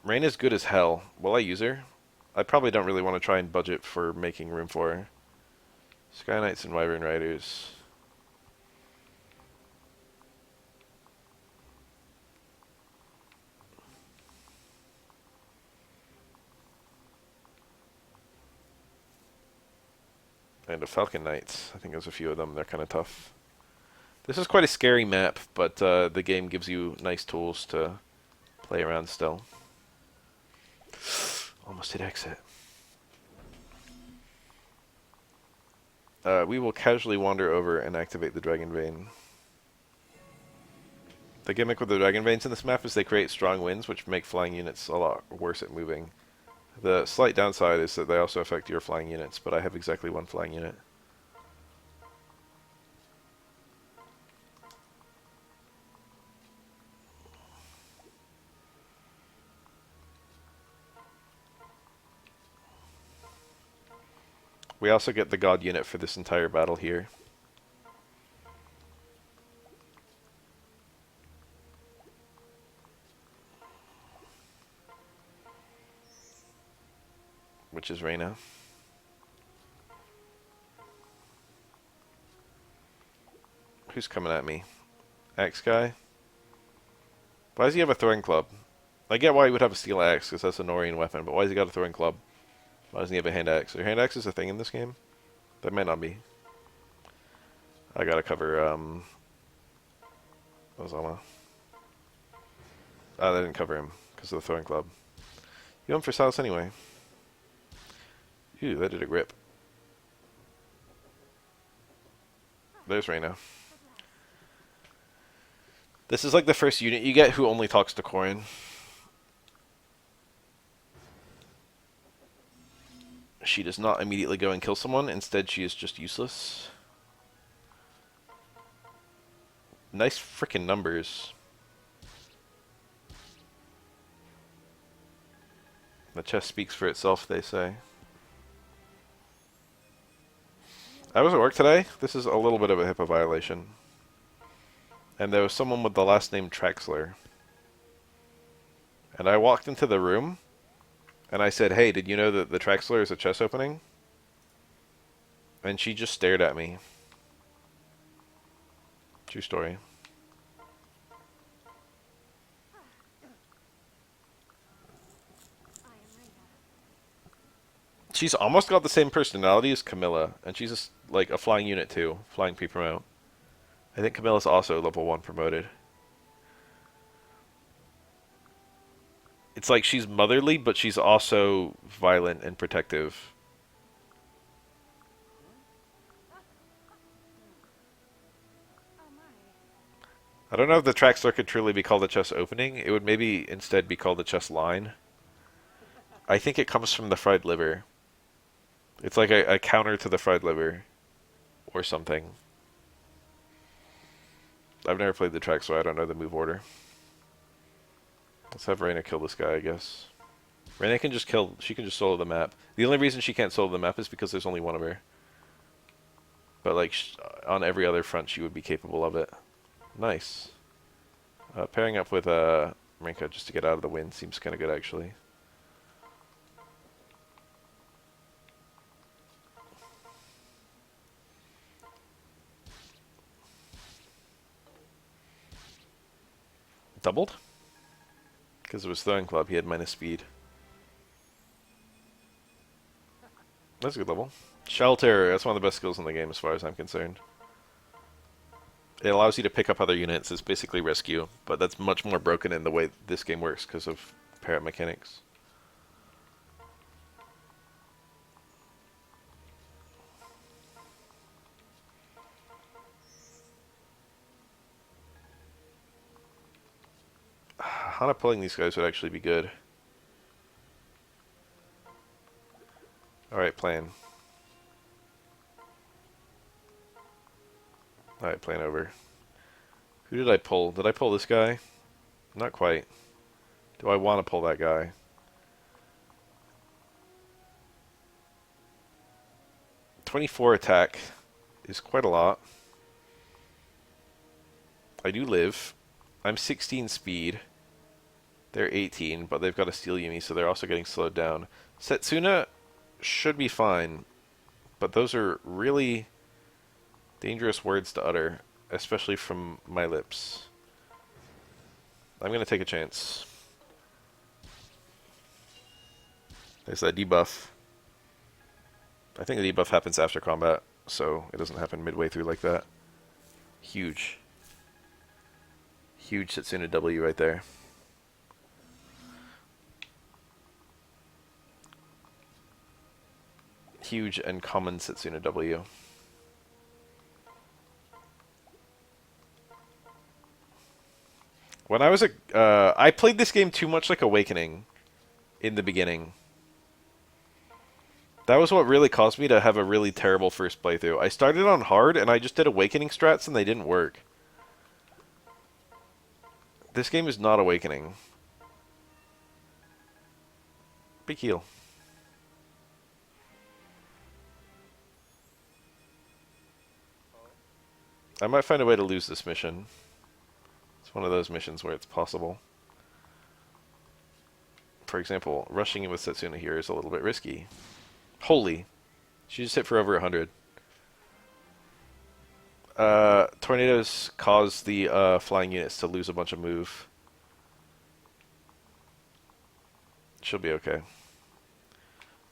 Rain is good as hell. Will I use her? I probably don't really want to try and budget for making room for her. Sky Knights and Wyvern Riders. And a Falcon Knights. I think there's a few of them. They're kind of tough. This is quite a scary map, but the game gives you nice tools to play around still. Almost hit exit. We will casually wander over and activate the Dragon Vein. The gimmick with the Dragon Veins in this map is they create strong winds, which make flying units a lot worse at moving. The slight downside is that they also affect your flying units, but I have exactly one flying unit. We also get the God unit for this entire battle here. Which is Reyna. Who's coming at me? Axe guy? Why does he have a throwing club? I get why he would have a steel axe, because that's a Norian weapon, but why has he got a throwing club? Why doesn't he have a hand axe? Are hand axes a thing in this game? That might not be. I gotta cover, Ozama. Ah, that didn't cover him, because of the throwing club. You went for Silas anyway. Ew, that did a grip. There's Reyna. This is like the first unit you get who only talks to Corrin. She does not immediately go and kill someone. Instead, she is just useless. Nice frickin' numbers. The chest speaks for itself, they say. I was at work today. This is a little bit of a HIPAA violation. And there was someone with the last name Traxler. And I walked into the room, and I said, "Hey, did you know that the Traxler is a chest opening?" And she just stared at me. True story. She's almost got the same personality as Camilla, and she's just like a flying unit too, flying pre-promote. I think Camilla's also level 1 promoted. It's like she's motherly, but she's also violent and protective. I don't know if the Traxler could truly be called a chest opening. It would maybe instead be called a chest line. I think it comes from the fried liver. It's like a counter to the fried liver. Or something. I've never played the track, so I don't know the move order. Let's have Reyna kill this guy, I guess. Reyna can just kill... She can just solo the map. The only reason she can't solo the map is because there's only one of her. But, like, on every other front, she would be capable of it. Nice. Pairing up with Rinka just to get out of the wind seems kind of good, actually. Doubled? Because it was throwing club, he had minus speed. That's a good level. Shelter, that's one of the best skills in the game as far as I'm concerned. It allows you to pick up other units. It's basically rescue, but that's much more broken in the way this game works because of parrot mechanics. Hana pulling these guys would actually be good. Alright, plan. Alright, plan over. Who did I pull? Did I pull this guy? Not quite. Do I want to pull that guy? .24 attack is quite a lot. I do live. I'm 16 speed. They're 18, but they've got a steel Yumi, so they're also getting slowed down. Setsuna should be fine, but those are really dangerous words to utter, especially from my lips. I'm going to take a chance. There's that debuff. I think the debuff happens after combat, so it doesn't happen midway through like that. Huge. Huge Setsuna W right there. Huge and common Setsuna W. When I was I played this game too much like Awakening in the beginning. That was what really caused me to have a really terrible first playthrough. I started on hard and I just did Awakening strats and they didn't work. This game is not Awakening. Big heal. I might find a way to lose this mission. It's one of those missions where it's possible. For example, rushing in with Setsuna here is a little bit risky. Holy. She just hit for over 100. Tornadoes cause the flying units to lose a bunch of move. She'll be okay.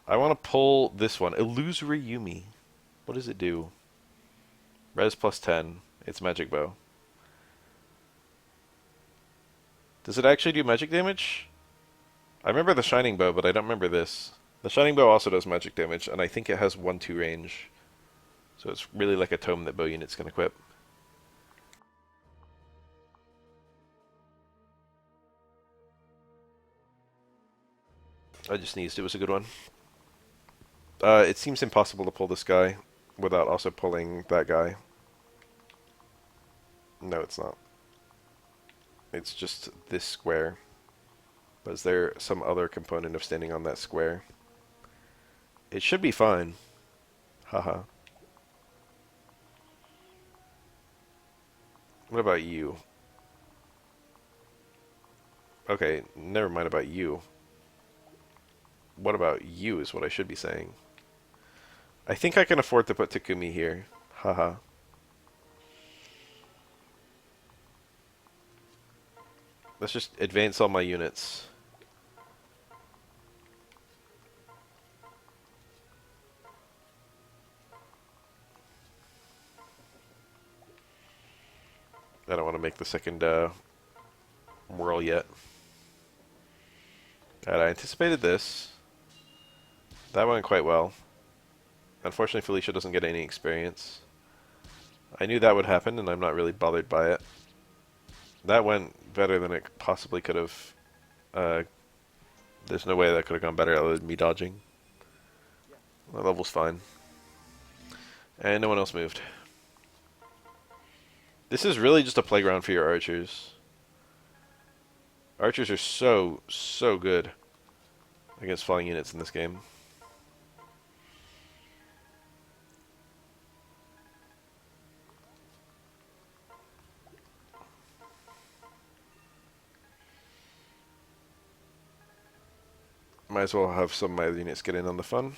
I want to pull this one. Illusory Yumi. What does it do? Res plus 10. It's magic bow. Does it actually do magic damage? I remember the Shining Bow, but I don't remember this. The Shining Bow also does magic damage, and I think it has 1-2 range. So it's really like a tome that bow units can equip. I just sneezed. It was a good one. It seems impossible to pull this guy without also pulling that guy. No, it's not. It's just this square. But is there some other component of standing on that square? It should be fine. Haha. What about you? Okay, never mind about you. What about you is what I should be saying. I think I can afford to put Takumi here. Haha. Let's just advance all my units. I don't want to make the second whirl yet. I anticipated this. That went quite well. Unfortunately, Felicia doesn't get any experience. I knew that would happen, and I'm not really bothered by it. That went better than it possibly could have. There's no way that could have gone better other than me dodging. That level's fine. And no one else moved. This is really just a playground for your archers. Archers are so good against flying units in this game. Might as well have some of my units get in on the fun.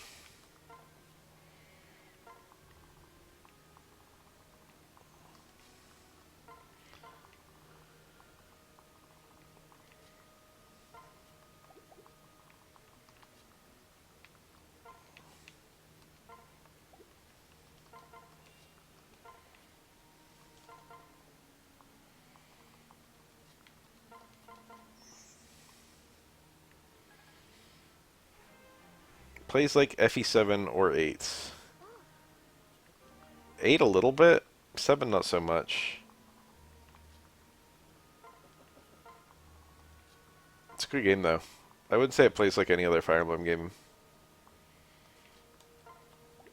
Plays like FE7 or 8. 8 a little bit, 7 not so much. It's a good game though. I wouldn't say it plays like any other Fire Emblem game.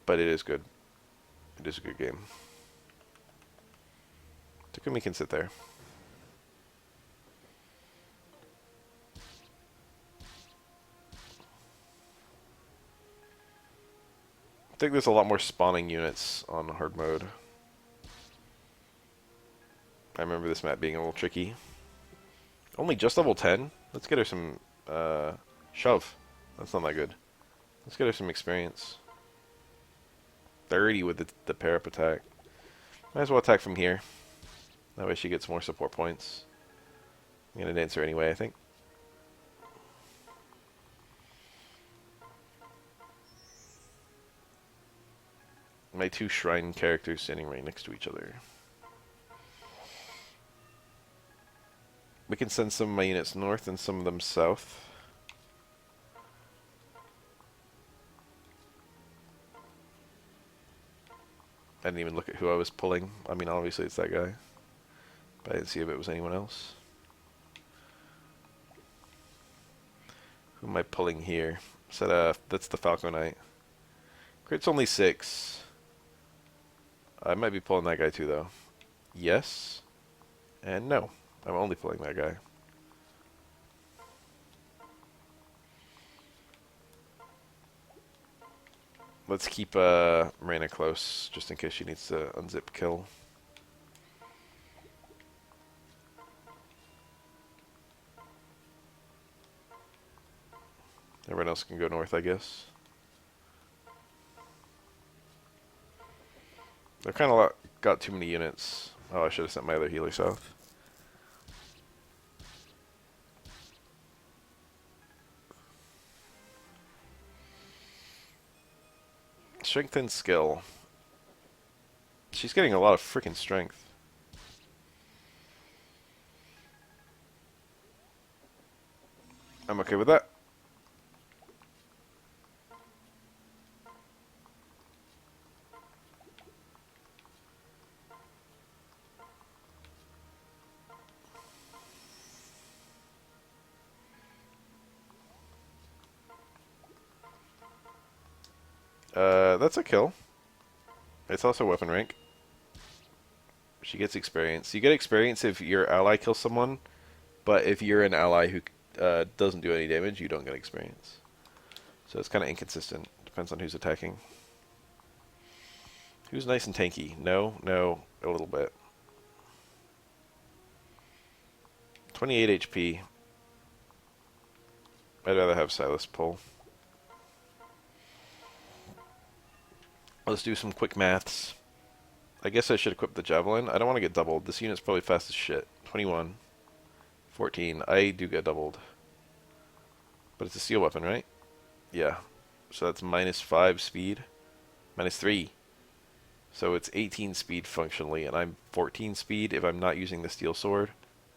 But it is good. It is a good game. Takumi can sit there. I think there's a lot more spawning units on hard mode. I remember this map being a little tricky. Only just level 10? Let's get her some shove. That's not that good. Let's get her some experience. 30 with the pair up attack. Might as well attack from here. That way she gets more support points. I'm gonna dance her anyway, I think. My two shrine characters standing right next to each other. We can send some of my units north and some of them south. I didn't even look at who I was pulling. I mean, obviously it's that guy. But I didn't see if it was anyone else. Who am I pulling here? That's the Falco Knight. Crit's only 6. I might be pulling that guy too, though. Yes. And no. I'm only pulling that guy. Let's keep Reyna close, just in case she needs to unzip kill. Everyone else can go north, I guess. They've kind of got too many units. Oh, I should have sent my other healer south. Strength and skill. She's getting a lot of freaking strength. I'm okay with that. That's a kill. It's also weapon rank. She gets experience. You get experience if your ally kills someone, but if you're an ally who doesn't do any damage, you don't get experience. So it's kind of inconsistent. Depends on who's attacking. Who's nice and tanky? No, a little bit. 28 HP. I'd rather have Silas pull. Let's do some quick maths. I guess I should equip the Javelin. I don't want to get doubled. This unit's probably fast as shit. 21. 14. I do get doubled. But it's a steel weapon, right? Yeah. So that's -5 speed. -3. So it's 18 speed functionally, and I'm 14 speed if I'm not using the steel sword.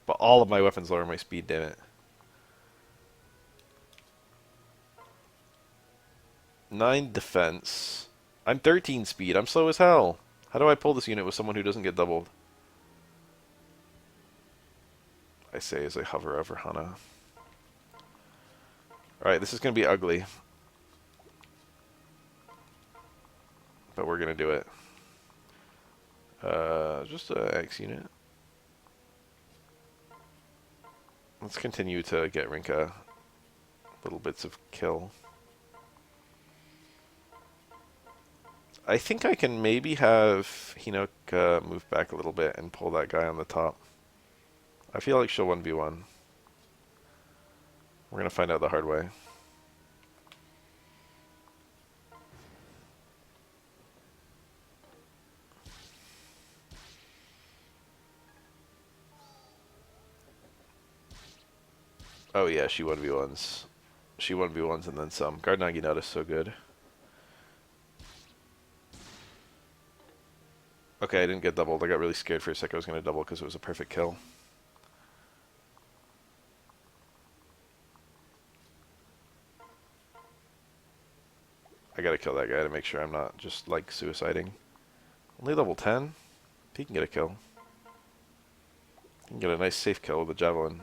But all of my weapons lower my speed, damn it. 9 defense. I'm 13 speed. I'm slow as hell. How do I pull this unit with someone who doesn't get doubled? I say as I hover over Hana. Alright, this is going to be ugly. But we're going to do it. Just an X unit. Let's continue to get Rinka little bits of kill. I think I can maybe have Hinook move back a little bit and pull that guy on the top. I feel like she'll 1v1. We're going to find out the hard way. Oh yeah, she 1v1s. She 1v1s and then some. Guard Naginata is so good. Okay, I didn't get doubled. I got really scared for a sec I was going to double because it was a perfect kill. I gotta kill that guy to make sure I'm not just, like, suiciding. Only level 10? He can get a kill. He can get a nice safe kill with a Javelin.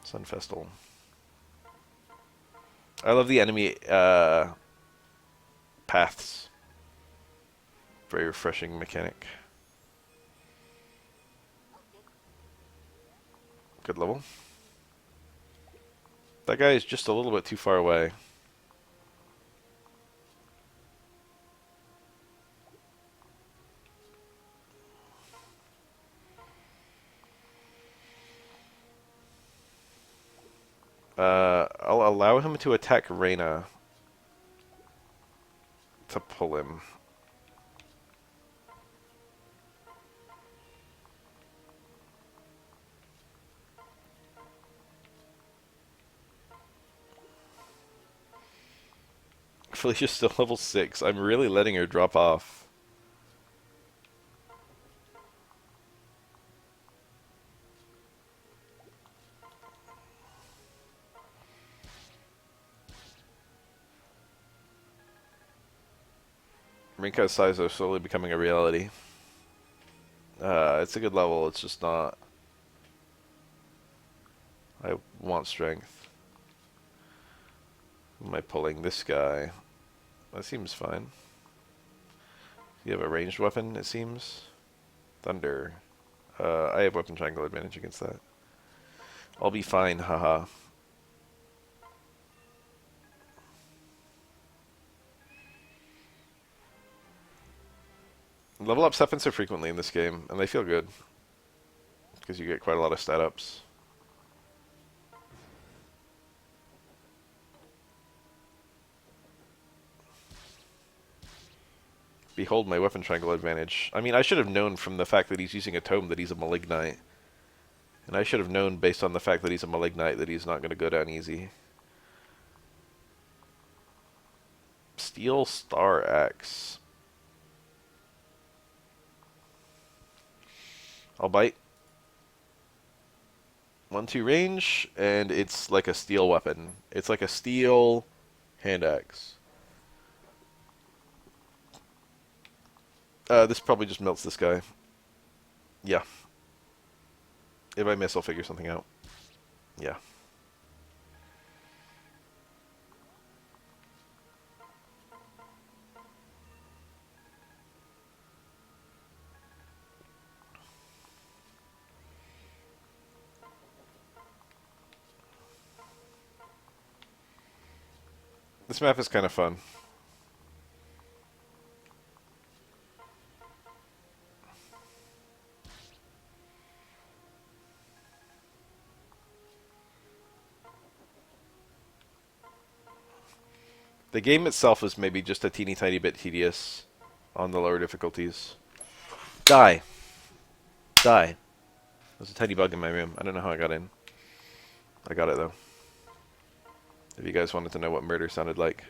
Sunfestal. I love the enemy paths. Very refreshing mechanic. Good level. That guy is just a little bit too far away. I'll allow him to attack Reyna to pull him. Felicia's still level 6. I'm really letting her drop off. Rinka's size are slowly becoming a reality. It's a good level, it's just not... I want strength. Am I pulling this guy? That seems fine. You have a ranged weapon, it seems. Thunder. I have weapon triangle advantage against that. I'll be fine, haha. Level ups happen so frequently in this game, and they feel good. Because you get quite a lot of stat ups. Behold my weapon triangle advantage. I mean, I should have known from the fact that he's using a tome that he's a Malignite. And I should have known based on the fact that he's a Malignite that he's not going to go down easy. Steel Star Axe. I'll bite. 1-2 range, and it's like a steel weapon. It's like a steel hand axe. This probably just melts this guy. Yeah. If I miss, I'll figure something out. Yeah. This map is kind of fun. The game itself is maybe just a teeny tiny bit tedious on the lower difficulties. Die. Die. There's a tiny bug in my room. I don't know how I got in. I got it though. If you guys wanted to know what murder sounded like.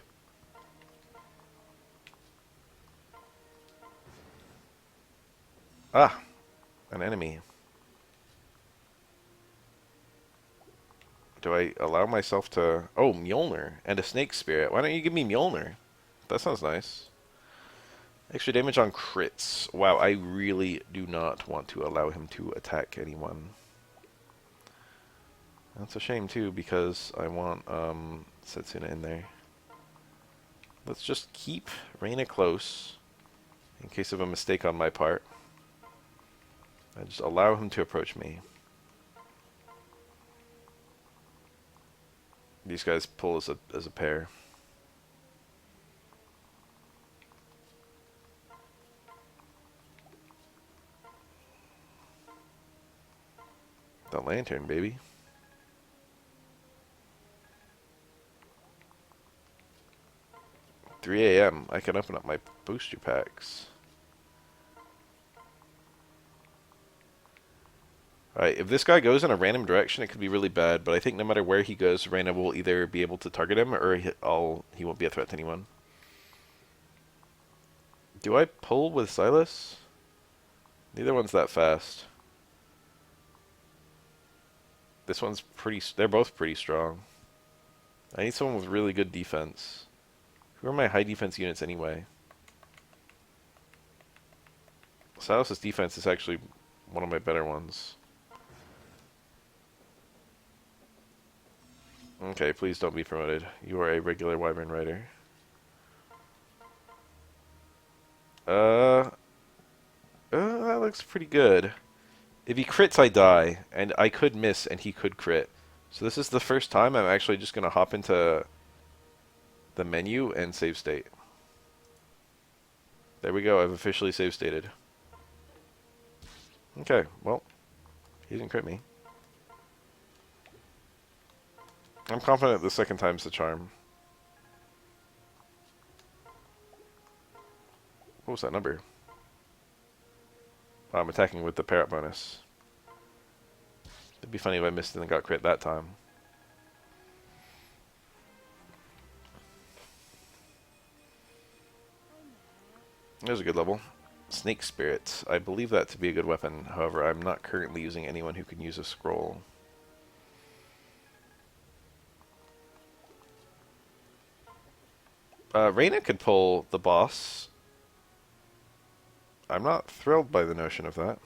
Ah! An enemy. Do I allow myself to... Oh, Mjolnir. And a snake spirit. Why don't you give me Mjolnir? That sounds nice. Extra damage on crits. Wow, I really do not want to allow him to attack anyone. That's a shame, too, because I want Setsuna in there. Let's just keep Reina close, in case of a mistake on my part. And just allow him to approach me. These guys pull as a pair. The lantern, baby. $3 a.m. I can open up my booster packs. Alright, if this guy goes in a random direction, it could be really bad, but I think no matter where he goes, Reina will either be able to target him, or he won't be a threat to anyone. Do I pull with Silas? Neither one's that fast. This one's pretty... They're both pretty strong. I need someone with really good defense. Who are my high defense units anyway? Silas's defense is actually one of my better ones. Okay, please don't be promoted. You are a regular Wyvern Rider. That looks pretty good. If he crits, I die. And I could miss, and he could crit. So this is the first time I'm actually just going to hop into the menu and save state. There we go, I've officially save stated. Okay, well, he didn't crit me. I'm confident the second time's the charm. What was that number? Oh, I'm attacking with the parrot bonus. It'd be funny if I missed and then got crit that time. It was a good level. Snake Spirit. I believe that to be a good weapon. However, I'm not currently using anyone who can use a scroll. Reyna could pull the boss. I'm not thrilled by the notion of that.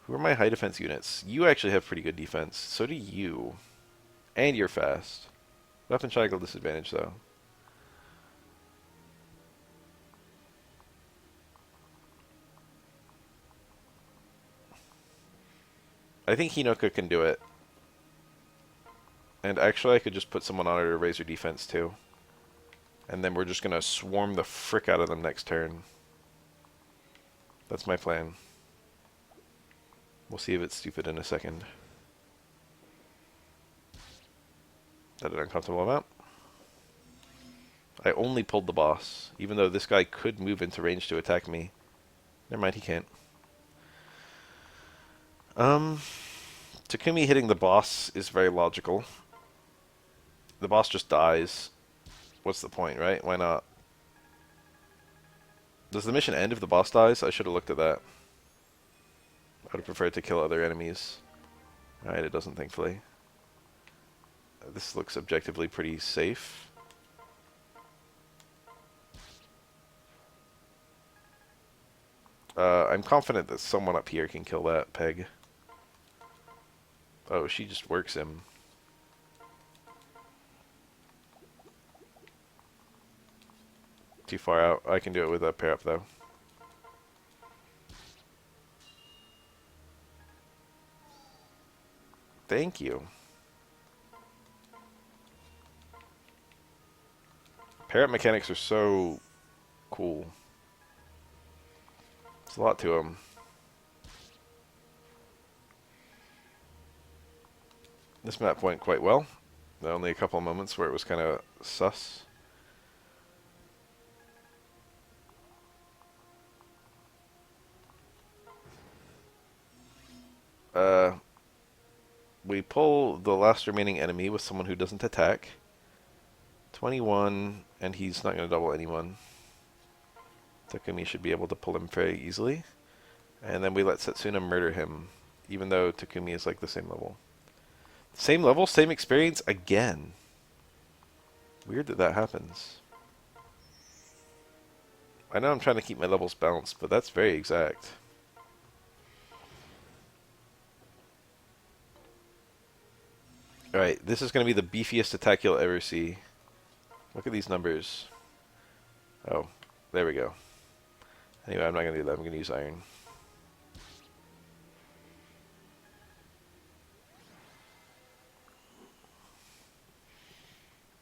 Who are my high defense units? You actually have pretty good defense. So do you. And you're fast. Weapon cycle disadvantage, though. I think Hinoka can do it. And actually, I could just put someone on her to raise her defense, too. And then we're just going to swarm the frick out of them next turn. That's my plan. We'll see if it's stupid in a second. At an uncomfortable amount. I only pulled the boss, even though this guy could move into range to attack me. Never mind, he can't. Takumi hitting the boss is very logical. The boss just dies. What's the point, right? Why not? Does the mission end if the boss dies? I should have looked at that. I would have preferred to kill other enemies. Alright, it doesn't, thankfully. This looks objectively pretty safe. I'm confident that someone up here can kill that peg. Oh, she just works him. Too far out. I can do it with a pair up, though. Thank you. Pair-up mechanics are so cool. There's a lot to them. This map went quite well. There were only a couple of moments where it was kind of sus. We pull the last remaining enemy with someone who doesn't attack. 21, and he's not going to double anyone. Takumi should be able to pull him very easily. And then we let Setsuna murder him, even though Takumi is like the same level. Same level, same experience again. Weird that that happens. I know I'm trying to keep my levels balanced, but that's very exact. Alright, this is going to be the beefiest attack you'll ever see. Look at these numbers. Oh, there we go. Anyway, I'm not going to do that. I'm going to use iron.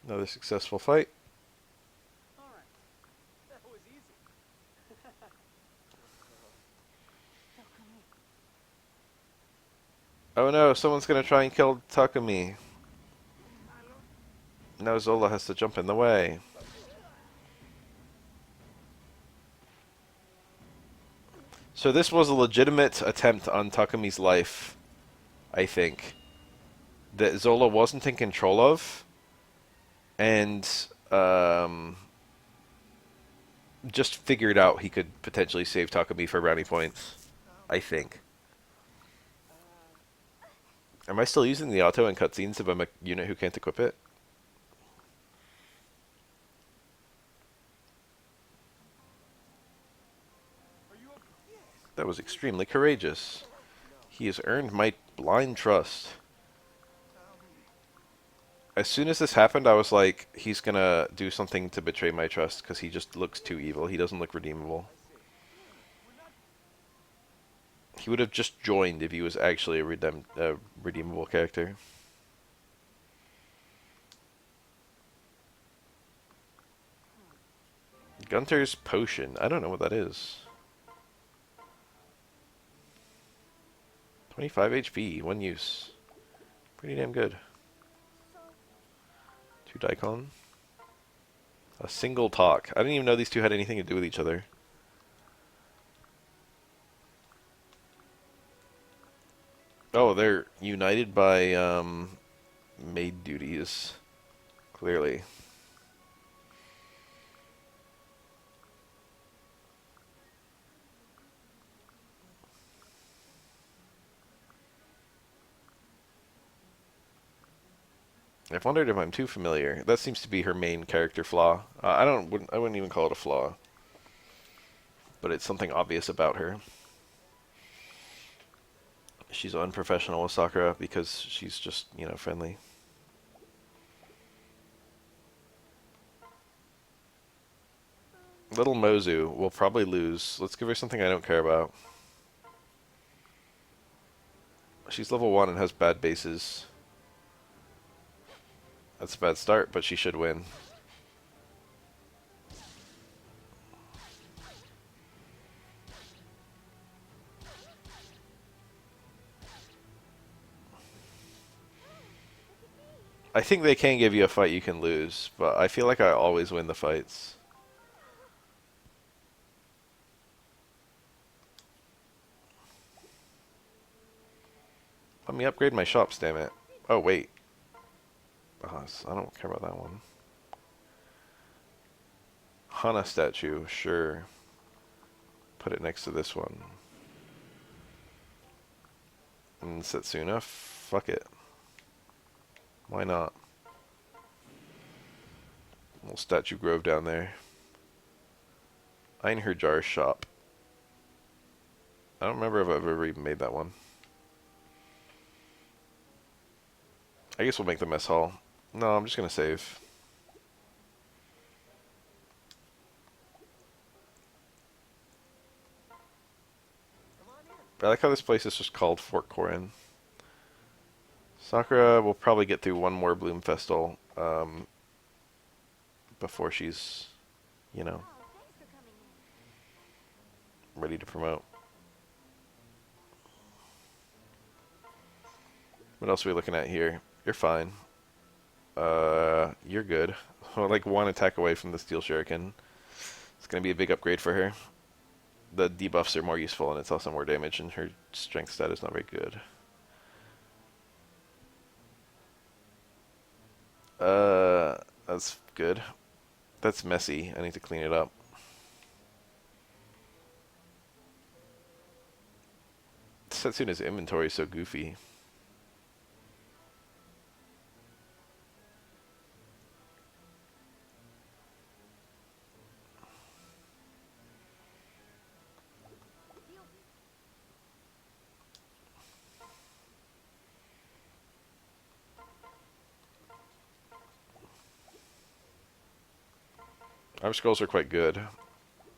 Another successful fight. All right. That was easy. Oh no, someone's going to try and kill Takumi. Now Zola has to jump in the way. So this was a legitimate attempt on Takumi's life, I think, that Zola wasn't in control of, and just figured out he could potentially save Takumi for brownie points, I think. Am I still using the auto in cutscenes if I'm a unit who can't equip it? That was extremely courageous. He has earned my blind trust. As soon as this happened, I was like, he's gonna do something to betray my trust, because he just looks too evil. He doesn't look redeemable. He would have just joined if he was actually a redeemable character. Gunter's Potion. I don't know what that is. 25 HP, one use. Pretty damn good. 2 Daikon. A single talk. I didn't even know these two had anything to do with each other. Oh, they're united by maid duties. Clearly. I've wondered if I'm too familiar. That seems to be her main character flaw. I wouldn't even call it a flaw, but it's something obvious about her. She's unprofessional with Sakura because she's just, friendly. Little Mozu will probably lose. Let's give her something I don't care about. She's level 1 and has bad bases. That's a bad start, but she should win. I think they can give you a fight you can lose, but I feel like I always win the fights. Let me upgrade my shops, damn it. Oh, wait. I don't care about that one. Hana statue, sure. Put it next to this one. And Setsuna, fuck it. Why not? Little statue grove down there. Einherjar shop. I don't remember if I've ever even made that one. I guess we'll make the mess hall. No, I'm just gonna save. I like how this place is just called Fort Corin. Sakura will probably get through one more Bloom Festal before she's, you know, ready to promote. What else are we looking at here? You're fine. You're good. Like one attack away from the Steel Shuriken. It's gonna be a big upgrade for her. The debuffs are more useful and it's also more damage, and her strength stat is not very good. That's good. That's messy. I need to clean it up. Setsuna's inventory is so goofy. Our scrolls are quite good,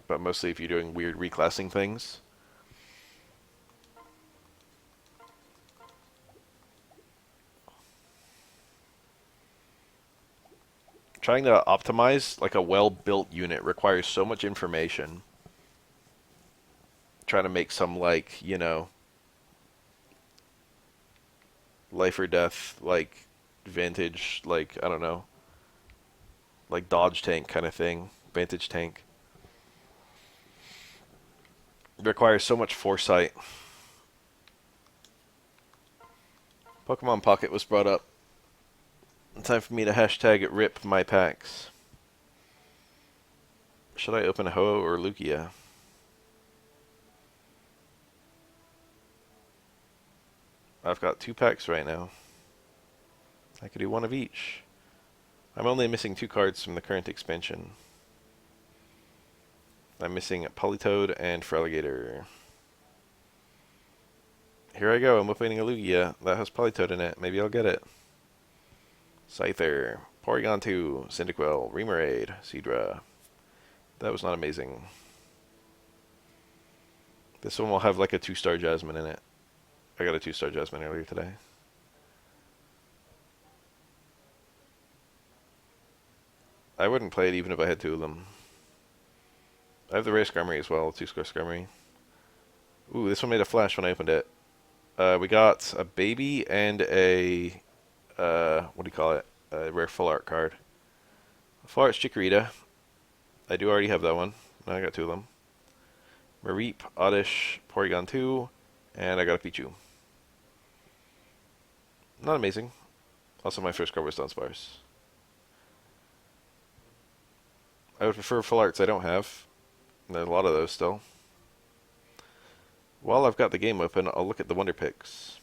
but mostly if you're doing weird reclassing things. Trying to optimize like a well-built unit requires so much information. Trying to make some like, life or death, like vantage, like I don't know, like dodge tank kind of thing, vantage tank. It requires so much foresight. Pokemon Pocket was brought up. Time for me to hashtag rip my packs. Should I open a Ho-Oh or Lugia? I've got 2 packs right now. I could do one of each. I'm only missing 2 cards from the current expansion. I'm missing Politoed and Feraligatr. Here I go, I'm opening a Lugia that has Politoed in it. Maybe I'll get it. Scyther, Porygon 2, Cyndaquil, Remoraid, Seadra. That was not amazing. This one will have like a 2-star Jasmine in it. I got a 2-star Jasmine earlier today. I wouldn't play it even if I had 2 of them. I have the rare Skarmory as well, 2-star Skarmory. Ooh, this one made a flash when I opened it. We got a baby and a, what do you call it? A rare full art card. Full art's Chikorita. I do already have that one. Now I got 2 of them. Mareep, Oddish, Porygon 2, and I got a Pichu. Not amazing. Also, my first card was Dunsparce. I would prefer full arts I don't have. There's a lot of those still. While I've got the game open, I'll look at the Wonder Picks.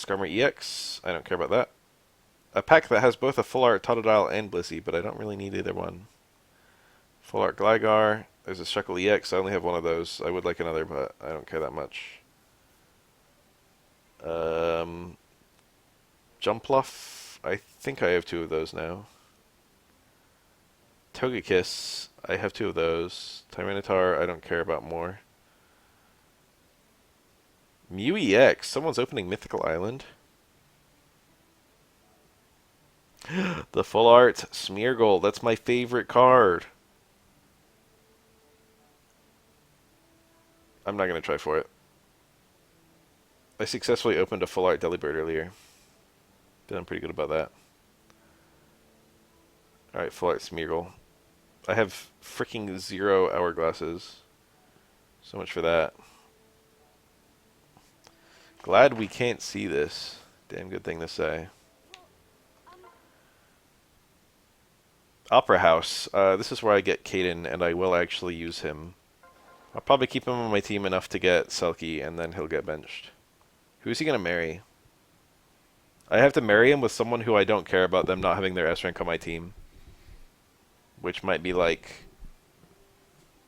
Skarmory EX. I don't care about that. A pack that has both a full art Totodile and Blissey, but I don't really need either one. Full art Gligar. There's a Shuckle EX. I only have one of those. I would like another, but I don't care that much. Jumpluff. I think I have two of those now. Togekiss. I have two of those. Tyranitar. I don't care about more. Mew EX. Someone's opening Mythical Island. The full art Smeargle. That's my favorite card. I'm not going to try for it. I successfully opened a full art Delibird earlier. Feeling pretty good about that. Alright, full art Smeargle. I have freaking 0 hourglasses. So much for that. Glad we can't see this. Damn good thing to say. Opera House. This is where I get Caden, and I will actually use him. I'll probably keep him on my team enough to get Selkie, and then he'll get benched. Who's he going to marry? I have to marry him with someone who I don't care about them not having their S rank on my team. Which might be like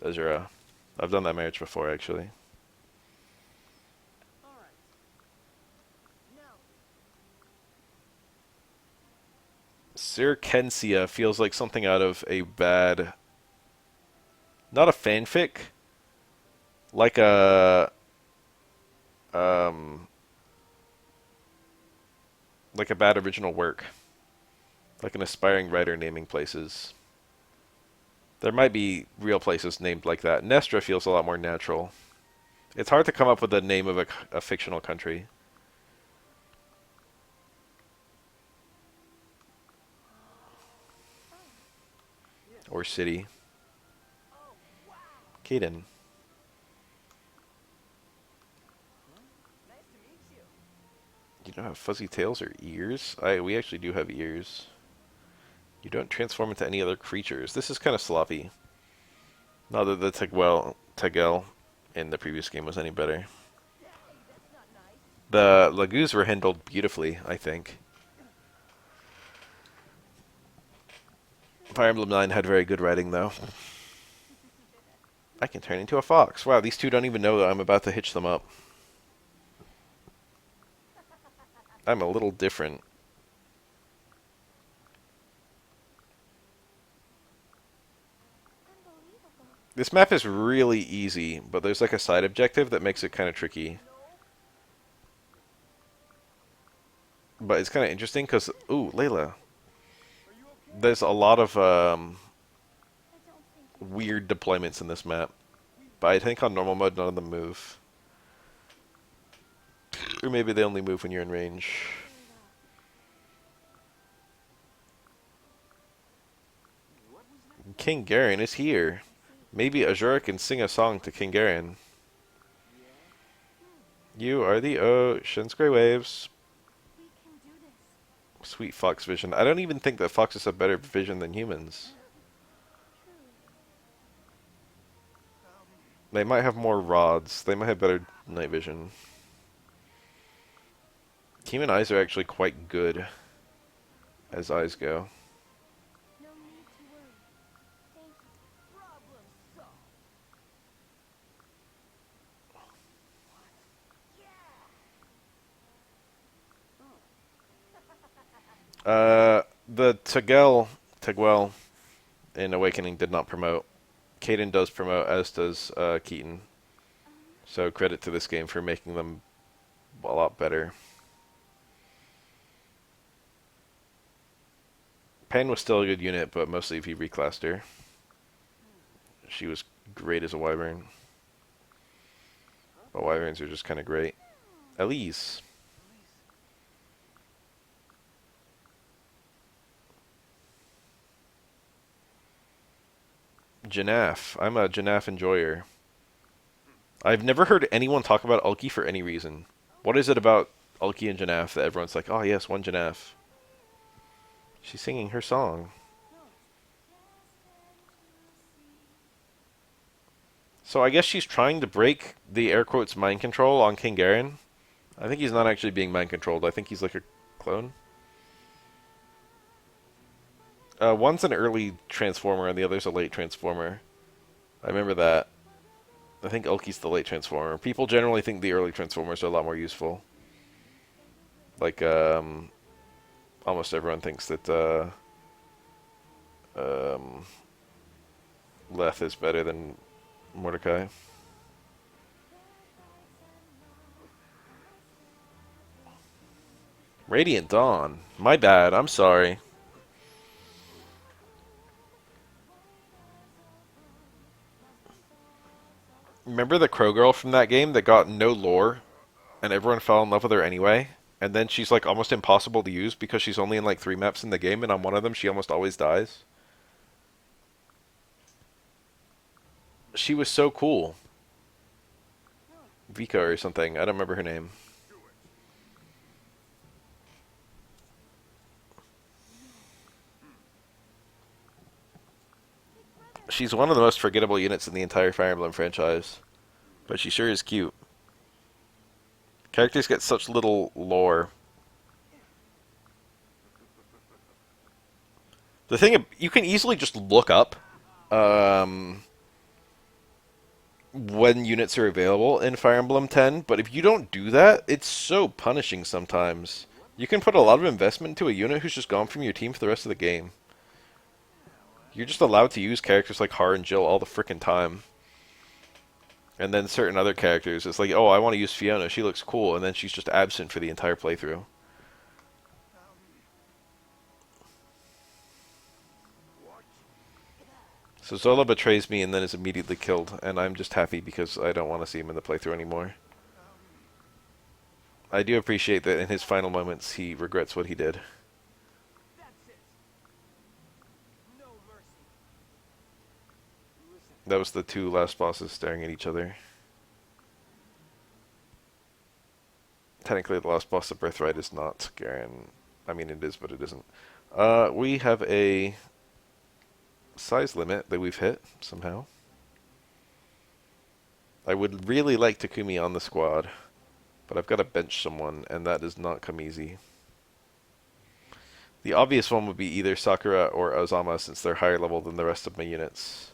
Azura. I've done that marriage before, actually. Sir Kensia feels like something out of a bad... Not a fanfic. Like a... like a bad original work. Like an aspiring writer naming places. There might be real places named like that. Nestra feels a lot more natural. It's hard to come up with the name of a fictional country. Or city. Caden. You don't have fuzzy tails or ears? We actually do have ears. You don't transform into any other creatures. This is kind of sloppy. Not that the Tegel in the previous game was any better. The Lagoos were handled beautifully, I think. Fire Emblem 9 had very good writing, though. I can turn into a fox. Wow, these two don't even know that I'm about to hitch them up. I'm a little different. This map is really easy, but there's like a side objective that makes it kind of tricky. But it's kind of interesting because, ooh, Layla. There's a lot of weird deployments in this map. But I think on normal mode, none of them move. Or maybe they only move when you're in range. King Garen is here. Maybe Azura can sing a song to King Garen. You are the ocean's grey waves. Sweet fox vision. I don't even think that foxes have better vision than humans. They might have more rods. They might have better night vision. Human eyes are actually quite good as eyes go. The Tegel in Awakening did not promote. Caden does promote, as does Keaton. So credit to this game for making them a lot better. Pan was still a good unit, but mostly if you reclassed her. She was great as a Wyvern. But Wyverns are just kind of great. Elise. Janaf. I'm a Janaf enjoyer. I've never heard anyone talk about Ulki for any reason. What is it about Ulki and Janaf that everyone's like, oh yes, one Janaf? She's singing her song. So I guess she's trying to break the air quotes mind control on King Garen I think he's not actually being mind controlled. I think he's like a clone. One's an early transformer and the other's a late transformer. I remember that. I think Ulki's the late transformer. People generally think the early transformers are a lot more useful. Like, almost everyone thinks that um, Leth is better than Mordecai. Radiant Dawn. My bad. I'm sorry. Remember the Crow girl from that game that got no lore and everyone fell in love with her anyway? And then she's like almost impossible to use because she's only in like 3 maps in the game, and on one of them she almost always dies. She was so cool. Vika or something. I don't remember her name. She's one of the most forgettable units in the entire Fire Emblem franchise. But she sure is cute. Characters get such little lore. The thing, you can easily just look up um, when units are available in Fire Emblem 10, but if you don't do that, it's so punishing sometimes. You can put a lot of investment into a unit who's just gone from your team for the rest of the game. You're just allowed to use characters like Har and Jill all the frickin' time. And then certain other characters, it's like, oh, I want to use Fiona, she looks cool, and then she's just absent for the entire playthrough. So Zola betrays me and then is immediately killed, and I'm just happy because I don't want to see him in the playthrough anymore. I do appreciate that in his final moments he regrets what he did. That's it. No mercy. Listen. That was the two last bosses staring at each other. Technically the last boss of Birthright is not Garen. I mean it is, but it isn't. We have a size limit that we've hit somehow. I would really like Takumi on the squad, but I've got to bench someone, and that does not come easy. The obvious one would be either Sakura or Ozama, since they're higher level than the rest of my units.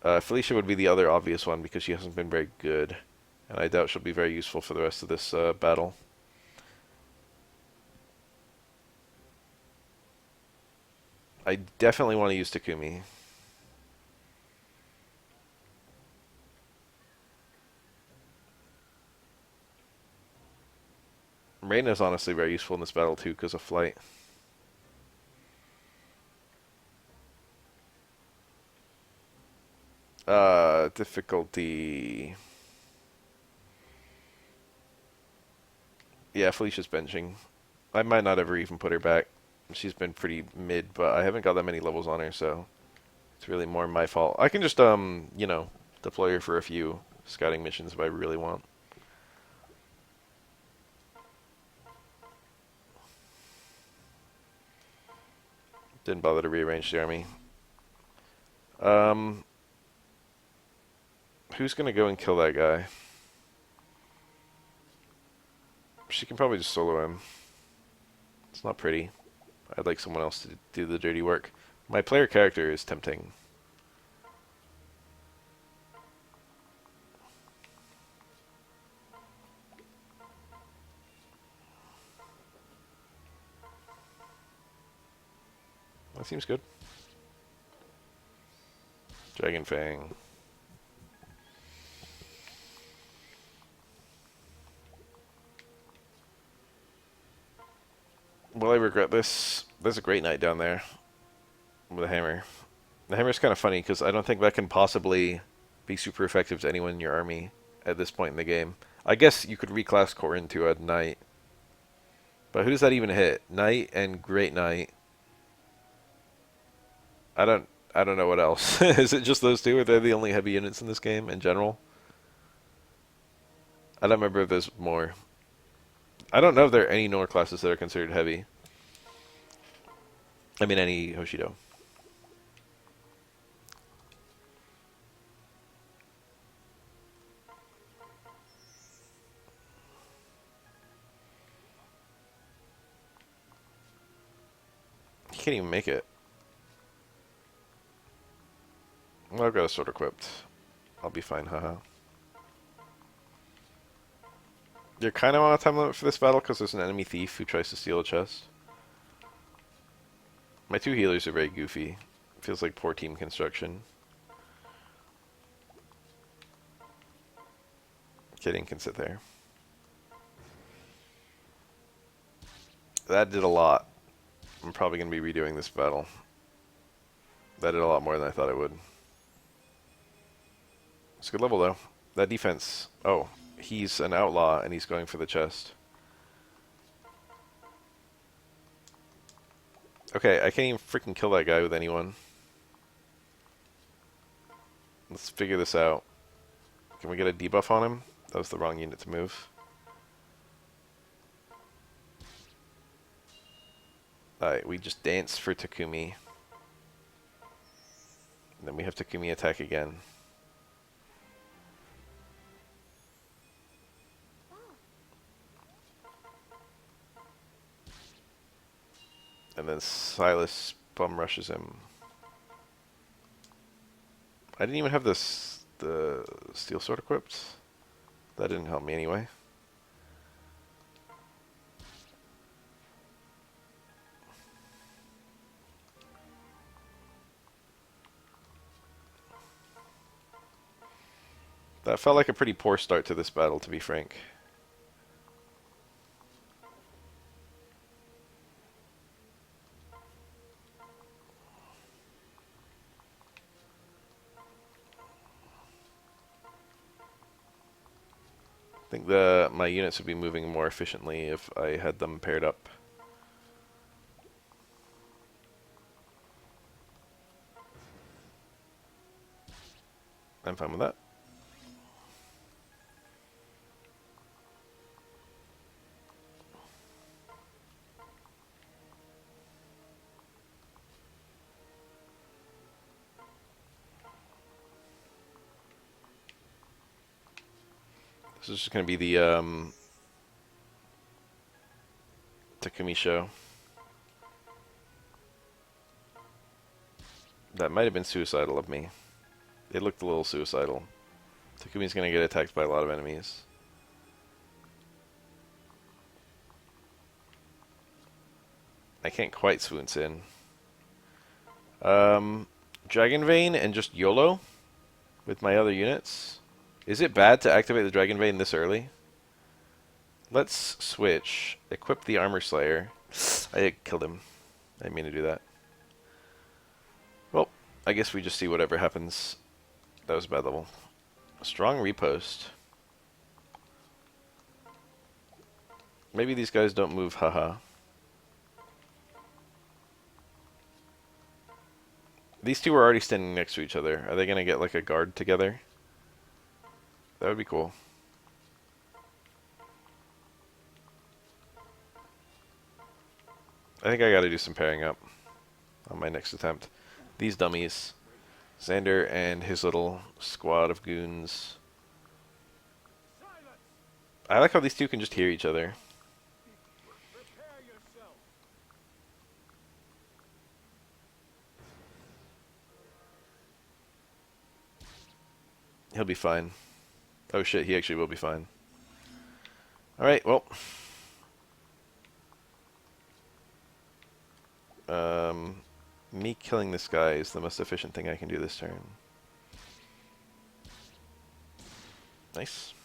Felicia would be the other obvious one because she hasn't been very good, and I doubt she'll be very useful for the rest of this battle. I definitely want to use Takumi. Reina is honestly very useful in this battle too because of flight. Difficulty. Yeah, Felicia's benching. I might not ever even put her back. She's been pretty mid, but I haven't got that many levels on her, so it's really more my fault. I can just, deploy her for a few scouting missions if I really want. Didn't bother to rearrange the army. Um, who's gonna go and kill that guy? She can probably just solo him. It's not pretty. I'd like someone else to do the dirty work. My player character is tempting. That seems good. Dragon Fang. Will I regret this? There's a great knight down there with a hammer. The hammer's kind of funny because I don't think that can possibly be super effective to anyone in your army at this point in the game. I guess you could reclass Corin to a knight. But who does that even hit? Knight and Great Knight. I don't know what else. Is it just those two? Are they the only heavy units in this game in general? I don't remember if there's more. I don't know if there are any Nor classes that are considered heavy. I mean any Hoshido. can't even make it. Well, I've got a sword equipped. I'll be fine, haha. You're kind of on a time limit for this battle because there's an enemy thief who tries to steal a chest. My two healers are very goofy. Feels like poor team construction. Kidding, can sit there. That did a lot. I'm probably going to be redoing this battle. That did a lot more than I thought it would. It's a good level, though. That defense... Oh, he's an outlaw, and he's going for the chest. Okay, I can't even freaking kill that guy with anyone. Let's figure this out. Can we get a debuff on him? That was the wrong unit to move. Alright, we just dance for Takumi. And then we have Takumi attack again. And then Silas bum rushes him. I didn't even have the steel sword equipped. That didn't help me anyway. That felt like a pretty poor start to this battle, to be frank. I think my units would be moving more efficiently if I had them paired up. I'm fine with that. This is just going to be the Takumi show. That might have been suicidal of me. It looked a little suicidal. Takumi's going to get attacked by a lot of enemies. I can't quite swoons in. Dragon Vein and just YOLO with my other units. Is it bad to activate the Dragon Vein this early? Let's switch. Equip the Armor Slayer. I killed him. I didn't mean to do that. Well, I guess we just see whatever happens. That was a bad level. A strong repost. Maybe these guys don't move, haha. These two are already standing next to each other. Are they going to get like a guard together? That would be cool. I think I got to do some pairing up on my next attempt. These dummies. Xander and his little squad of goons. I like how these two can just hear each other. He'll be fine. Oh shit, he actually will be fine. Alright, well. Me killing this guy is the most efficient thing I can do this turn. Nice.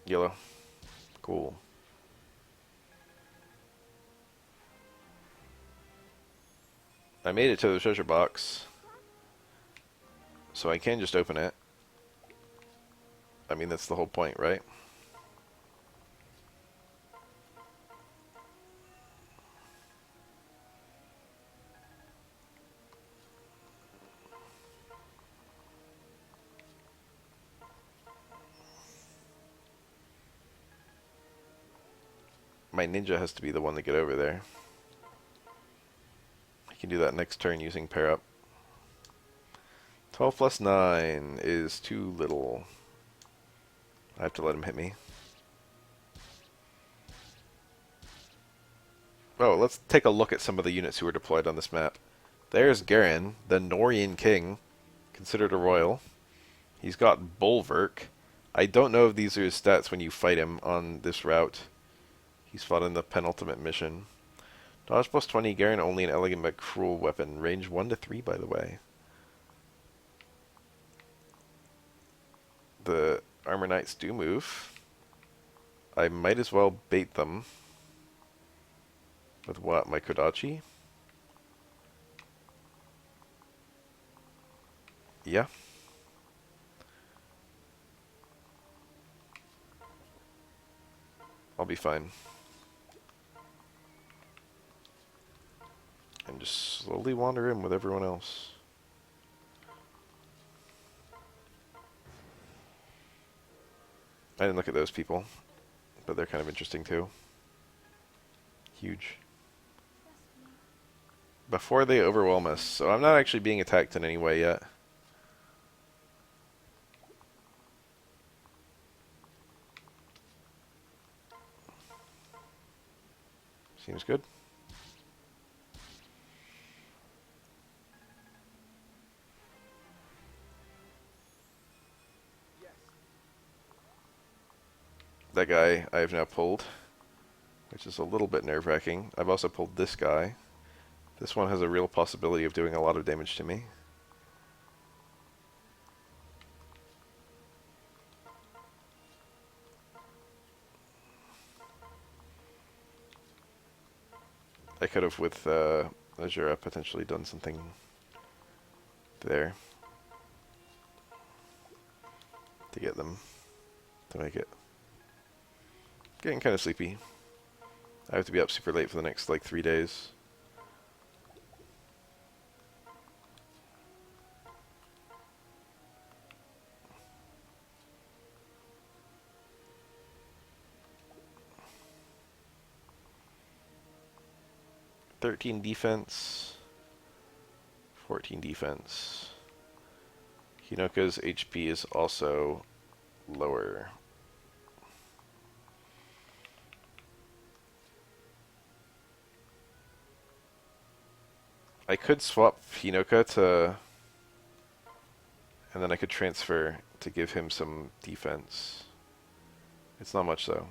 Yellow. Cool. I made it to the treasure box. So I can just open it. I mean, that's the whole point, right? My ninja has to be the one to get over there. I can do that next turn using pair up. 12 plus 9 is too little. I have to let him hit me. Oh, let's take a look at some of the units who were deployed on this map. There's Garen, the Norian king, considered a royal. He's got Bulwark. I don't know if these are his stats when you fight him on this route. He's fought in the penultimate mission. Dodge plus 20, Garen only an elegant but cruel weapon. Range 1 to 3, by the way. The Armor Knights do move. I might as well bait them. With what? My Kodachi? Yeah. I'll be fine. And just slowly wander in with everyone else. I didn't look at those people, but they're kind of interesting too. Huge. Before they overwhelm us, so I'm not actually being attacked in any way yet. Seems good. Yes. That guy I have now pulled, which is a little bit nerve-wracking. I've also pulled this guy. This one has a real possibility of doing a lot of damage to me. I could have, with Azura, potentially done something there to get them to make it. Getting kind of sleepy. I have to be up super late for the next, like, 3 days. "13 defense, 14 defense. Hinoka's HP is also lower. I could swap Hinoka to... and then I could transfer to give him some defense. It's not much, though.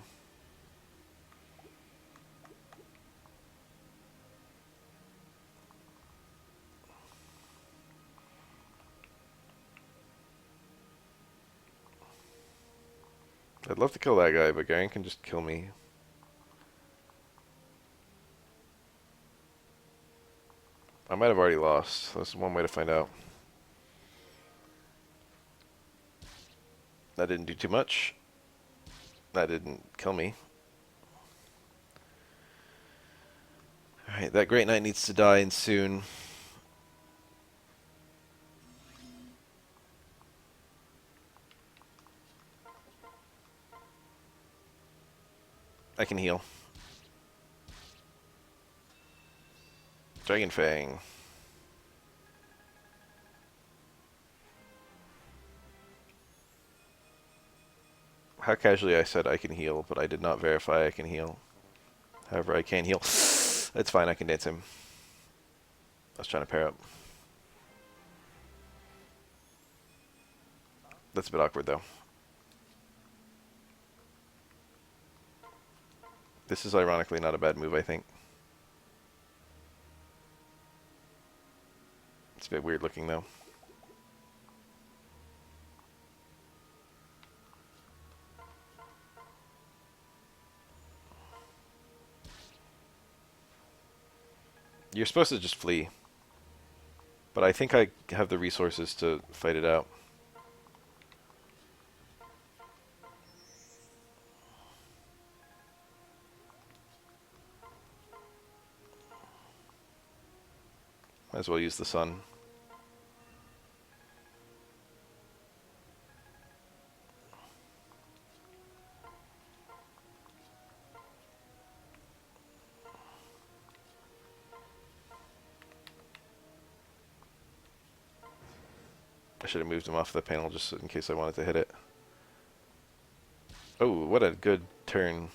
I'd love to kill that guy, but Garen can just kill me. I might have already lost. That's one way to find out. That didn't do too much. That didn't kill me. Alright, that Great Knight needs to die, and soon. I can heal. Dragon Fang. How casually I said I can heal, but I did not verify I can heal. However, I can heal. It's fine, I can dance him. I was trying to pair up. That's a bit awkward, though. This is ironically not a bad move, I think. It's a bit weird looking, though. You're supposed to just flee. But I think I have the resources to fight it out. Might as well use the sun. I should have moved him off the panel just in case I wanted to hit it. Oh, what a good turn.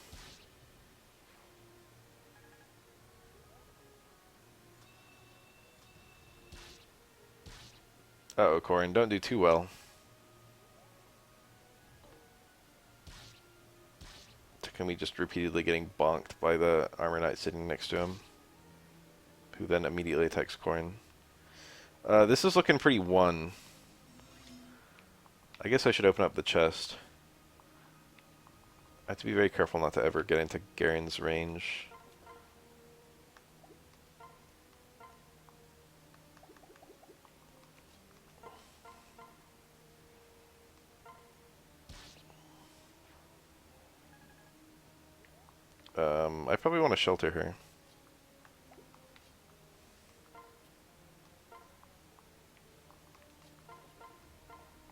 Uh-oh, Corin, don't do too well. Took me just repeatedly getting bonked by the armor knight sitting next to him, who then immediately attacks Corin. This is looking pretty won. I guess I should open up the chest. I have to be very careful not to ever get into Garen's range. I probably want to shelter her.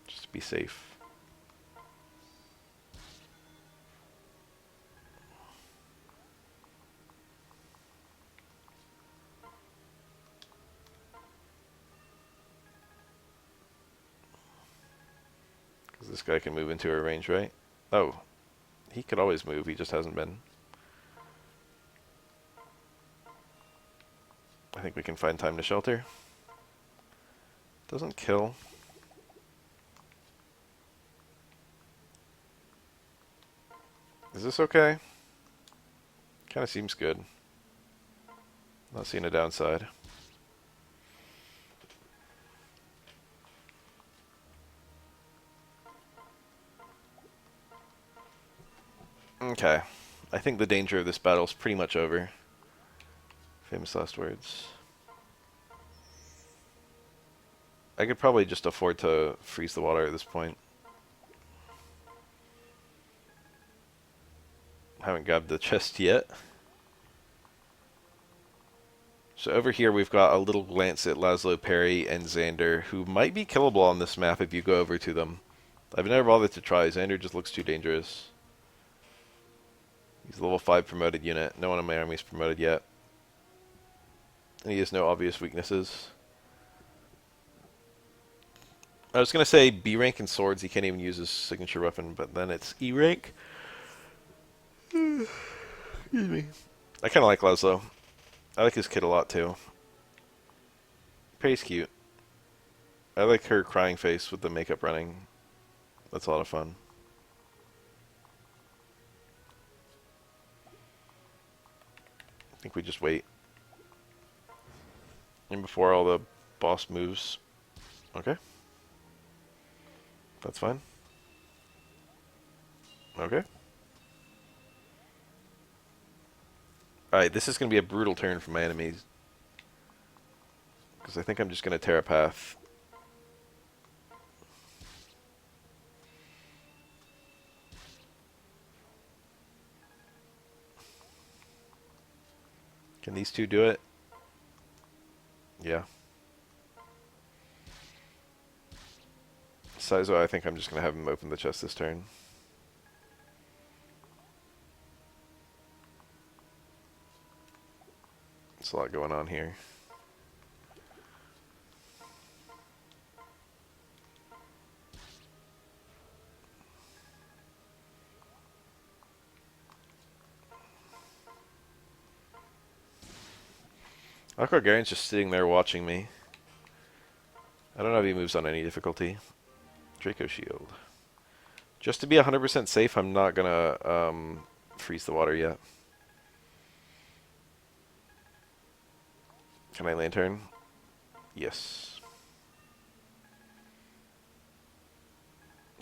Just to be safe. Because this guy can move into her range, right? Oh, he could always move, he just hasn't been. I think we can find time to shelter. Doesn't kill. Is this okay? Kind of seems good. Not seeing a downside. Okay. I think the danger of this battle is pretty much over. Famous last words. I could probably just afford to freeze the water at this point. Haven't grabbed the chest yet. So over here we've got a little glance at Laszlo, Perry, and Xander, who might be killable on this map if you go over to them. I've never bothered to try. Xander just looks too dangerous. He's a level 5 promoted unit. No one in my army is promoted yet. And he has no obvious weaknesses. I was going to say B rank in swords, he can't even use his signature weapon, but then it's E rank. Excuse me. I kind of like Laszlo. I like his kid a lot too. Perry's cute. I like her crying face with the makeup running. That's a lot of fun. I think we just wait. And before all the boss moves. Okay. That's fine. Okay. Alright, this is going to be a brutal turn for my enemies. Because I think I'm just going to tear a path. Can these two do it? Yeah. Saizo, I think I'm just going to have him open the chest this turn. There's a lot going on here. Aqua Garen's just sitting there watching me. I don't know if he moves on any difficulty. Draco Shield. Just to be 100% safe, I'm not gonna freeze the water yet. Can I lantern? Yes.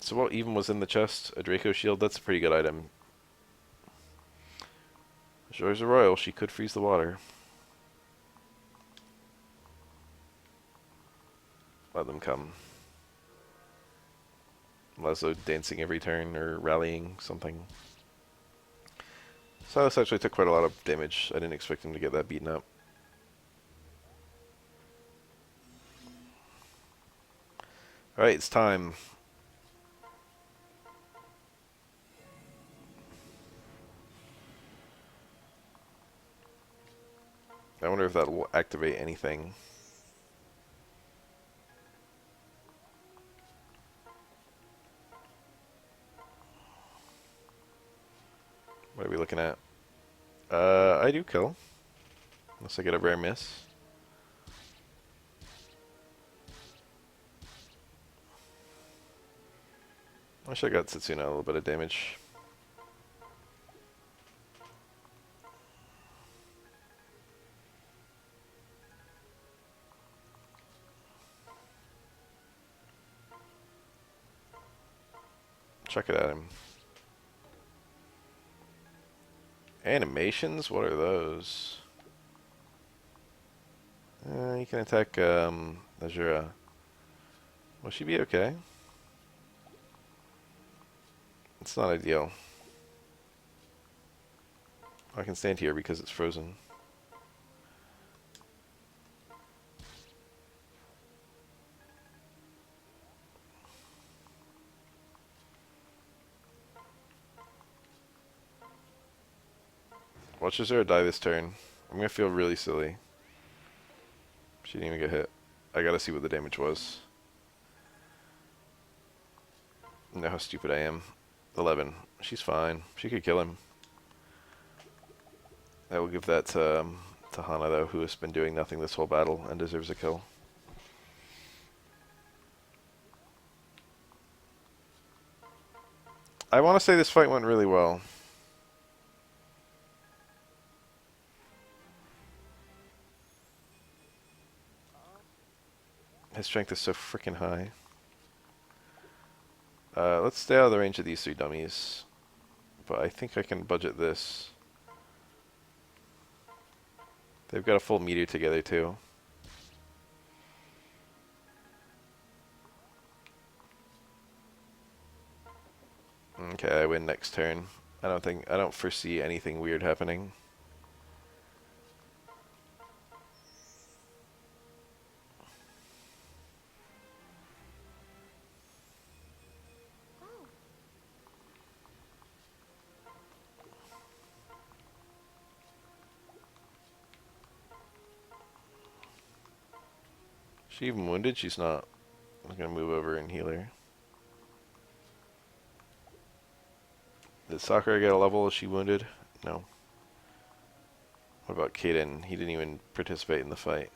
So what even was in the chest? A Draco Shield? That's a pretty good item. Joy's a Royal, she could freeze the water. Let them come. Laszlo dancing every turn, or rallying something. Silas actually took quite a lot of damage. I didn't expect him to get that beaten up. Alright, it's time. I wonder if that will activate anything. are we looking at? I do kill. Unless I get a rare miss. I wish I got Setsuna a little bit of damage. Chuck it at him. Animations? What are those? You can attack Azura. Will she be okay? It's not ideal. I can stand here because it's frozen. Watch Azura die this turn. I'm gonna feel really silly. She didn't even get hit. I gotta see what the damage was. Know how stupid I am. 11. She's fine. She could kill him. I will give that to Hana, though, who has been doing nothing this whole battle and deserves a kill. I want to say this fight went really well. His strength is so freaking high. Let's stay out of the range of these three dummies. But I think I can budget this. They've got a full meteor together, too. Okay, I win next turn. I don't foresee anything weird happening. Is she even wounded? She's not. I'm gonna move over and heal her. Did Sakura get a level? Is she wounded? No. What about Kaden? He didn't even participate in the fight.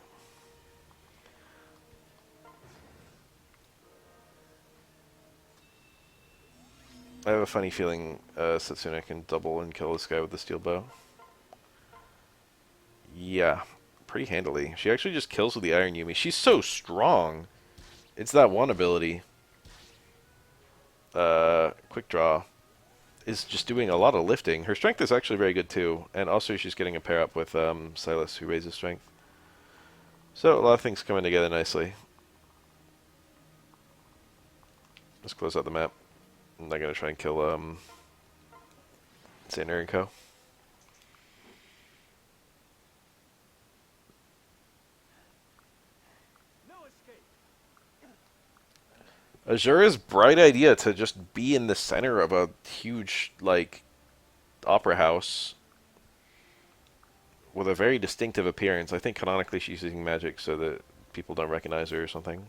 I have a funny feeling Setsuna can double and kill this guy with the steel bow. Yeah, pretty handily. She actually just kills with the Iron Yumi. She's so strong. It's that one ability. Quick Draw is just doing a lot of lifting. Her strength is actually very good too, and also she's getting a pair up with Silas, who raises strength. So a lot of things coming together nicely. Let's close out the map. I'm not gonna try and kill Sander and Co. No escape. Azura's bright idea to just be in the center of a huge, like, opera house with a very distinctive appearance. I think canonically she's using magic so that people don't recognize her or something.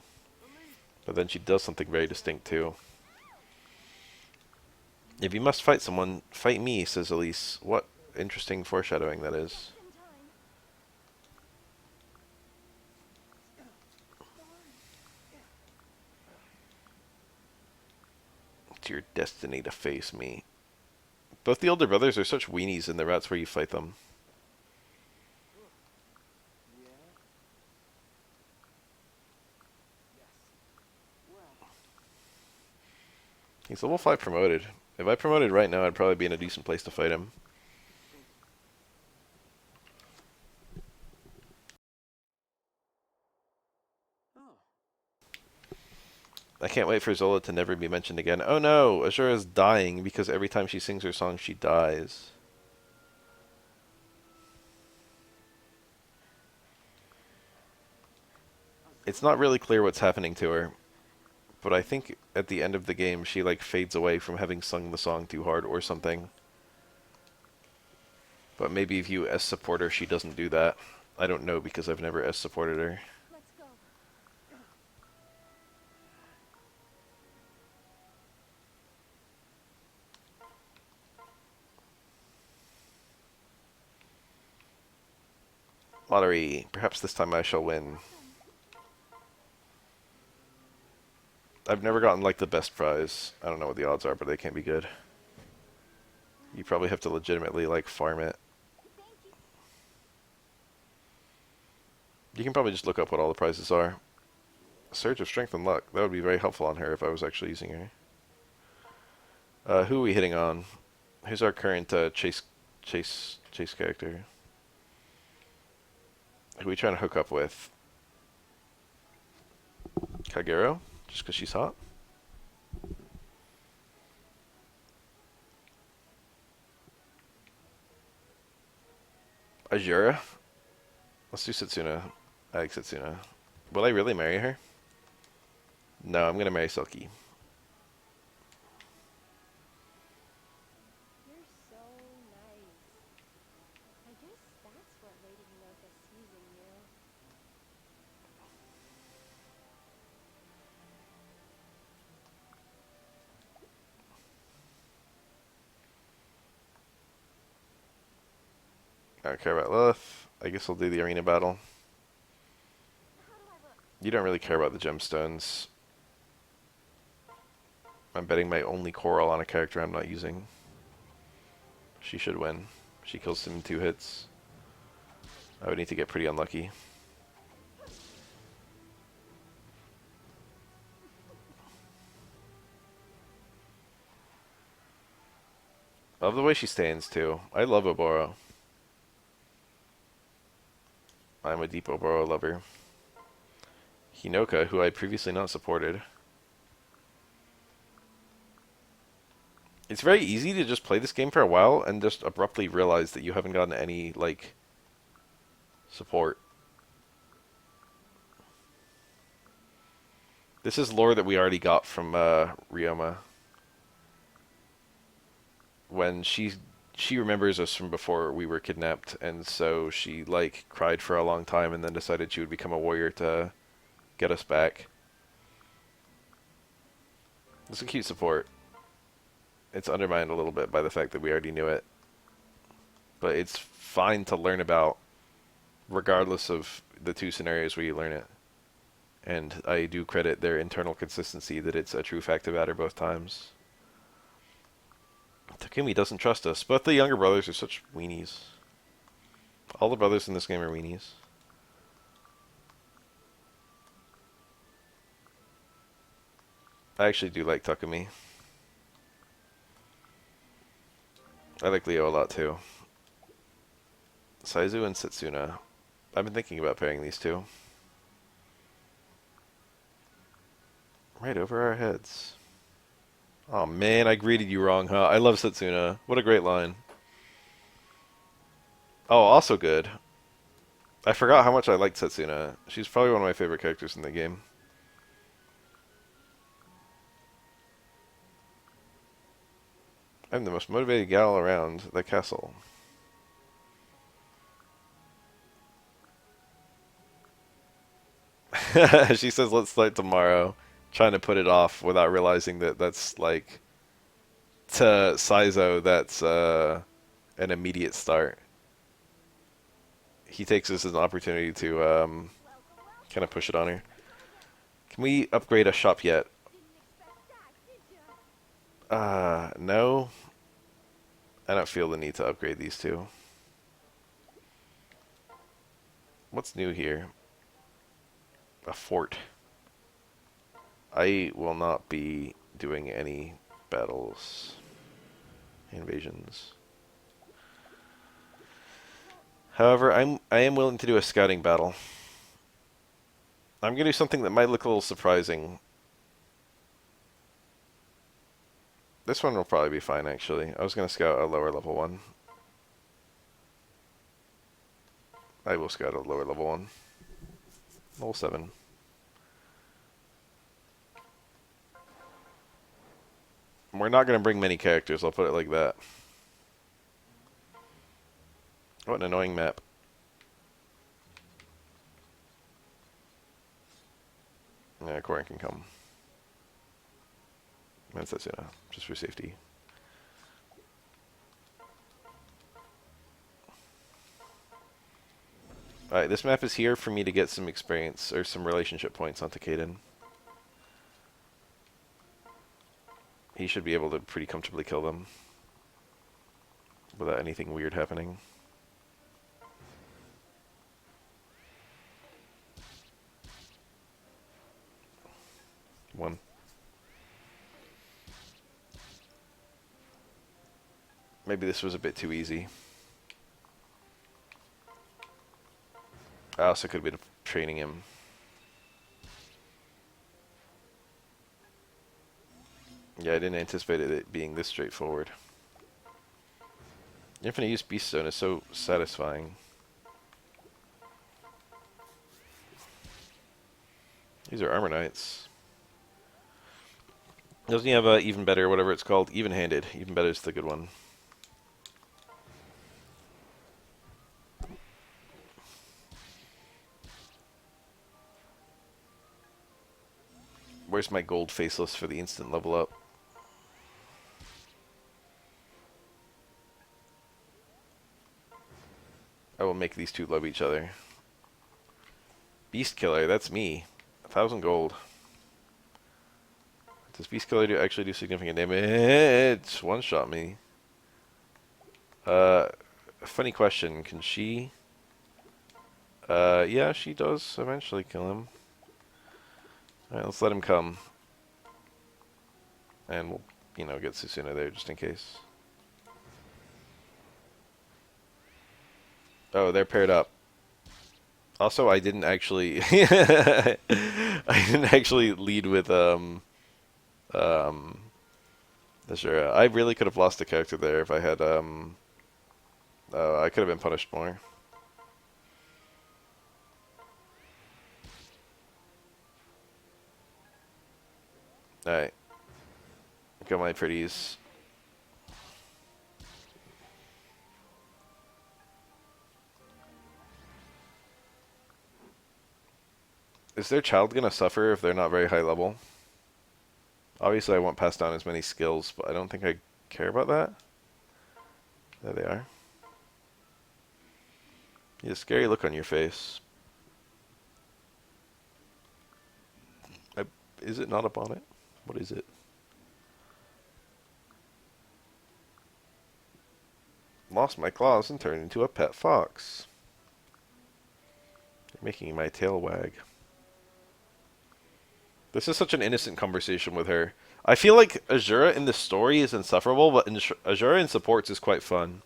But then she does something very distinct too. If you must fight someone, fight me, says Elise. What interesting foreshadowing that is. It's your destiny to face me. Both the older brothers are such weenies and that's where you fight them. Yeah. Yes. Well. He's level 5 promoted. If I promoted right now, I'd probably be in a decent place to fight him. Oh. I can't wait for Zola to never be mentioned again. Oh no, Azura's dying because every time she sings her song, she dies. It's not really clear what's happening to her, but I think at the end of the game she like fades away from having sung the song too hard or something. But maybe if you S-support her, she doesn't do that. I don't know because I've never S-supported her. Let's go. Lottery. Perhaps this time I shall win. I've never gotten like the best prize. I don't know what the odds are, but they can't be good. You probably have to legitimately like farm it. Thank you. You can probably just look up what all the prizes are. Surge of Strength and Luck. That would be very helpful on her if I was actually using her. Who are we hitting on? Who's our current chase character? Who are we trying to hook up with? Kagero? Just because she's hot? Azura? Let's do Setsuna. I like Setsuna. Will I really marry her? No, I'm gonna marry Silky. You're so nice. I guess that's what Lady Hinoka sees in you. I don't care about Lilith. I guess I'll do the arena battle. How do I look? You don't really care about the gemstones. I'm betting my only coral on a character I'm not using. She should win. She kills him in 2 hits. I would need to get pretty unlucky. I love the way she stands too. I love Oboro. I'm a deep Oboro lover. Hinoka, who I previously not supported. It's very easy to just play this game for a while and just abruptly realize that you haven't gotten any, like, support. This is lore that we already got from Ryoma. When she remembers us from before we were kidnapped, and so she, like, cried for a long time and then decided she would become a warrior to get us back. It's a cute support. It's undermined a little bit by the fact that we already knew it. But it's fine to learn about, regardless of the 2 scenarios where you learn it. And I do credit their internal consistency that it's a true fact about her both times. Takumi doesn't trust us. Both the younger brothers are such weenies. All the brothers in this game are weenies. I actually do like Takumi. I like Leo a lot too. Saizu and Setsuna. I've been thinking about pairing these 2. Right over our heads. Oh man, I greeted you wrong, huh? I love Setsuna. What a great line. Oh, also good. I forgot how much I liked Setsuna. She's probably one of my favorite characters in the game. I'm the most motivated gal around the castle. She says, let's start tomorrow. Trying to put it off without realizing that that's like, to Saizo, that's an immediate start. He takes this as an opportunity to Welcome, welcome. kind of push it on her. Can we upgrade a shop yet? Didn't expect that, did ya? No. I don't feel the need to upgrade these 2. What's new here? A fort. I will not be doing any battles. Invasions. However, I am willing to do a scouting battle. I'm gonna do something that might look a little surprising. This one will probably be fine, actually. I was gonna scout a lower level one. I will scout a lower level one. Level 7. We're not gonna bring many characters, I'll put it like that. What an annoying map. Yeah, Corin can come. And Setsuna, just for safety. Alright, this map is here for me to get some experience, or some relationship points onto Caden. He should be able to pretty comfortably kill them without anything weird happening. One. Maybe this was a bit too easy. I also could have been training him. Yeah, I didn't anticipate it being this straightforward. Infinite use Beast Zone is so satisfying. These are Armor Knights. Doesn't he have a even better, whatever it's called? Even-handed. Even better is the good one. Where's my gold faceless for the instant level up? I will make these two love each other. Beast Killer, that's me. 1,000 gold. Does Beast Killer actually do significant damage? One-shot me. Funny question. Can she... yeah, she does eventually kill him. Alright, let's let him come. And we'll, you know, get Susuna there just in case. Oh, they're paired up. Also, I didn't actually... I didn't actually lead with, Sure, I really could have lost a character there if I had, I could have been punished more. Alright. Got my pretties. Is their child gonna suffer if they're not very high level? Obviously I won't pass down as many skills, but I don't think I care about that. There they are. You have a scary look on your face. Is it not a bonnet? What is it? Lost my claws and turned into a pet fox. You're making my tail wag. This is such an innocent conversation with her. I feel like Azura in the story is insufferable, but Azura in supports is quite fun.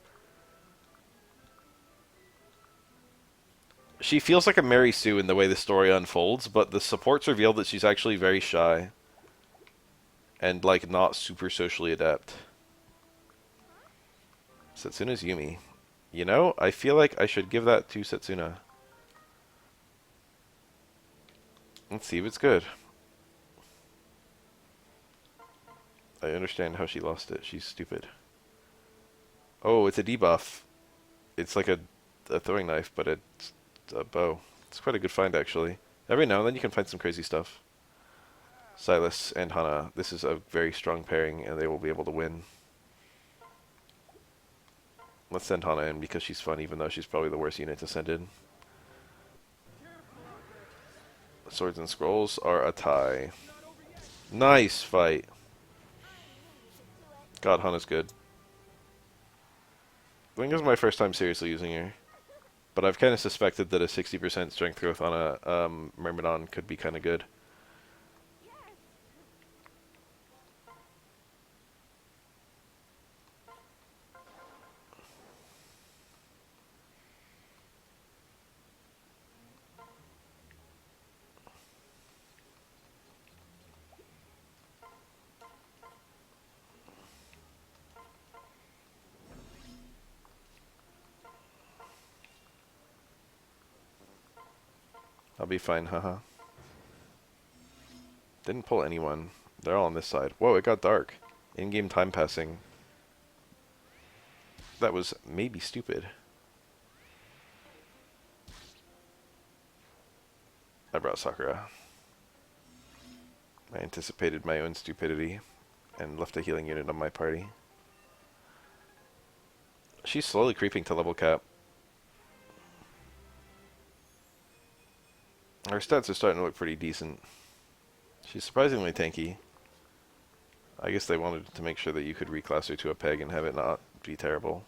She feels like a Mary Sue in the way the story unfolds, but the supports reveal that she's actually very shy. And, like, not super socially adept. Setsuna's Yumi. You know, I feel like I should give that to Setsuna. Let's see if it's good. I understand how she lost it. She's stupid. Oh, it's a debuff. It's like a throwing knife, but it's a bow. It's quite a good find, actually. Every now and then you can find some crazy stuff. Silas and Hana. This is a very strong pairing, and they will be able to win. Let's send Hana in because she's fun, even though she's probably the worst unit to send in. Swords and Scrolls are a tie. Nice fight. God, Hana's good. I think this is my first time seriously using her. But I've kind of suspected that a 60% strength growth on a Myrmidon could be kind of good. I'll be fine, haha. Didn't pull anyone. They're all on this side. Whoa, it got dark. In-game time passing. That was maybe stupid. I brought Sakura. I anticipated my own stupidity and left a healing unit on my party. She's slowly creeping to level cap. Her stats are starting to look pretty decent. She's surprisingly tanky. I guess they wanted to make sure that you could reclass her to a peg and have it not be terrible.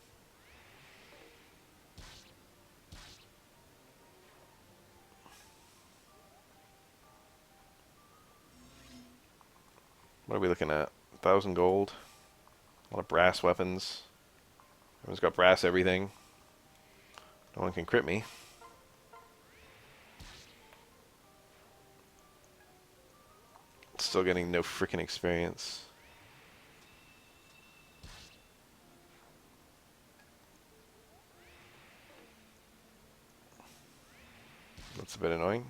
What are we looking at? 1,000 gold. A lot of brass weapons. Everyone's got brass everything. No one can crit me. Still getting no freaking experience. That's a bit annoying.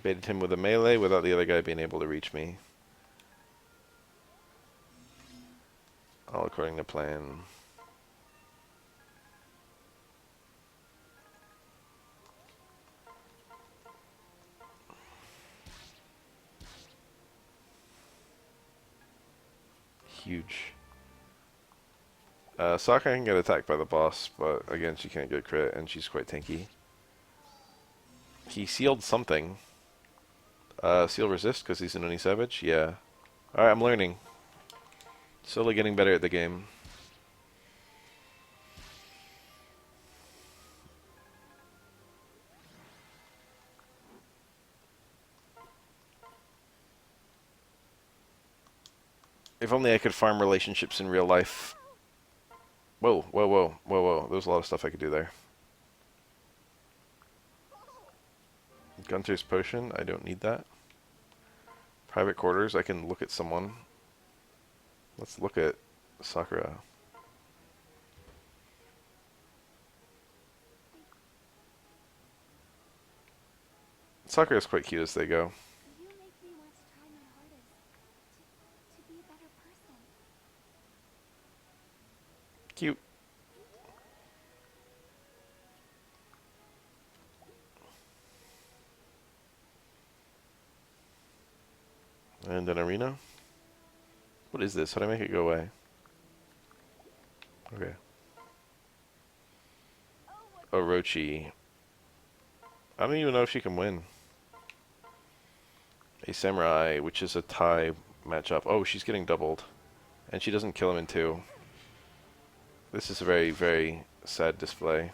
Baited him with a melee without the other guy being able to reach me. All according to plan. Huge. Sakura can get attacked by the boss, but again, she can't get crit, and she's quite tanky. He sealed something. Seal resist because he's an Oni Savage? Yeah. Alright, I'm learning. Slowly getting better at the game. If only I could farm relationships in real life. Whoa, whoa, whoa, whoa, whoa. There's a lot of stuff I could do there. Gunther's Potion, I don't need that. Private Quarters, I can look at someone. Let's look at Sakura. Sakura's quite cute as they go. You make me want to try my hardest to be a better person. Cute. And an arena. What is this? How do I make it go away? Okay. Orochi. I don't even know if she can win. A samurai, which is a tie matchup. Oh, she's getting doubled. And she doesn't kill him in two. This is a very, very sad display.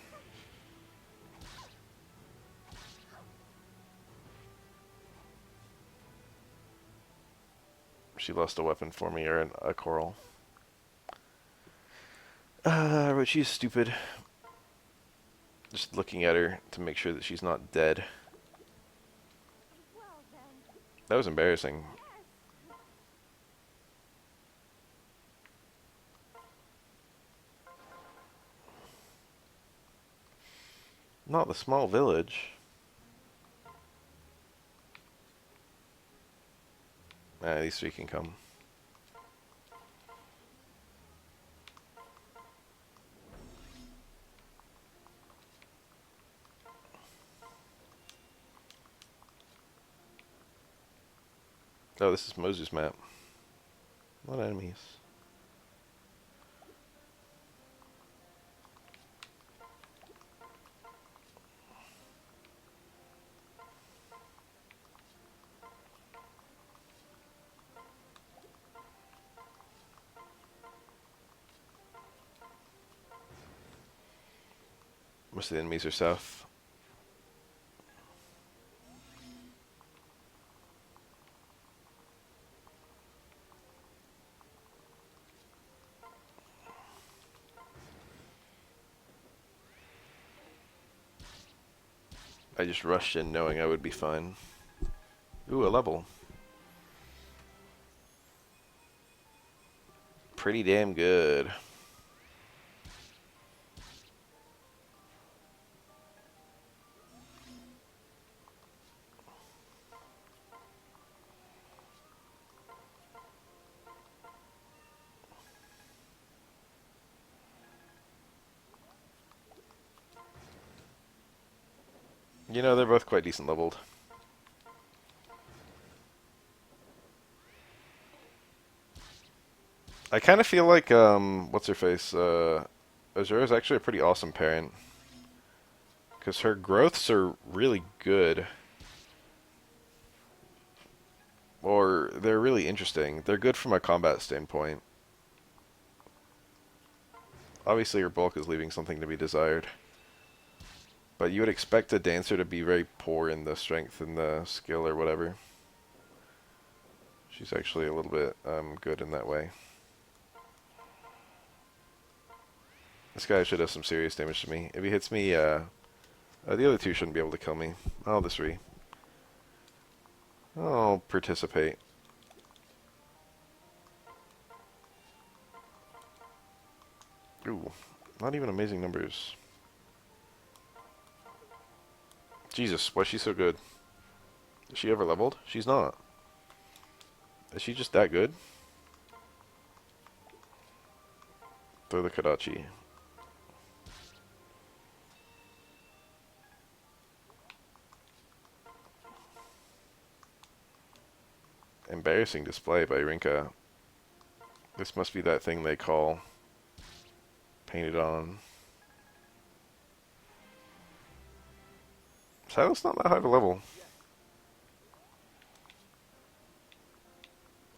She lost a weapon for me, or a coral. Orochi is stupid. Just looking at her to make sure that she's not dead. Well then, That was embarrassing. yes. Not the small village. These three can come. Oh, this is Moses' map. What enemies? Most of the enemies are south. I just rushed in knowing I would be fine. Ooh, a level. Pretty damn good. You know, they're both quite decent leveled. I kind of feel like, what's her face? Azura's actually a pretty awesome parent. Because her growths are really good. Or, they're really interesting. They're good from a combat standpoint. Obviously, her bulk is leaving something to be desired. But you would expect a dancer to be very poor in the strength and the skill or whatever. She's actually a little bit good in that way. This guy should have some serious damage to me. If he hits me, the other two shouldn't be able to kill me. Oh, this Ree. I'll participate. Ooh, not even amazing numbers. Jesus, why is she so good? Is she ever leveled? She's not. Is she just that good? Throw the Kodachi. Embarrassing display by Rinka. This must be that thing they call painted on. Silas not that high of a level.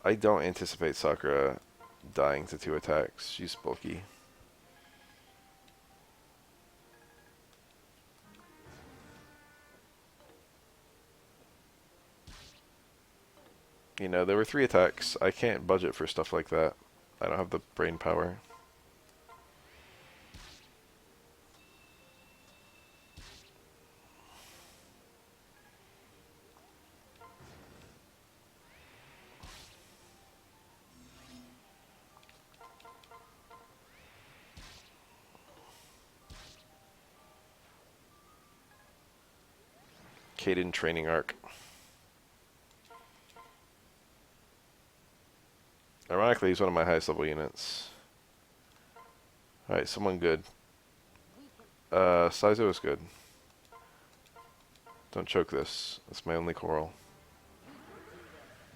I don't anticipate Sakura dying to 2 attacks. She's bulky. You know, there were 3 attacks. I can't budget for stuff like that. I don't have the brain power. Kaden training arc. Ironically, he's one of my highest level units. Alright, someone good. Saizo is good. Don't choke this. That's my only coral.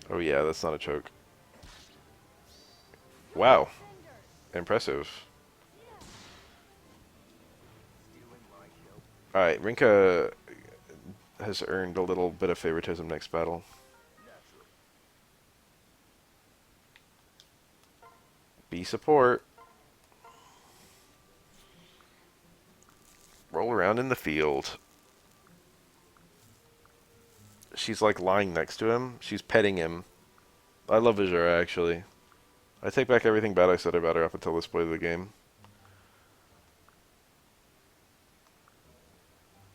Oh yeah, that's not a choke. Wow. Impressive. Alright, Rinka has earned a little bit of favoritism next battle. Be support. Roll around in the field. She's like lying next to him. She's petting him. I love Azura actually. I take back everything bad I said about her up until this point of the game.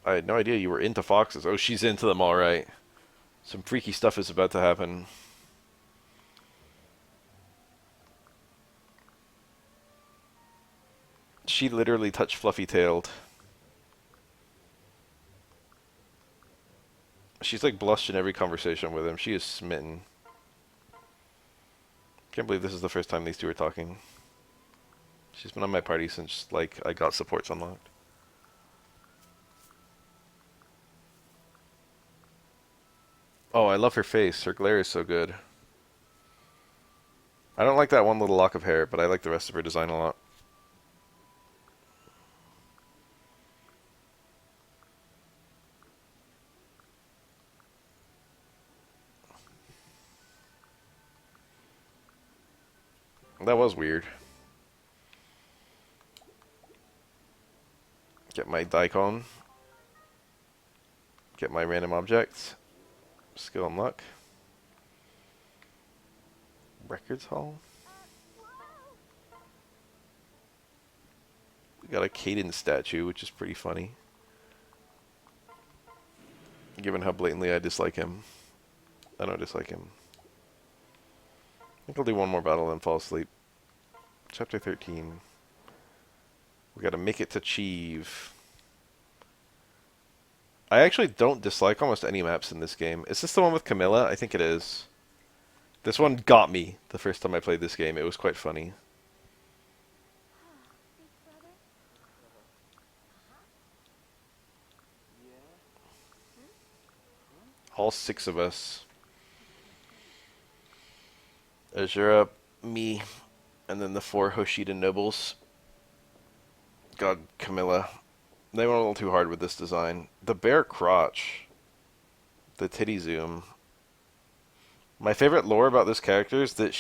I had no idea you were into foxes. Oh, she's into them alright. Some freaky stuff is about to happen. She literally touched Fluffy-tailed. She's like blushed in every conversation with him. She is smitten. Can't believe this is the first time these two are talking. She's been on my party since, like, I got supports unlocked. Oh, I love her face. Her glare is so good. I don't like that one little lock of hair, but I like the rest of her design a lot. That was weird. Get my Daikon. Get my random objects. Skill and luck. Records Hall. We got a Caden statue, which is pretty funny. Given how blatantly I dislike him. I don't dislike him. I think I'll do one more battle and fall asleep. Chapter 13. We gotta make it to Chieve. I actually don't dislike almost any maps in this game. Is this the one with Camilla? I think it is. This one got me the first time I played this game. It was quite funny. Yeah? All 6 of us. Azura, me, and then the 4 Hoshida nobles. God, Camilla. They went a little too hard with this design. The bare crotch. The titty zoom. My favorite lore about this character is that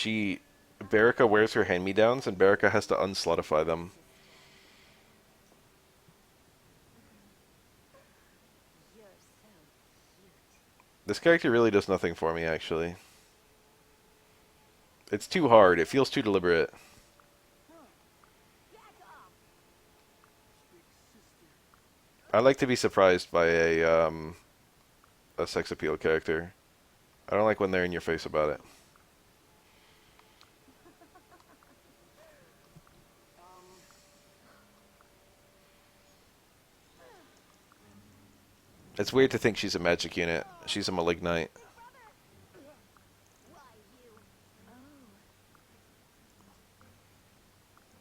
Baraka wears her hand-me-downs and Baraka has to unsluttify them. You're so cute. This character really does nothing for me, actually. It's too hard. It feels too deliberate. Back off. Big sister. I like to be surprised by a sex appeal character. I don't like when they're in your face about it. It's weird to think she's a magic unit. She's a malignite. Why you? Oh.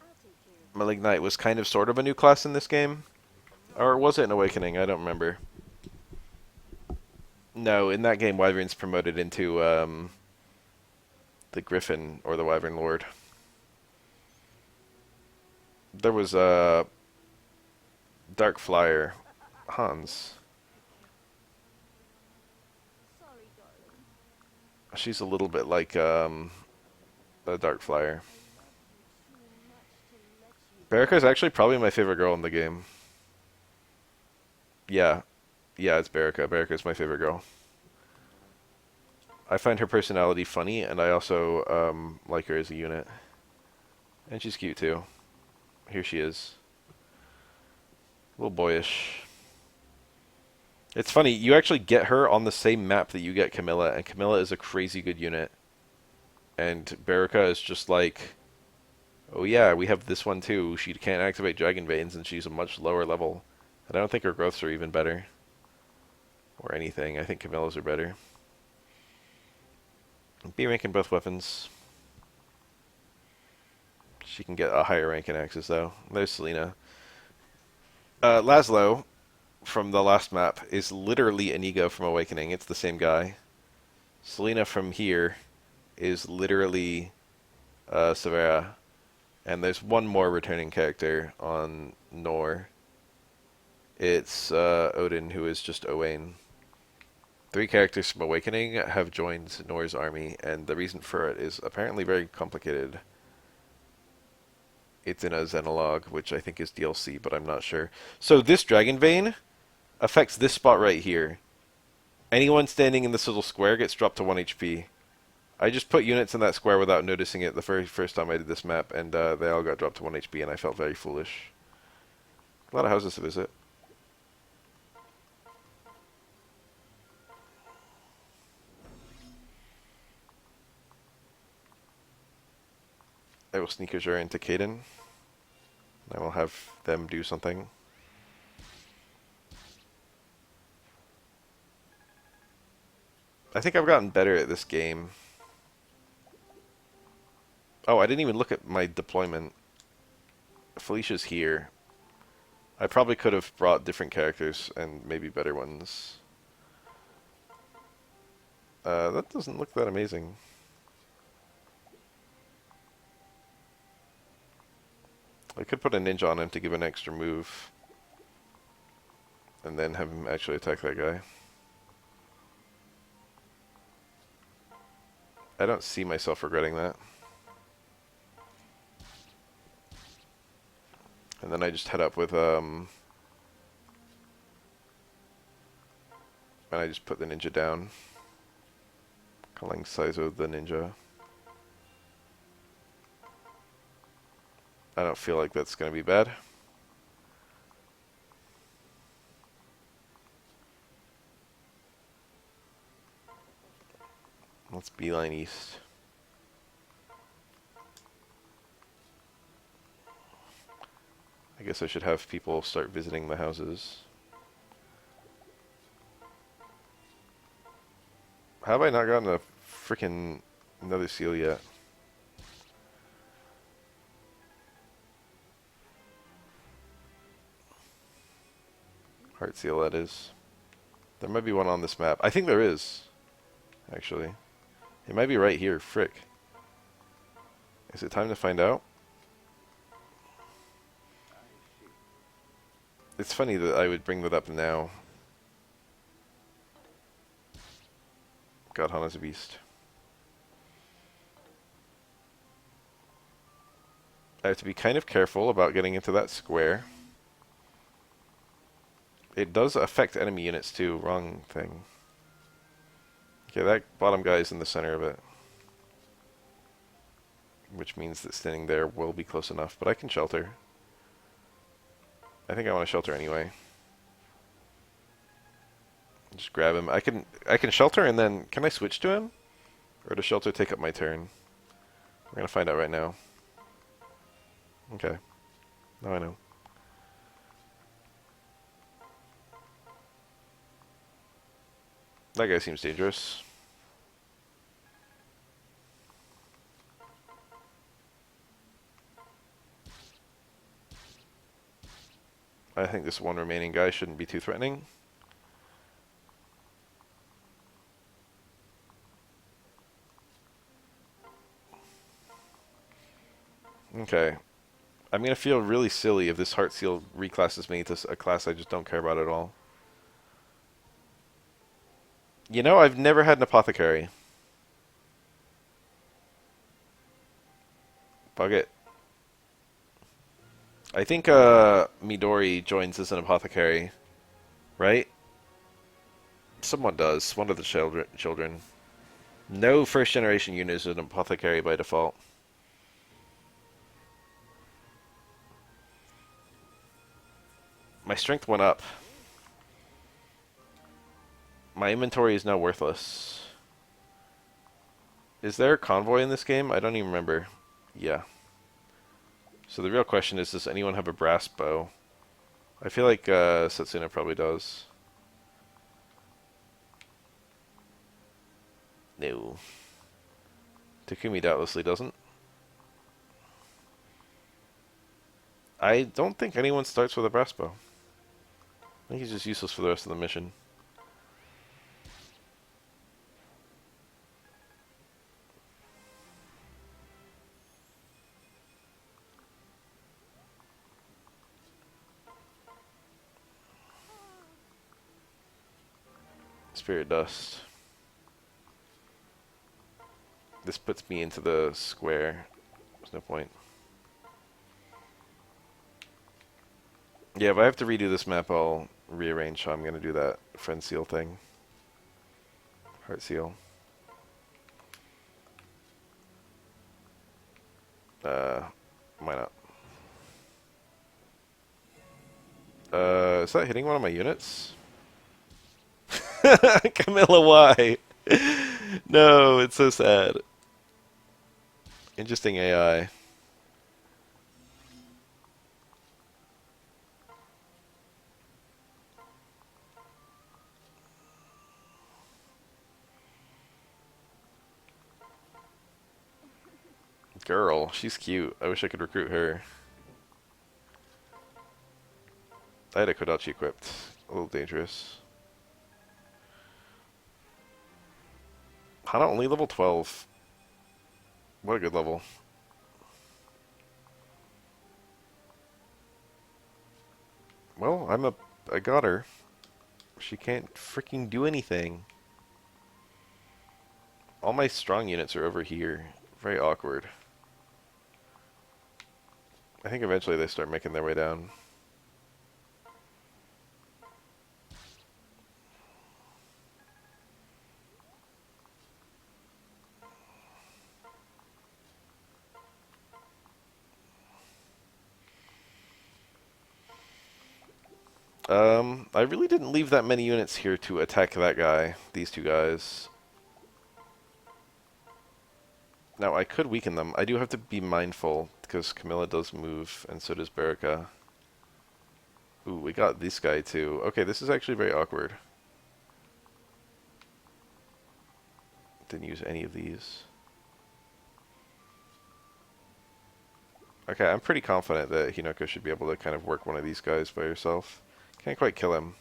I'll take care of Malignite was kind of sort of a new class in this game. Or was it in Awakening? I don't remember. No, in that game, Wyvern's promoted into the Griffin or the Wyvern Lord. There was a Dark Flyer, Hans. Sorry, darling. She's a little bit like a Dark Flyer. Too much to let you. Baraka is actually probably my favorite girl in the game. Yeah, it's Baraka. Baraka is my favorite girl. I find her personality funny, and I also like her as a unit. And she's cute too. Here she is. A little boyish. It's funny, you actually get her on the same map that you get Camilla, and Camilla is a crazy good unit. And Baraka is just like, oh yeah, we have this one too. She can't activate Dragon Veins, and she's a much lower level. And I don't think her growths are even better. Or anything. I think Camilla's are better. B rank in both weapons. She can get a higher rank in axes though. There's Selena. Laszlo from the last map is literally Inigo from Awakening. It's the same guy. Selena from here is literally Severa. And there's one more returning character on Nor. It's Odin, who is just Owain. 3 characters from Awakening have joined Nor's army, and the reason for it is apparently very complicated. It's in a Xenologue, which I think is DLC, but I'm not sure. So this Dragon Vein affects this spot right here. Anyone standing in this little square gets dropped to 1 HP. I just put units in that square without noticing it the very first time I did this map, and they all got dropped to 1 HP, and I felt very foolish. A lot of houses to visit. I will sneak Azure into Caden. I will have them do something. I think I've gotten better at this game. Oh, I didn't even look at my deployment. Felicia's here. I probably could have brought different characters and maybe better ones. That doesn't look that amazing. I could put a ninja on him to give an extra move. And then have him actually attack that guy. I don't see myself regretting that. And then I just head up with, and I just put the ninja down. Calling Saizo the ninja. I don't feel like that's going to be bad. Let's beeline east. I guess I should have people start visiting the houses. How have I not gotten a freaking another seal yet? Heart seal, that is. There might be one on this map. I think there is, actually. It might be right here. Frick. Is it time to find out? It's funny that I would bring that up now. God, Hana's a beast. I have to be kind of careful about getting into that square. It does affect enemy units too. Wrong thing. Okay, that bottom guy is in the center of it. Which means that standing there will be close enough, but I can shelter. I think I want to shelter anyway. Just grab him. I can shelter and then can I switch to him? Or does shelter take up my turn? We're gonna find out right now. Okay. Now I know. That guy seems dangerous. I think this one remaining guy shouldn't be too threatening. Okay. I'm gonna feel really silly if this Heart Seal reclasses me to a class I just don't care about at all. You know, I've never had an apothecary. Bug it. I think Midori joins as an apothecary, right? Someone does. One of the children. No first generation unit is an apothecary by default. My strength went up. My inventory is now worthless. Is there a convoy in this game? I don't even remember. Yeah. So the real question is, does anyone have a brass bow? I feel like Setsuna probably does. No. Takumi doubtlessly doesn't. I don't think anyone starts with a brass bow. I think he's just useless for the rest of the mission. Spirit Dust. This puts me into the square. There's no point. Yeah, if I have to redo this map, I'll rearrange how I'm going to do that friend seal thing. Heart seal. Why not? Is that hitting one of my units? Camilla, why? No, it's so sad. Interesting AI. Girl, she's cute. I wish I could recruit her. I had a Kodachi equipped. A little dangerous. Hana only level 12. What a good level. Well, I got her. She can't freaking do anything. All my strong units are over here. Very awkward. I think eventually they start making their way down. I really didn't leave that many units here to attack that guy, these two guys. Now, I could weaken them. I do have to be mindful, because Camilla does move, and so does Berica. Ooh, we got this guy too. Okay, this is actually very awkward. Didn't use any of these. Okay, I'm pretty confident that Hinoko should be able to kind of work one of these guys by herself. Can't quite kill him.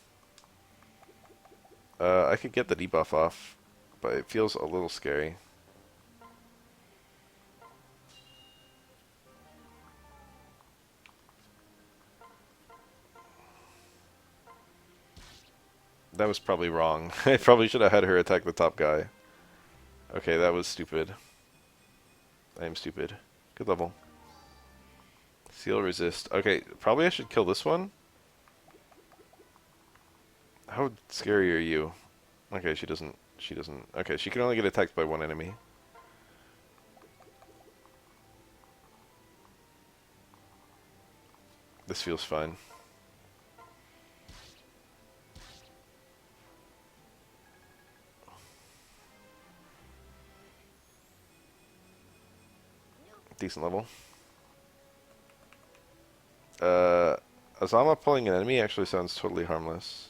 I could get the debuff off, but it feels a little scary. That was probably wrong. I probably should have had her attack the top guy. Okay, that was stupid. I am stupid. Good level. Seal resist. Okay, probably I should kill this one. How scary are you? Okay, she doesn't. She doesn't. Okay, she can only get attacked by one enemy. This feels fine. Decent level. Azama pulling an enemy actually sounds totally harmless.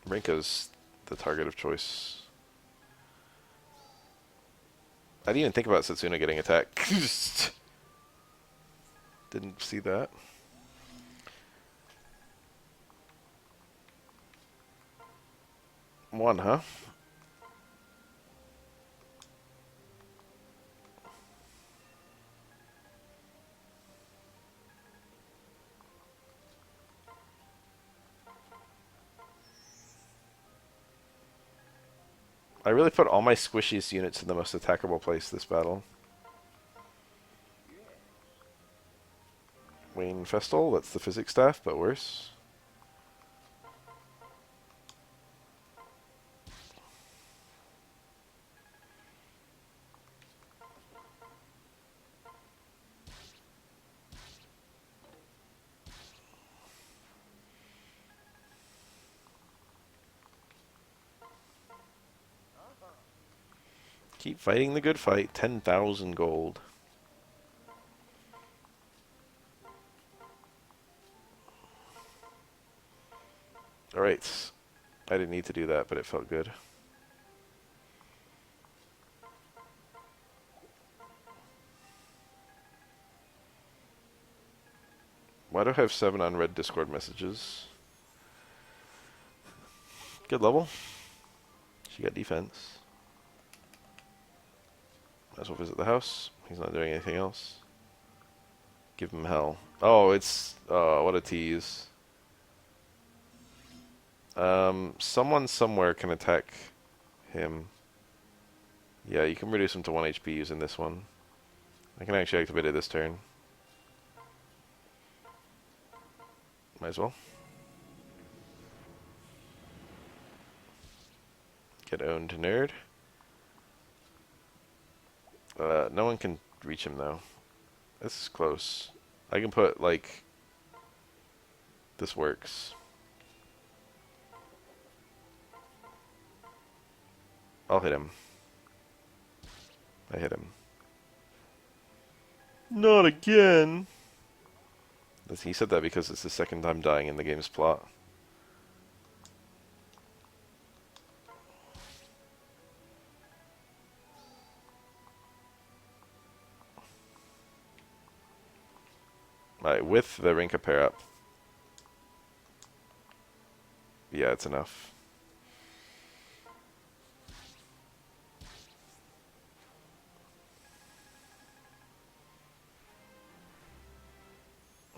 Rinka's the target of choice. I didn't even think about Setsuna getting attacked. Didn't see that. One, huh? I really put all my squishiest units in the most attackable place this battle. Wayne Festal, that's the physics staff, but worse. Keep fighting the good fight. 10,000 gold. Alright. I didn't need to do that, but it felt good. Why do I have 7 unread Discord messages? Good level. She got defense. Might as well visit the house. He's not doing anything else. Give him hell. Oh, it's... Oh, what a tease. Someone somewhere can attack him. Yeah, you can reduce him to 1 HP using this one. I can actually activate it this turn. Might as well. Get owned, nerd. No one can reach him, though. This is close. I can put, like... This works. I'll hit him. I hit him. Not again! He said that because it's the second time dying in the game's plot. Alright, with the Rinka pair up. Yeah, it's enough.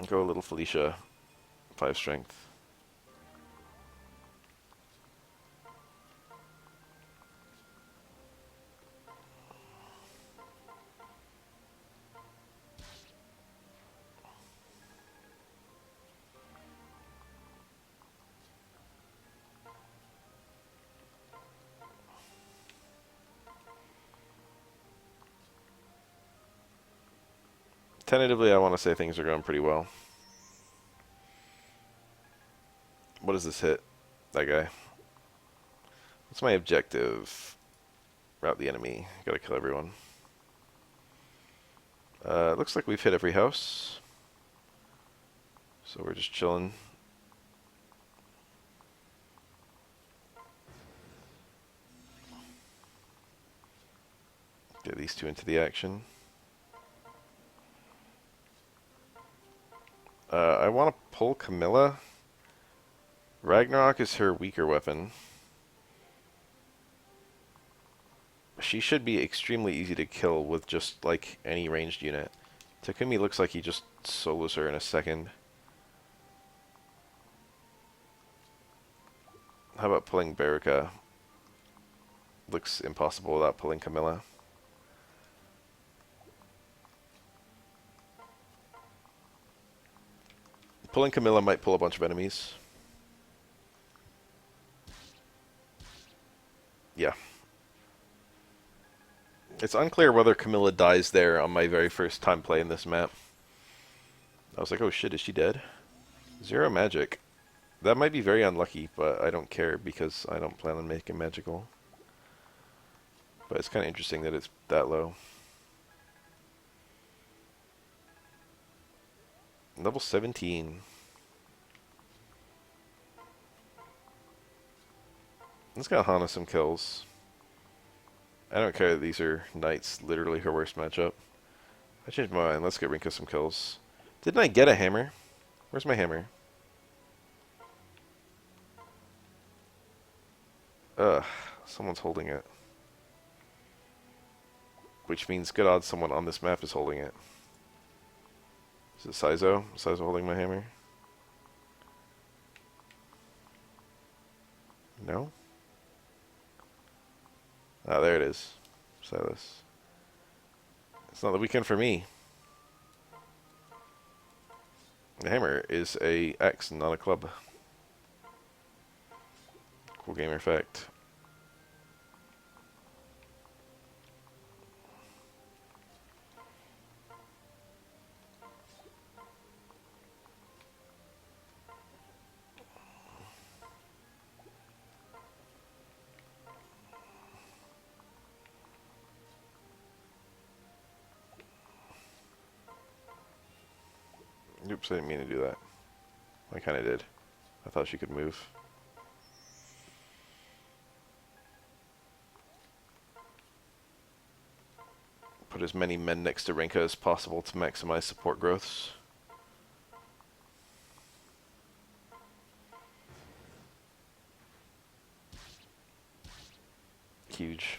Go a little Felicia. 5 strength. Tentatively, I want to say things are going pretty well. What does this hit? That guy. What's my objective? Rout the enemy. Gotta kill everyone. Looks like we've hit every house. So we're just chilling. Get these two into the action. I want to pull Camilla. Ragnarok is her weaker weapon. She should be extremely easy to kill with just, like, any ranged unit. Takumi looks like he just solos her in a second. How about pulling Baraka? Looks impossible without pulling Camilla. Pulling Camilla might pull a bunch of enemies. Yeah. It's unclear whether Camilla dies there on my very first time playing this map. I was like, oh shit, is she dead? 0 magic. That might be very unlucky, but I don't care because I don't plan on making magical. But it's kind of interesting that it's that low. Level 17. Let's get Hana some kills. I don't care that these are knights, literally her worst matchup. I changed my mind. Let's get Rinka some kills. Didn't I get a hammer? Where's my hammer? Ugh, someone's holding it. Which means good odds someone on this map is holding it. Is it Saizo? Is Saizo holding my hammer? No? Ah, there it is. Silas. It's not the weekend for me. The hammer is a axe, not a club. Cool gamer fact. Oops, I didn't mean to do that. I kind of did. I thought she could move. Put as many men next to Rinka as possible to maximize support growths. Huge.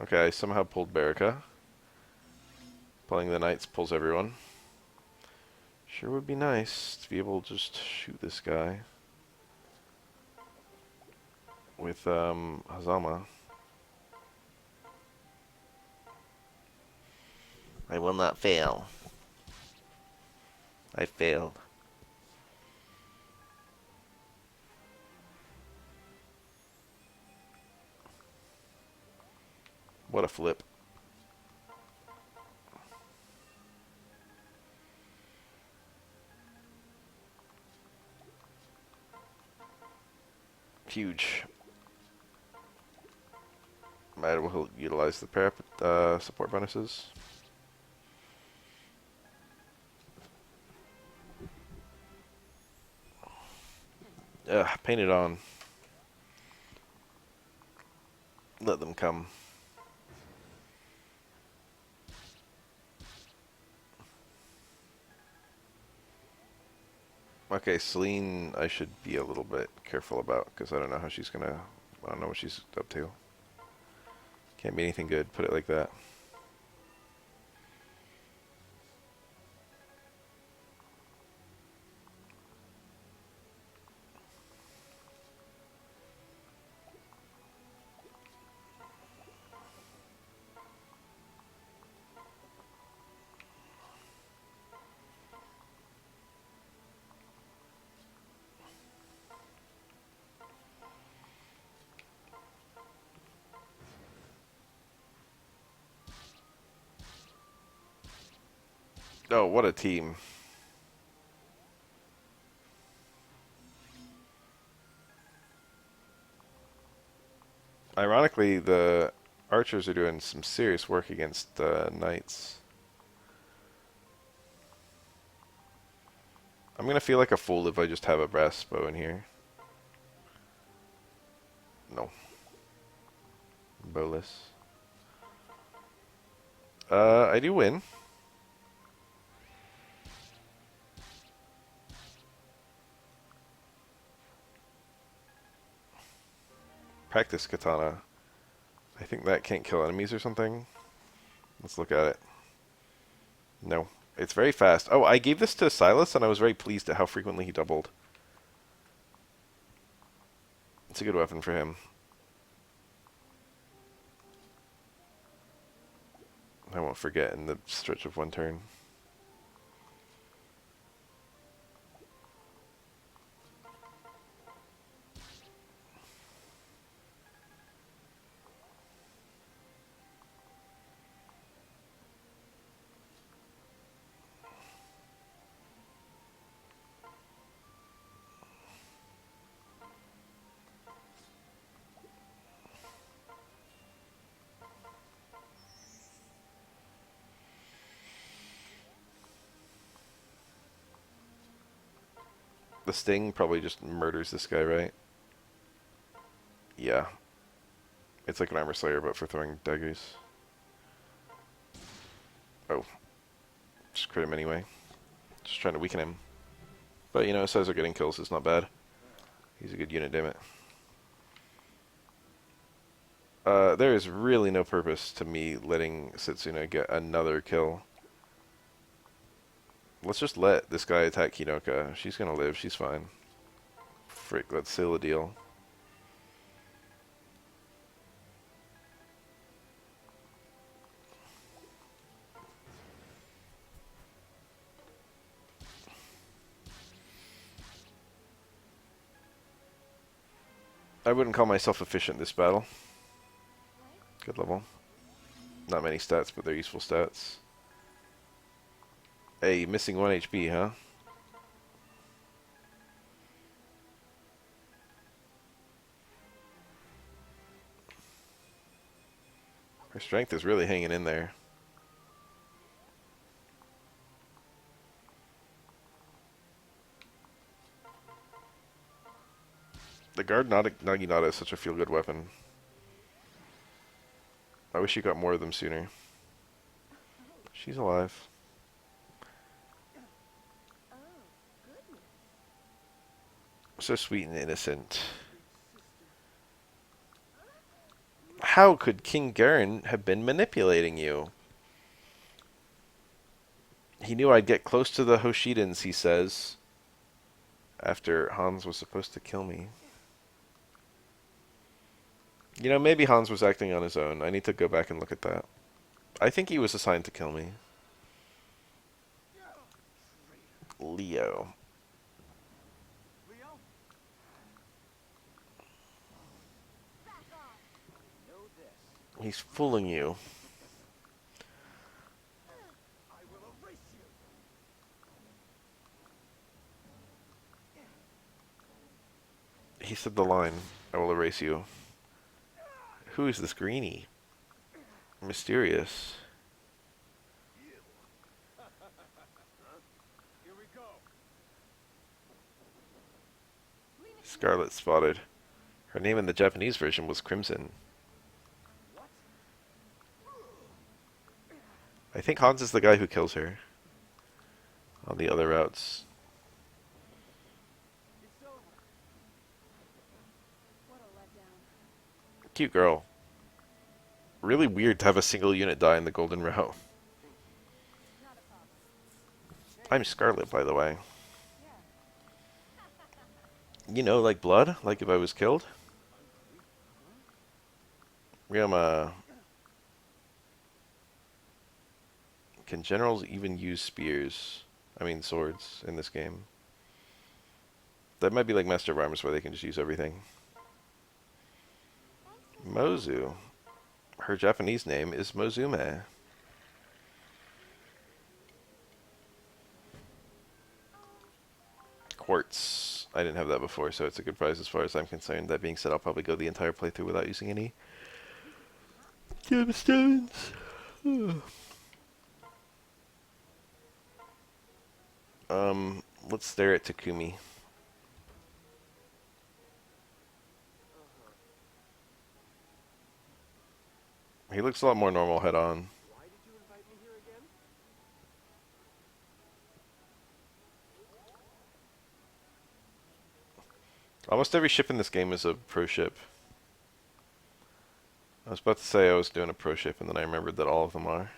Okay, I somehow pulled Baraka. Pulling the knights pulls everyone. Sure would be nice to be able to just shoot this guy with Hazama. I will not fail. I failed. What a flip. Huge. Might as well utilize the parapet support bonuses. Paint it on. Let them come. Okay, Celine, I should be a little bit careful about because I don't know how she's gonna. I don't know what she's up to. Can't be anything good. Put it like that. Oh, what a team. Ironically, the archers are doing some serious work against knights. I'm gonna feel like a fool if I just have a brass bow in here. No. Bowless. I do win. Practice katana. I think that can't kill enemies or something. Let's look at it. No. It's very fast. Oh, I gave this to Silas, and I was very pleased at how frequently he doubled. It's a good weapon for him. I won't forget in the stretch of one turn. The sting probably just murders this guy, right? Yeah. It's like an armor slayer, but for throwing daggers. Oh. Just crit him anyway. Just trying to weaken him. But, you know, Caesar getting kills is not bad. He's a good unit, damn it. There is really no purpose to me letting Setsuna get another kill. Let's just let this guy attack Hinoka. She's gonna live, she's fine. Frick, let's seal the deal. I wouldn't call myself efficient this battle. Good level. Not many stats, but they're useful stats. Hey, missing 1 HP, huh? Her strength is really hanging in there. The guard Naginata is such a feel-good weapon. I wish you got more of them sooner. She's alive. Oh, goodness. So sweet and innocent. How could King Garen have been manipulating you? He knew I'd get close to the Hoshidans, he says. After Hans was supposed to kill me. You know, maybe Hans was acting on his own. I need to go back and look at that. I think he was assigned to kill me. Leo. Leo? Back off. Know this. He's fooling you. I will erase you. He said the line, I will erase you. Who is this greenie? Mysterious. Here we go. Scarlet spotted. Her name in the Japanese version was Crimson. What? I think Hans is the guy who kills her. On the other routes. It's over. What a letdown. Cute girl. Really weird to have a single unit die in the Golden Row. Not a problem. I'm Scarlet, by the way. Yeah. You know, like blood? Like if I was killed? Can generals even use spears? I mean swords in this game. That might be like Master of Arms where they can just use everything. Mozu. Her Japanese name is Mozume. Quartz. I didn't have that before, so it's a good prize as far as I'm concerned. That being said, I'll probably go the entire playthrough without using any gemstones. Let's stare at Takumi. He looks a lot more normal head on. Why did you invite me here again? Almost every ship in this game is a pro ship. I was about to say I was doing a pro ship, and then I remembered that all of them are.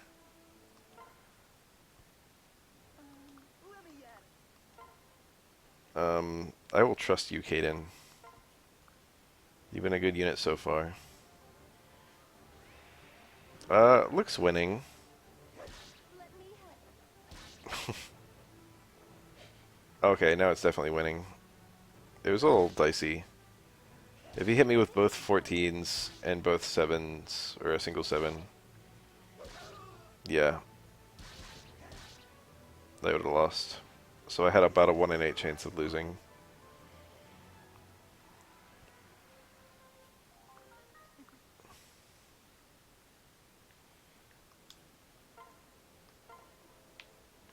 Let me at I will trust you, Kaden. You've been a good unit so far. Looks winning. Let me Okay, now it's definitely winning. It was a little dicey. If he hit me with both 14s and both 7s, or a single 7, yeah, I would have lost. So I had about a 1 in 8 chance of losing.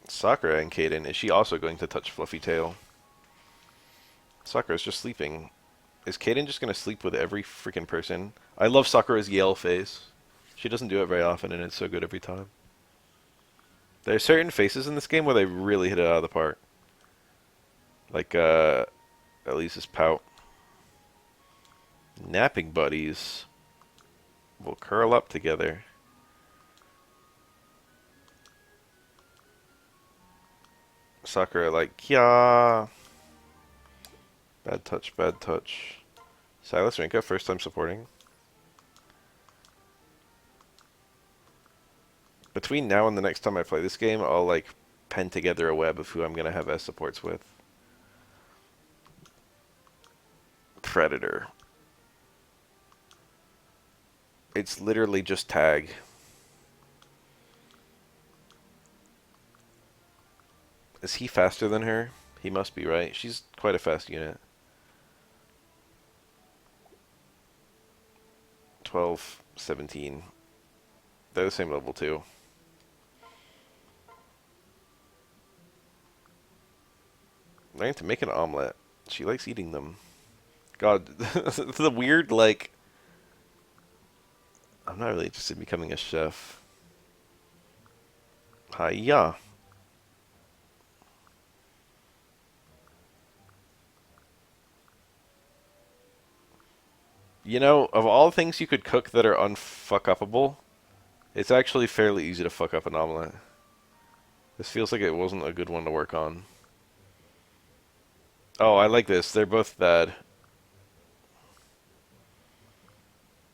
Sakura and Kaden, is she also going to touch Fluffy Tail? Sakura's just sleeping. Is Kaden just going to sleep with every freaking person? I love Sakura's Yale face. She doesn't do it very often, and it's so good every time. There are certain faces in this game where they really hit it out of the park. Like, Elise's pout. Napping buddies will curl up together. Sakura like, yeah. Bad touch, bad touch. Silas Rinka, first time supporting. Between now and the next time I play this game, I'll like pen together a web of who I'm gonna have S supports with. Predator. It's literally just tag. Is he faster than her? He must be, right? She's quite a fast unit. 12, 17. They're the same level too. I need to make an omelet. She likes eating them. God, the weird, like... I'm not really interested in becoming a chef. Hiya. You know, of all things you could cook that are unfuck-upable, it's actually fairly easy to fuck up an omelet. This feels like it wasn't a good one to work on. Oh, I like this. They're both bad.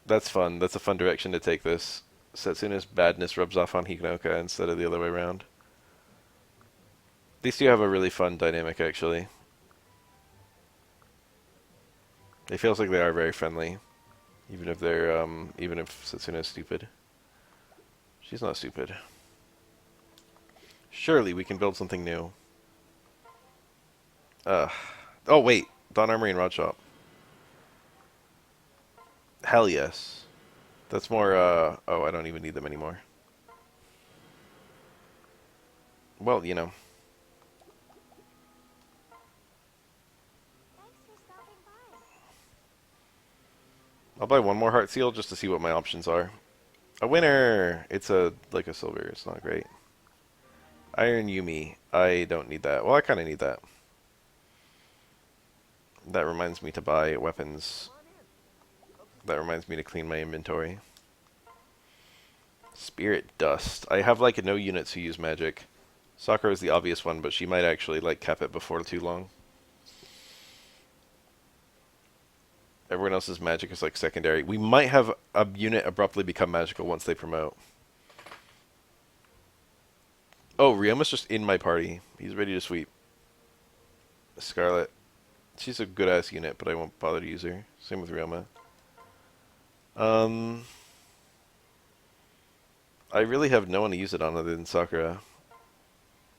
That's fun. That's a fun direction to take this. Setsuna's badness rubs off on Hikonoka instead of the other way around. These two have a really fun dynamic, actually. It feels like they are very friendly, even if they're, even if Setsuna's stupid. She's not stupid. Surely we can build something new. Oh wait, Dawn Armory and Rod Shop. Hell yes. That's more, oh, I don't even need them anymore. Well, you know. Thanks for stopping by. I'll buy one more Heart Seal just to see what my options are. A winner! It's like a silver, it's not great. Iron Yumi. I don't need that. Well, I kind of need that. That reminds me to buy weapons. That reminds me to clean my inventory. Spirit Dust. I have like no units who use magic. Sakura is the obvious one, but she might actually like cap it before too long. Everyone else's magic is like secondary. We might have a unit abruptly become magical once they promote. Oh, Ryoma's just in my party. He's ready to sweep. Scarlet. She's a good-ass unit, but I won't bother to use her. Same with Ryoma. I really have no one to use it on other than Sakura.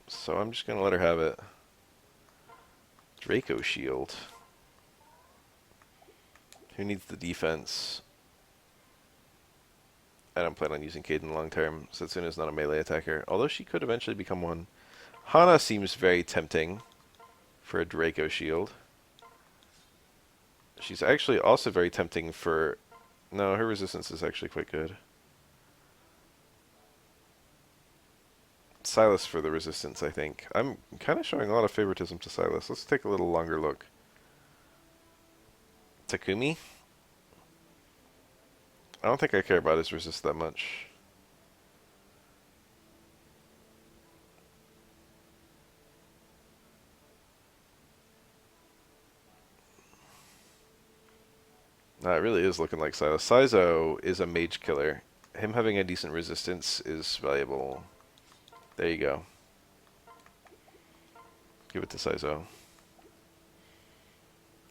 So I'm just going to let her have it. Draco Shield. Who needs the defense? I don't plan on using Kaden long term. Setsuna's not a melee attacker, although she could eventually become one. Hana seems very tempting for a Draco Shield. She's actually also very tempting for... No, her resistance is actually quite good. Silas for the resistance, I think. I'm kind of showing a lot of favoritism to Silas. Let's take a little longer look. Takumi? I don't think I care about his resist that much. It really is looking like Silas. Sizo is a mage killer. Him having a decent resistance is valuable. There you go. Give it to Sizo.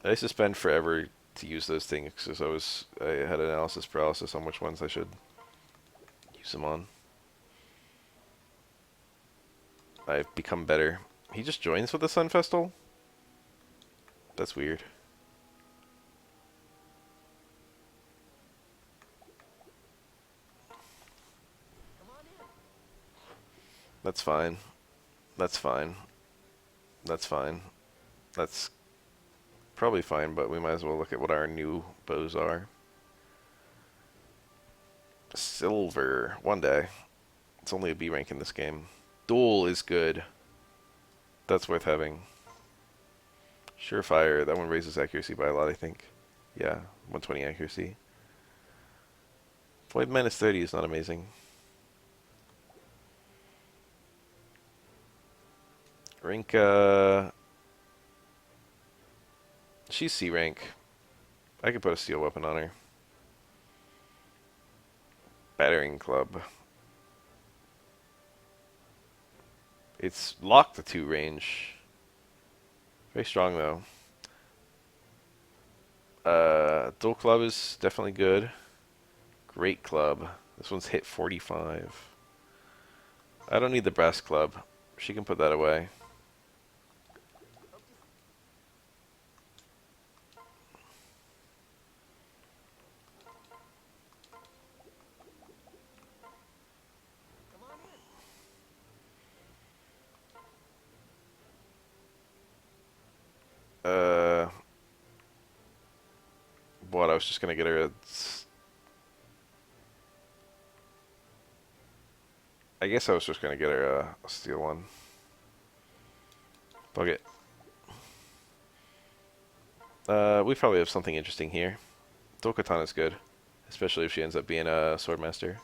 I used to spend forever to use those things because I had analysis paralysis on which ones I should use them on. I've become better. He just joins with the Sun Festal? That's weird. Come on in. That's fine. That's fine. That's fine. That's probably fine, but we might as well look at what our new bows are. Silver. One day. It's only a B rank in this game. Duel is good. That's worth having. Surefire. That one raises accuracy by a lot, I think. Yeah, 120 accuracy. Void minus 30 is not amazing. Rinka. She's C rank. I could put a steel weapon on her. Battering club. It's locked to 2 range. Very strong though. Dual club is definitely good. Great club. This one's hit 45. I don't need the brass club. She can put that away. Come on in. What? I was just gonna get her a. I guess I was just gonna get her a steel one. Bug it. We probably have something interesting here. Dual Katana's good, especially if she ends up being a swordmaster.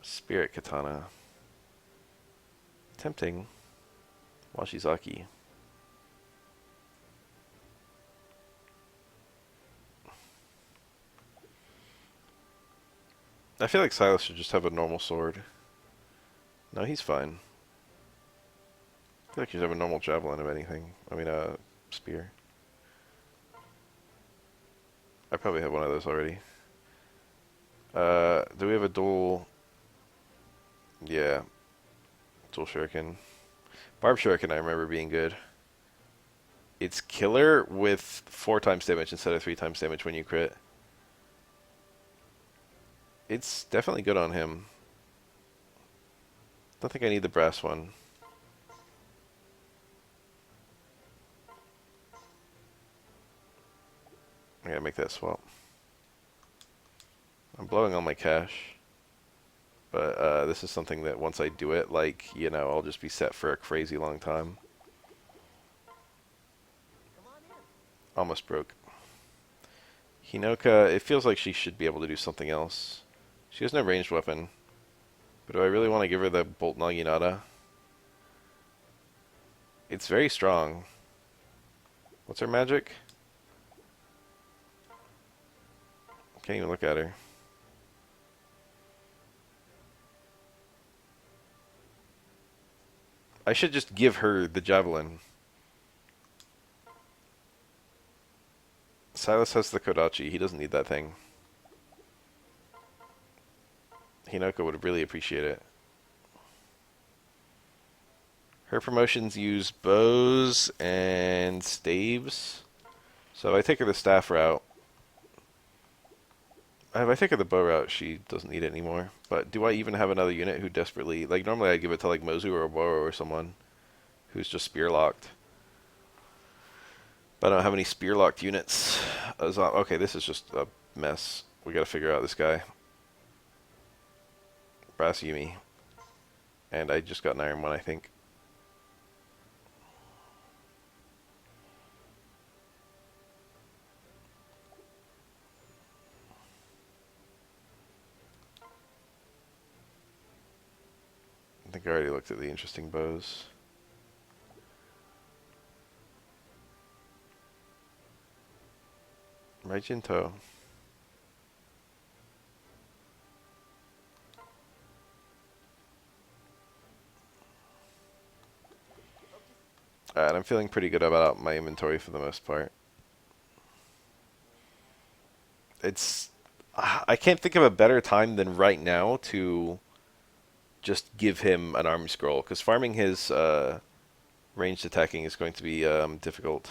Spirit Katana. Tempting. Washizaki. I feel like Silas should just have a normal sword. No, he's fine. I feel like he should have a normal javelin of anything. I mean, spear. I probably have one of those already. Do we have a dual? Yeah. Dual shuriken. Barb shuriken I remember being good. It's killer with 4 times damage instead of 3 times damage when you crit. It's definitely good on him. Don't think I need the brass one. I gotta make that swap. I'm blowing all my cash. But this is something that once I do it, like, you know, I'll just be set for a crazy long time. Come on in. Almost broke. Hinoka, it feels like she should be able to do something else. She has no ranged weapon. But do I really want to give her the Bolt Naginata? It's very strong. What's her magic? Can't even look at her. I should just give her the javelin. Silas has the Kodachi. He doesn't need that thing. Hinoka would really appreciate it. Her promotions use bows and staves. So if I take her the staff route, if I take her the bow route, she doesn't need it anymore. But do I even have another unit who desperately... Like, normally I'd give it to, like, Mozu or Oboro or someone who's just spear-locked. But I don't have any spear-locked units. Okay, this is just a mess. We gotta figure out this guy. Brass Yumi. And I just got an Iron one, I think. think I already looked at the interesting bows. Right in tow. Alright, I'm feeling pretty good about my inventory for the most part. It's... I can't think of a better time than right now to just give him an arm scroll, because farming his ranged attacking is going to be difficult.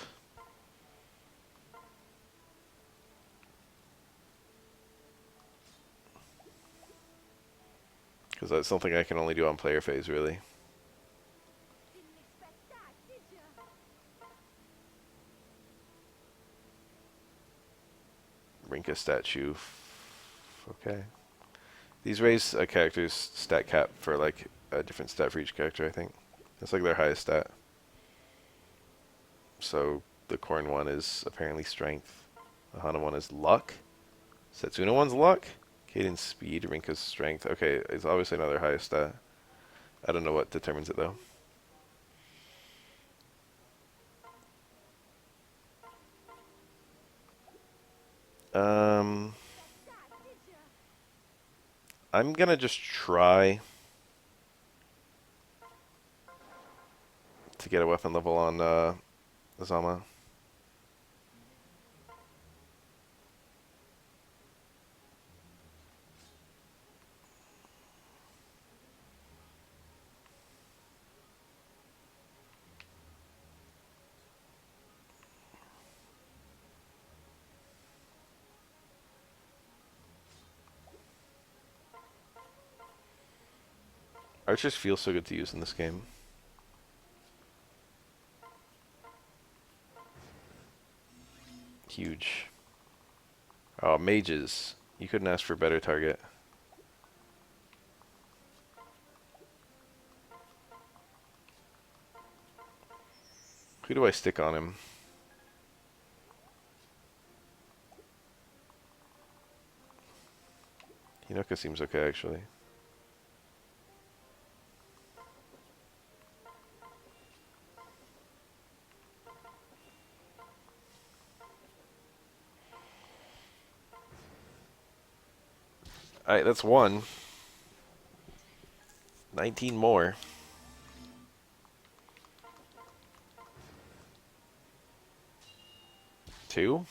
Because that's something I can only do on player phase, really. Didn't expect that, did ya? Rinka statue. Okay. These raise a character's stat cap for like a different stat for each character, I think. That's like their highest stat. So the Corn one is apparently strength. The Hana one is luck. Setsuna one's luck. Caden's speed. Rinka's strength. Okay, it's obviously not their highest stat. I don't know what determines it though. I'm gonna just try to get a weapon level on Azama. Archers feel so good to use in this game. Huge. Oh, mages. You couldn't ask for a better target. Who do I stick on him? Hinoka seems okay, actually. Alright, that's one. 19 more. Two?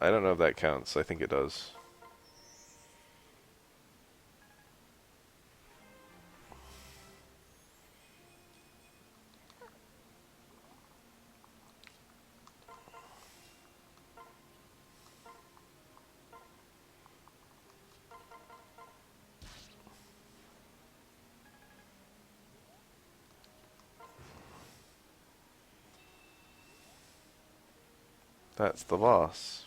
I don't know if that counts. I think it does. That's the boss.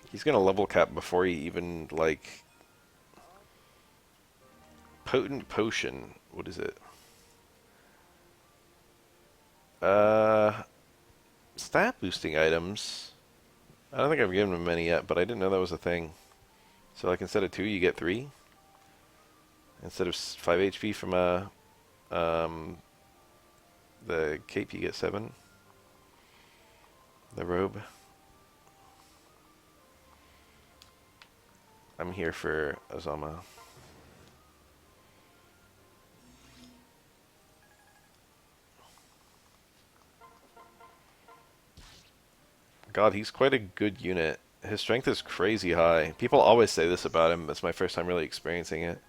He's gonna level cap before he even, like... Potent potion. What is it? Stat boosting items. I don't think I've given him many yet, but I didn't know that was a thing. So, like, instead of 2, you get 3? Instead of 5 HP from the cape, you get 7. The robe. I'm here for Azama. God, he's quite a good unit. His strength is crazy high. People always say this about him. It's my first time really experiencing it.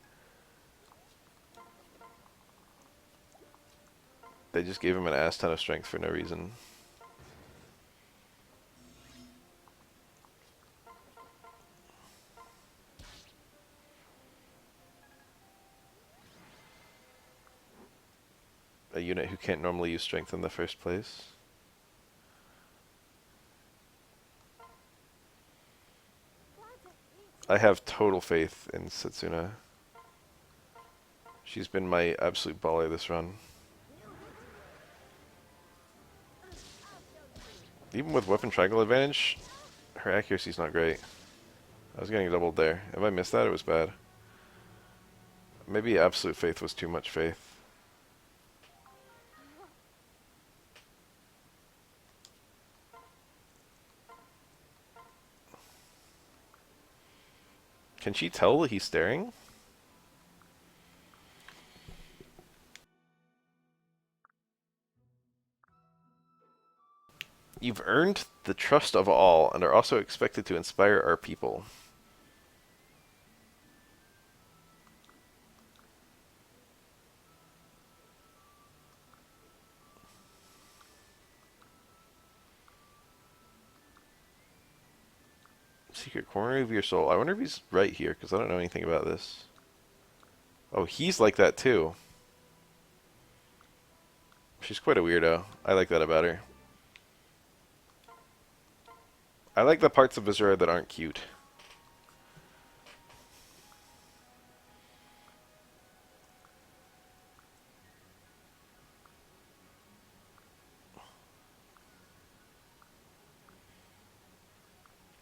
They just gave him an ass ton of strength for no reason. a unit who can't normally use strength in the first place. I have total faith in Setsuna. She's been my absolute baller this run. Even with weapon triangle advantage, her accuracy's not great. I was getting doubled there. If I missed that, it was bad. Maybe absolute faith was too much faith. Can she tell that he's staring? You've earned the trust of all and are also expected to inspire our people. Secret corner of your soul. I wonder if he's right here, because I don't know anything about this. Oh, he's like that too. She's quite a weirdo. I like that about her. I like the parts of Azura that aren't cute.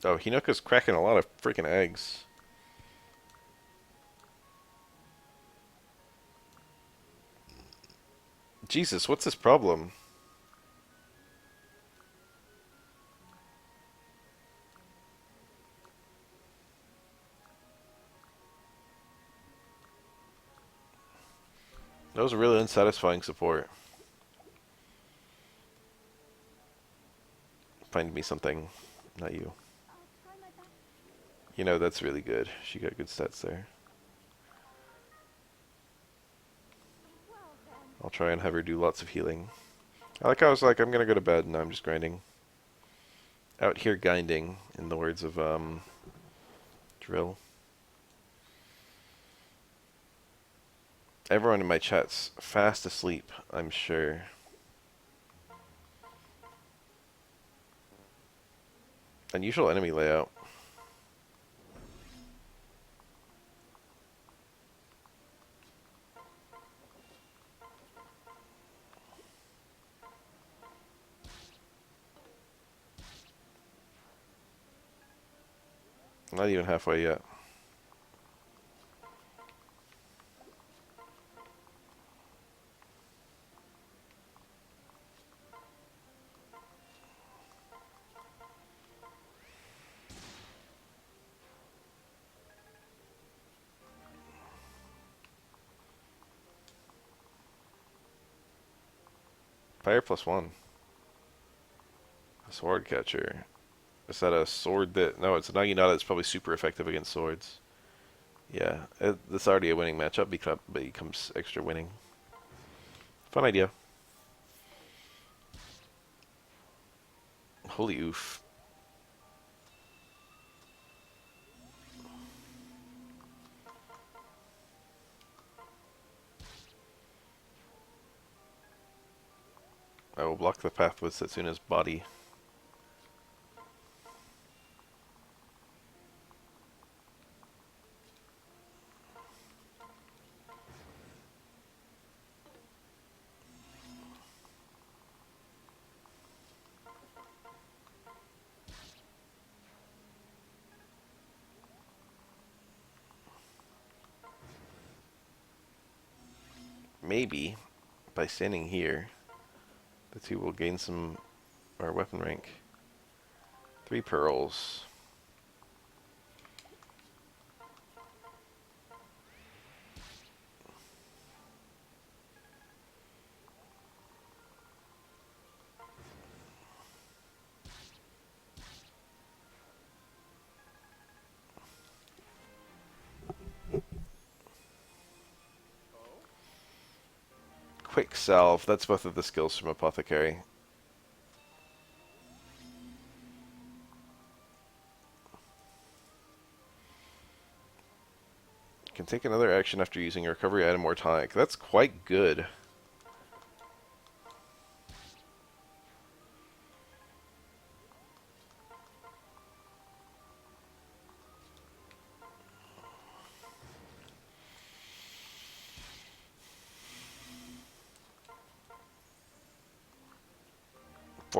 Oh, Hinoka's cracking a lot of freaking eggs. Jesus, what's his problem? That was a really unsatisfying support. Find me something, not you. You know, that's really good. She got good stats there. I'll try and have her do lots of healing. I like how I was like, I'm gonna go to bed, and now I'm just grinding. Out here grinding, in the words of, Drill. Everyone in my chat's fast asleep, I'm sure. Unusual enemy layout. Not even halfway yet. Fire +1. A sword catcher. Is that a sword that... No, it's a Naginata that's probably super effective against swords. Yeah, it's already a winning matchup, but it becomes extra winning. Fun idea. Holy oof. I will block the path with Setsuna's body. Maybe, by standing here, the two will gain some... our weapon rank. 3 pearls. Quick salve. That's both of the skills from Apothecary. Can take another action after using a recovery item or tonic. That's quite good.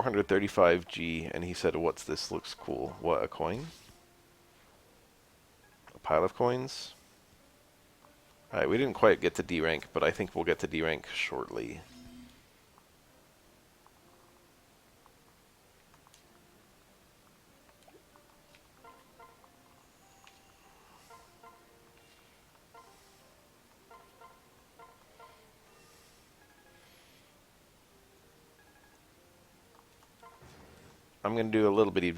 435G, and he said, "What's this? Looks cool." What, a coin? A pile of coins? Alright, we didn't quite get to D rank, but I think we'll get to D rank shortly. I'm going to do a little bit of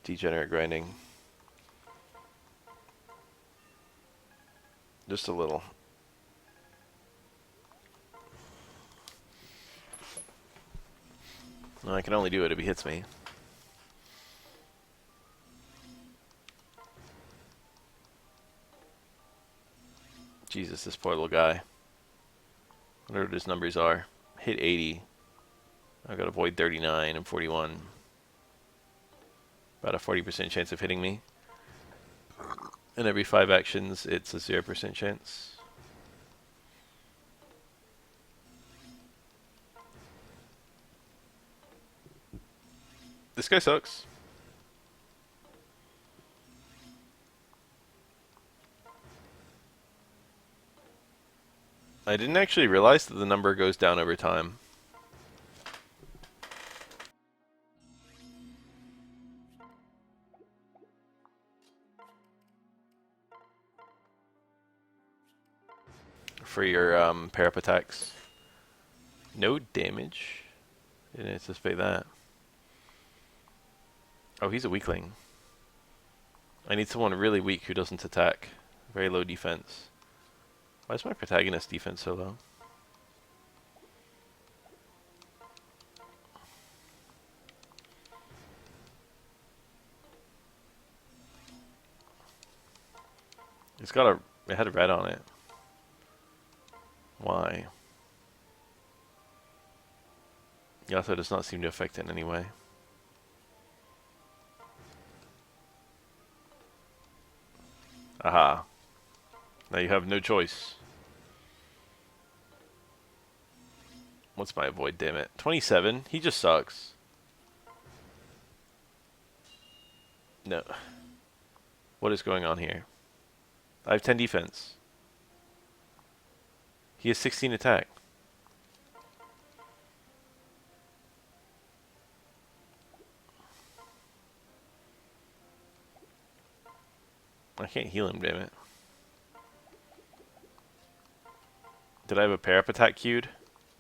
degenerate grinding. Just a little. No, I can only do it if he hits me. Jesus, this poor little guy. Whatever his numbers are. Hit 80. I've got to avoid 39 and 41. About a 40% chance of hitting me. And every 5 actions, it's a 0% chance. This guy sucks. I didn't actually realize that the number goes down over time. For your parap attacks. No damage. Didn't anticipate that. Oh, he's a weakling. I need someone really weak who doesn't attack. Very low defense. Why is my protagonist defense so low? It's got a... It had a red on it. Why? Yasuo does not seem to affect it in any way. Aha. Now you have no choice. What's my avoid, damn it? 27? He just sucks. No. What is going on here? I have 10 defense. He has 16 attack. I can't heal him, damn it. Did I have a parap attack queued?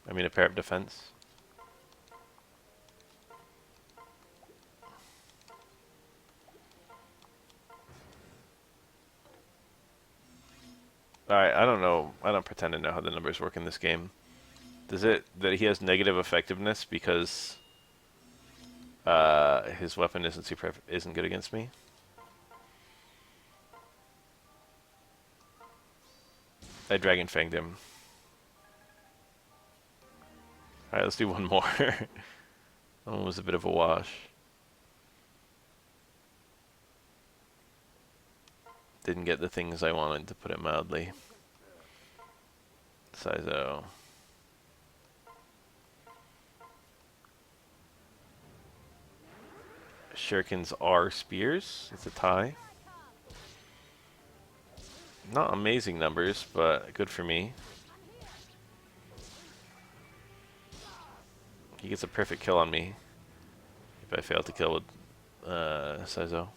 I mean a parap defense? Alright, I don't know. I don't pretend to know how the numbers work in this game. Does it that he has negative effectiveness because his weapon isn't good against me? I Dragon Fanged him. Alright, let's do one more. That one was a bit of a wash. Didn't get the things I wanted, to put it mildly. Sizo. Shurikens are spears. It's a tie. Not amazing numbers, but good for me. He gets a perfect kill on me if I fail to kill with Sizo.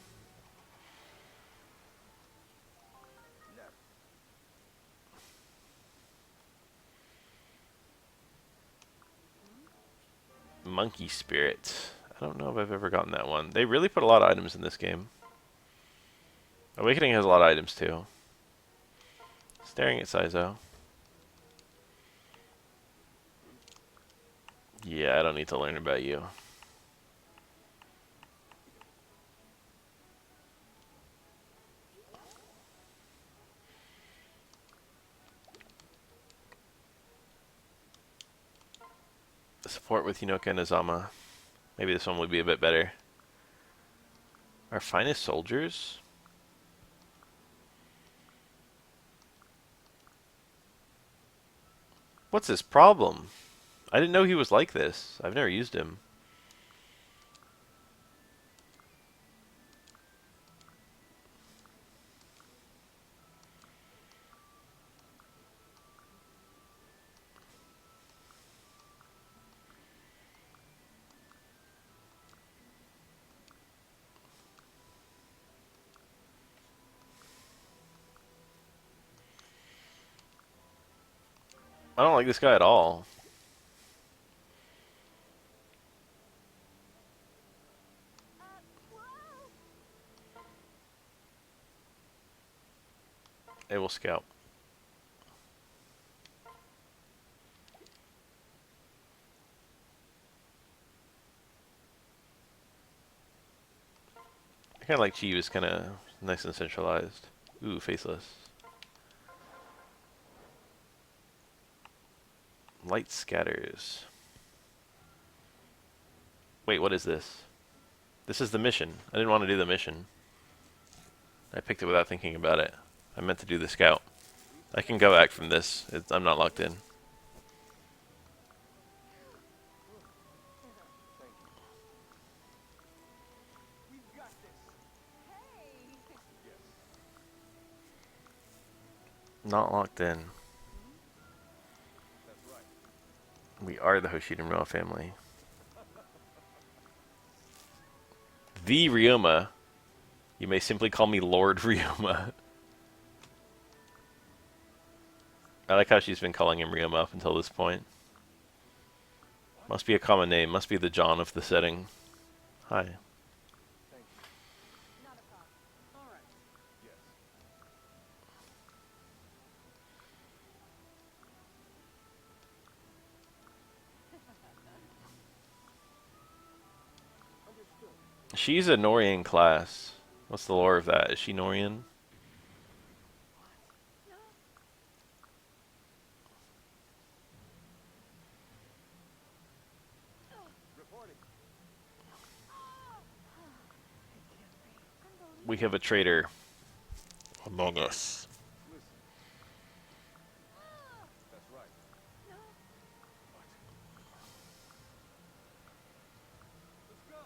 Monkey Spirit. I don't know if I've ever gotten that one. They really put a lot of items in this game. Awakening has a lot of items too. Staring at Sizo. Yeah, I don't need to learn about you. Support with Yunoka and Azama. Maybe this one would be a bit better. Our finest soldiers? What's his problem? I didn't know he was like this. I've never used him. I don't like this guy at all. Whoa! It will scout. I kind of like Chi was kind of nice and centralized. Ooh, faceless. Light scatters. Wait, what is this? This is the mission. I didn't want to do the mission. I picked it without thinking about it. I meant to do the scout. I can go back from this. I'm not locked in. Thank you. We've got this. Hey! Yes. Not locked in. That's right. We are the Hoshidan royal family. The Ryoma. You may simply call me Lord Ryoma. I like how she's been calling him Ryoma up until this point. Must be a common name. Must be the John of the setting. Hi. Thank you. Not a problem. All right. Yes. Understood. She's a Norian class. What's the lore of that? Is she Norian? No. Reporting. We have a traitor among us. Listen. That's right. No. What? Let's go.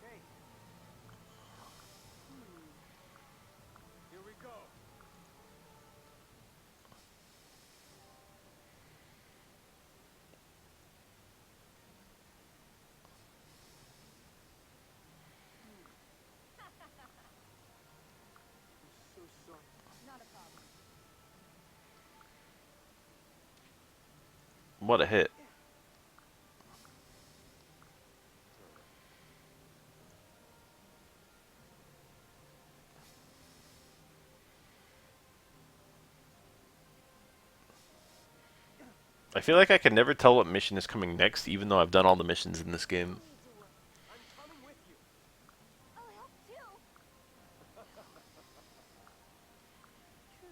Hey. Here we go. I'm so sorry. Not a problem. What a hit. I feel like I can never tell what mission is coming next, even though I've done all the missions in this game. I'm coming with you. I'll help too. True.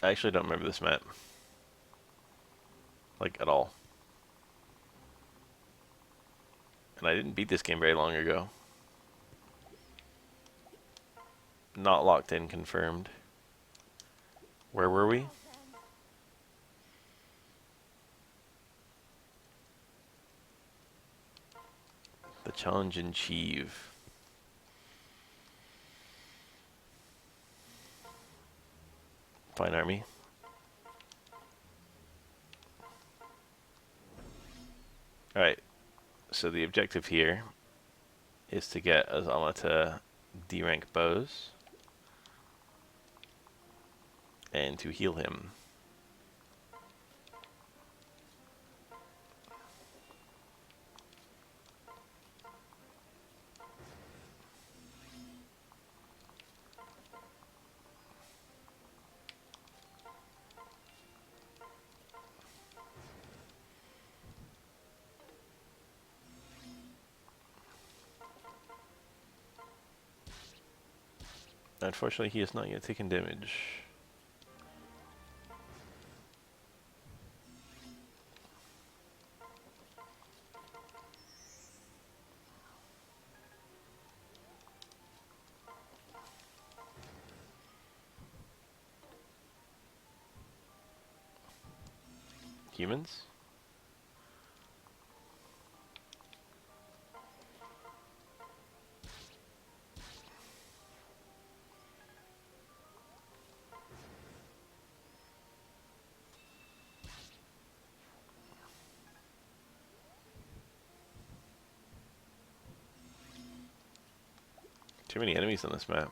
I actually don't remember this map. Like, at all. And I didn't beat this game very long ago. Not locked in, confirmed. Where were we? Well then. The challenge in Chieve. Fine army. Alright, so the objective here is to get Azama to D-rank bows and to heal him. Unfortunately, he has not yet taken damage. Humans? Too many enemies on this map.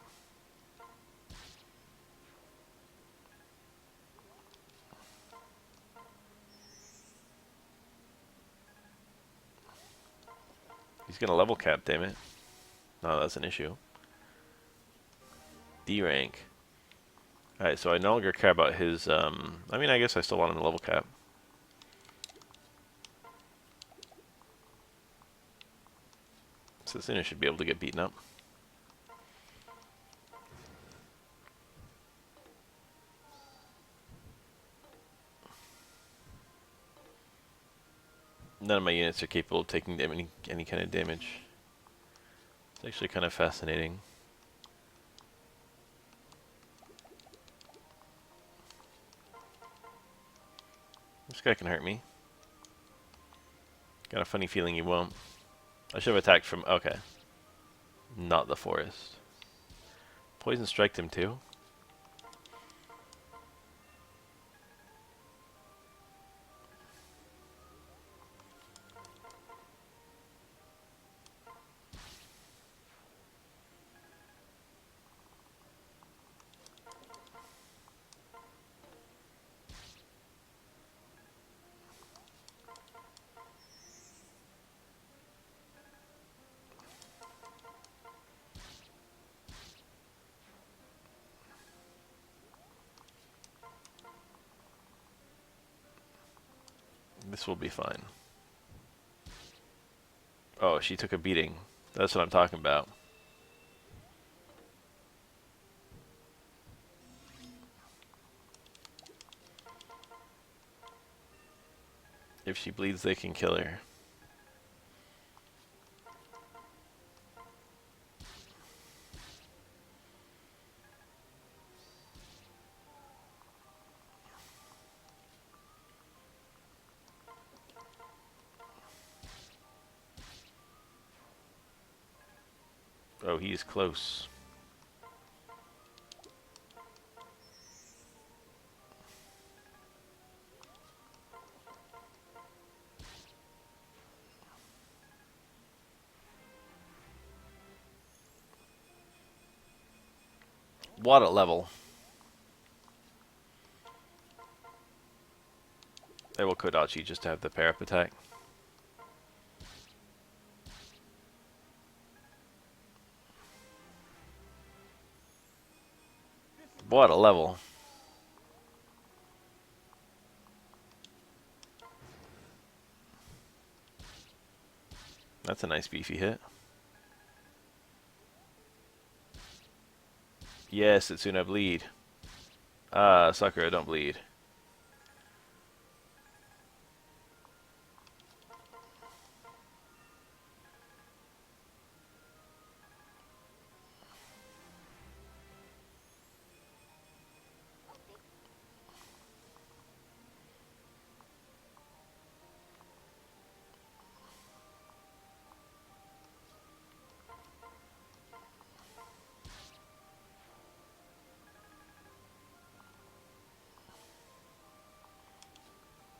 He's gonna level cap, damn it. No, that's an issue. D rank. Alright, so I no longer care about his, I mean, I guess I still want him to level cap. Setsuna should be able to get beaten up. None of my units are capable of taking any kind of damage. It's actually kind of fascinating. This guy can hurt me. Got a funny feeling he won't. I should have attacked from... okay. Not the forest. Poison striked him too. This will be fine. Oh, she took a beating. That's what I'm talking about. If she bleeds, they can kill her. Oh, he's close. What a level. I will Kodachi just to have the pair up attack. What a level. That's a nice beefy hit. Yes, Setsuna, bleed. Ah, Sakura, don't bleed.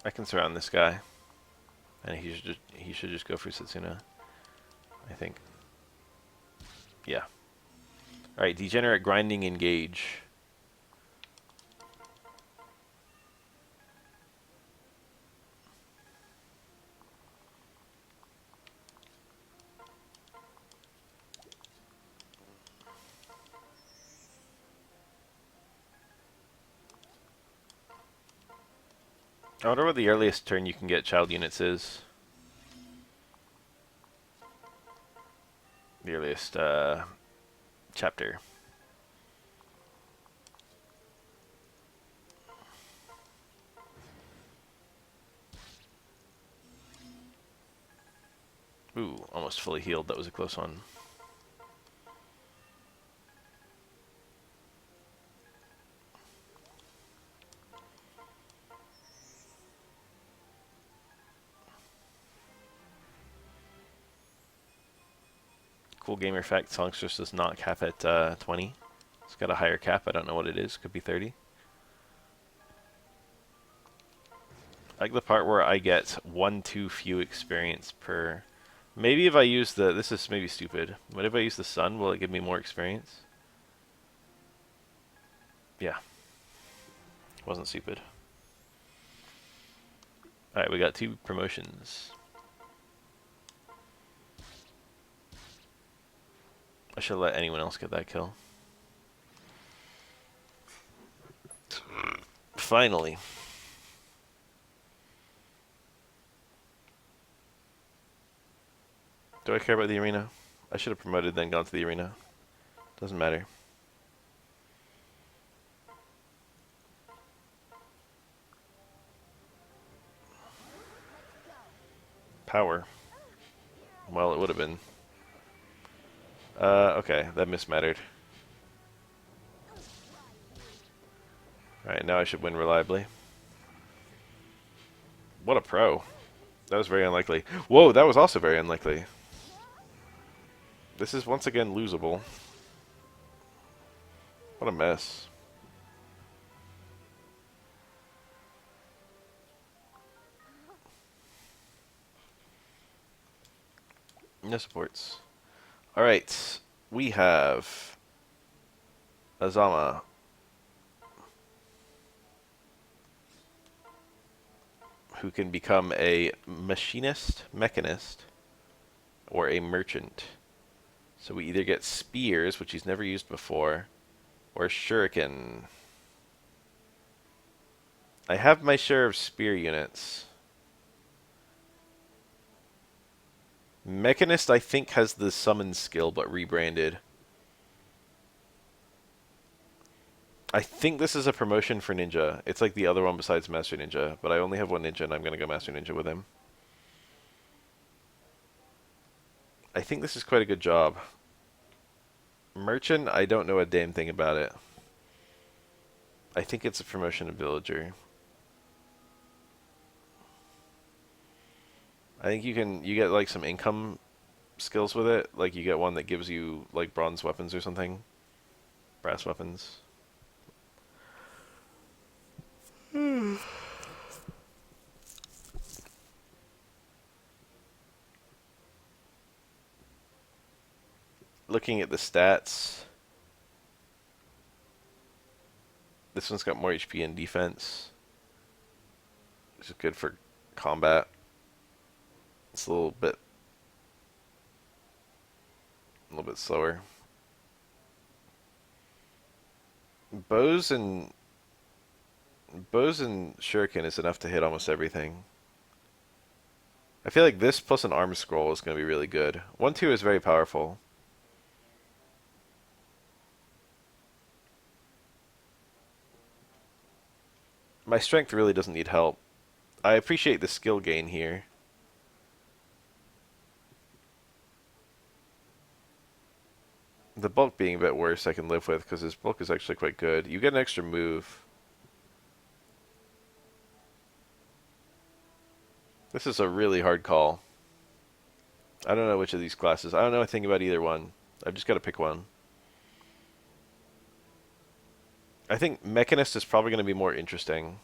I can surround this guy, and he should just go for Setsuna, I think. Yeah. All right, degenerate grinding engage. I wonder what the earliest turn you can get child units is. The earliest chapter. Ooh, almost fully healed. That was a close one. Cool gamer fact, Songstress does not cap at 20. It's got a higher cap. I don't know what it is. Could be 30. I like the part where I get 1 too few experience per Maybe if I use the... This is maybe stupid. What if I use the sun? Will it give me more experience? Yeah. Wasn't stupid. Alright, we got 2 promotions. I should let anyone else get that kill. Finally. Do I care about the arena? I should have promoted then gone to the arena. Doesn't matter. Power. Well, it would have been. Okay, that mismattered. Alright, now I should win reliably. What a pro. That was very unlikely. Whoa, that was also very unlikely. This is once again losable. What a mess. No supports. Alright, we have Azama. Who can become a mechanist, or a merchant. So we either get spears, which he's never used before, or shuriken. I have my share of spear units. Mechanist, I think, has the summon skill, but rebranded. I think this is a promotion for Ninja. It's like the other one besides Master Ninja, but I only have one Ninja, and I'm going to go Master Ninja with him. I think this is quite a good job. Merchant, I don't know a damn thing about it. I think it's a promotion of Villager. I think you get like some income skills with it. Like you get one that gives you like bronze weapons or something. Brass weapons. Looking at the stats, this one's got more HP and defense, which is good for combat. It's a little bit slower. Bows and shuriken is enough to hit almost everything. I feel like this plus an arm scroll is going to be really good. 1-2 is very powerful. My strength really doesn't need help. I appreciate the skill gain here. The bulk being a bit worse I can live with, because his bulk is actually quite good. You get an extra move. This is a really hard call. I don't know which of these classes. I don't know anything about either one. I've just got to pick one. I think Mechanist is probably going to be more interesting.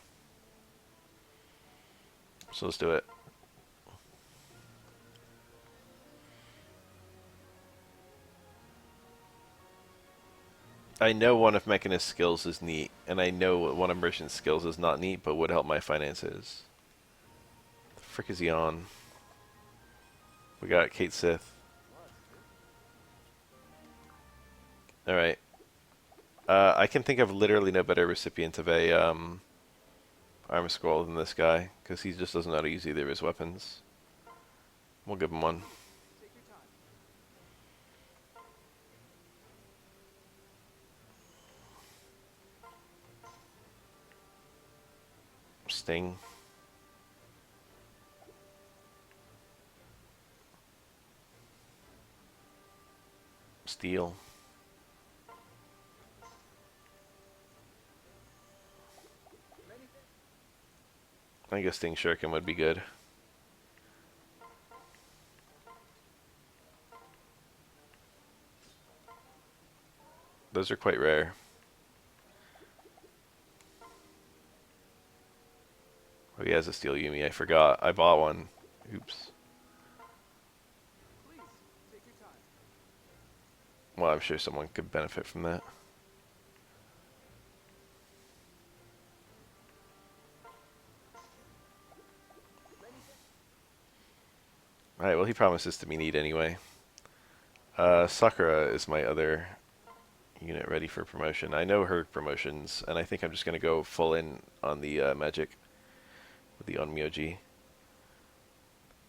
So let's do it. I know one of Mechanist's skills is neat, and I know one of Merchant's skills is not neat, but would help my finances. The frick is he on? We got Kate Sith. Alright. I can think of literally no better recipient of a armor scroll than this guy, because he just doesn't know how to use either of his weapons. We'll give him one. Take your time. Sting. Steel. I think a Sting Shuriken would be good. Those are quite rare. Oh, he has a Steel Yumi. I forgot. I bought one. Oops. Well, I'm sure someone could benefit from that. Alright, well, he promises to be neat anyway. Sakura is my other unit ready for promotion. I know her promotions, and I think I'm just going to go full in on the magic with the Onmyoji.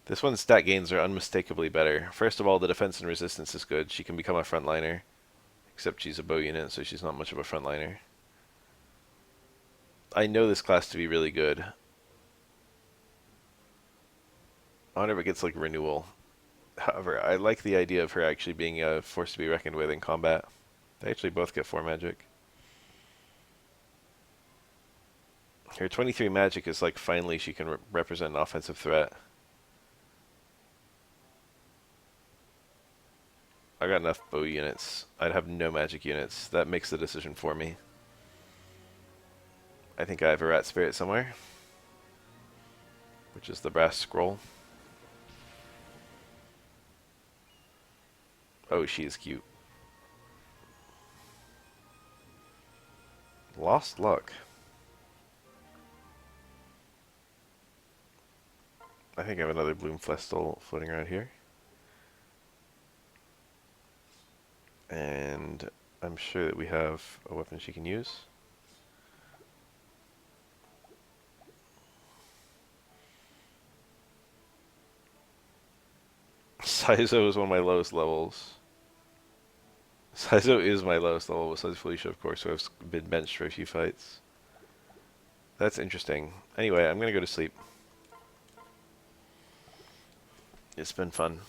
This one's stat gains are unmistakably better. First of all, the defense and resistance is good. She can become a frontliner, except she's a bow unit, so she's not much of a frontliner. I know this class to be really good. I wonder if it gets like renewal. However, I like the idea of her actually being a force to be reckoned with in combat. They actually both get 4 magic. Her 23 magic is like finally she can represent an offensive threat. I got enough bow units. I'd have no magic units. That makes the decision for me. I think I have a rat spirit somewhere, which is the brass scroll. Oh, she is cute. Lost luck. I think I have another bloom festal floating around here. And I'm sure that we have a weapon she can use. Saizo is one of my lowest levels. Saizo is my lowest level, besides Felicia, of course, who has been benched for a few fights. That's interesting. Anyway, I'm gonna go to sleep. It's been fun.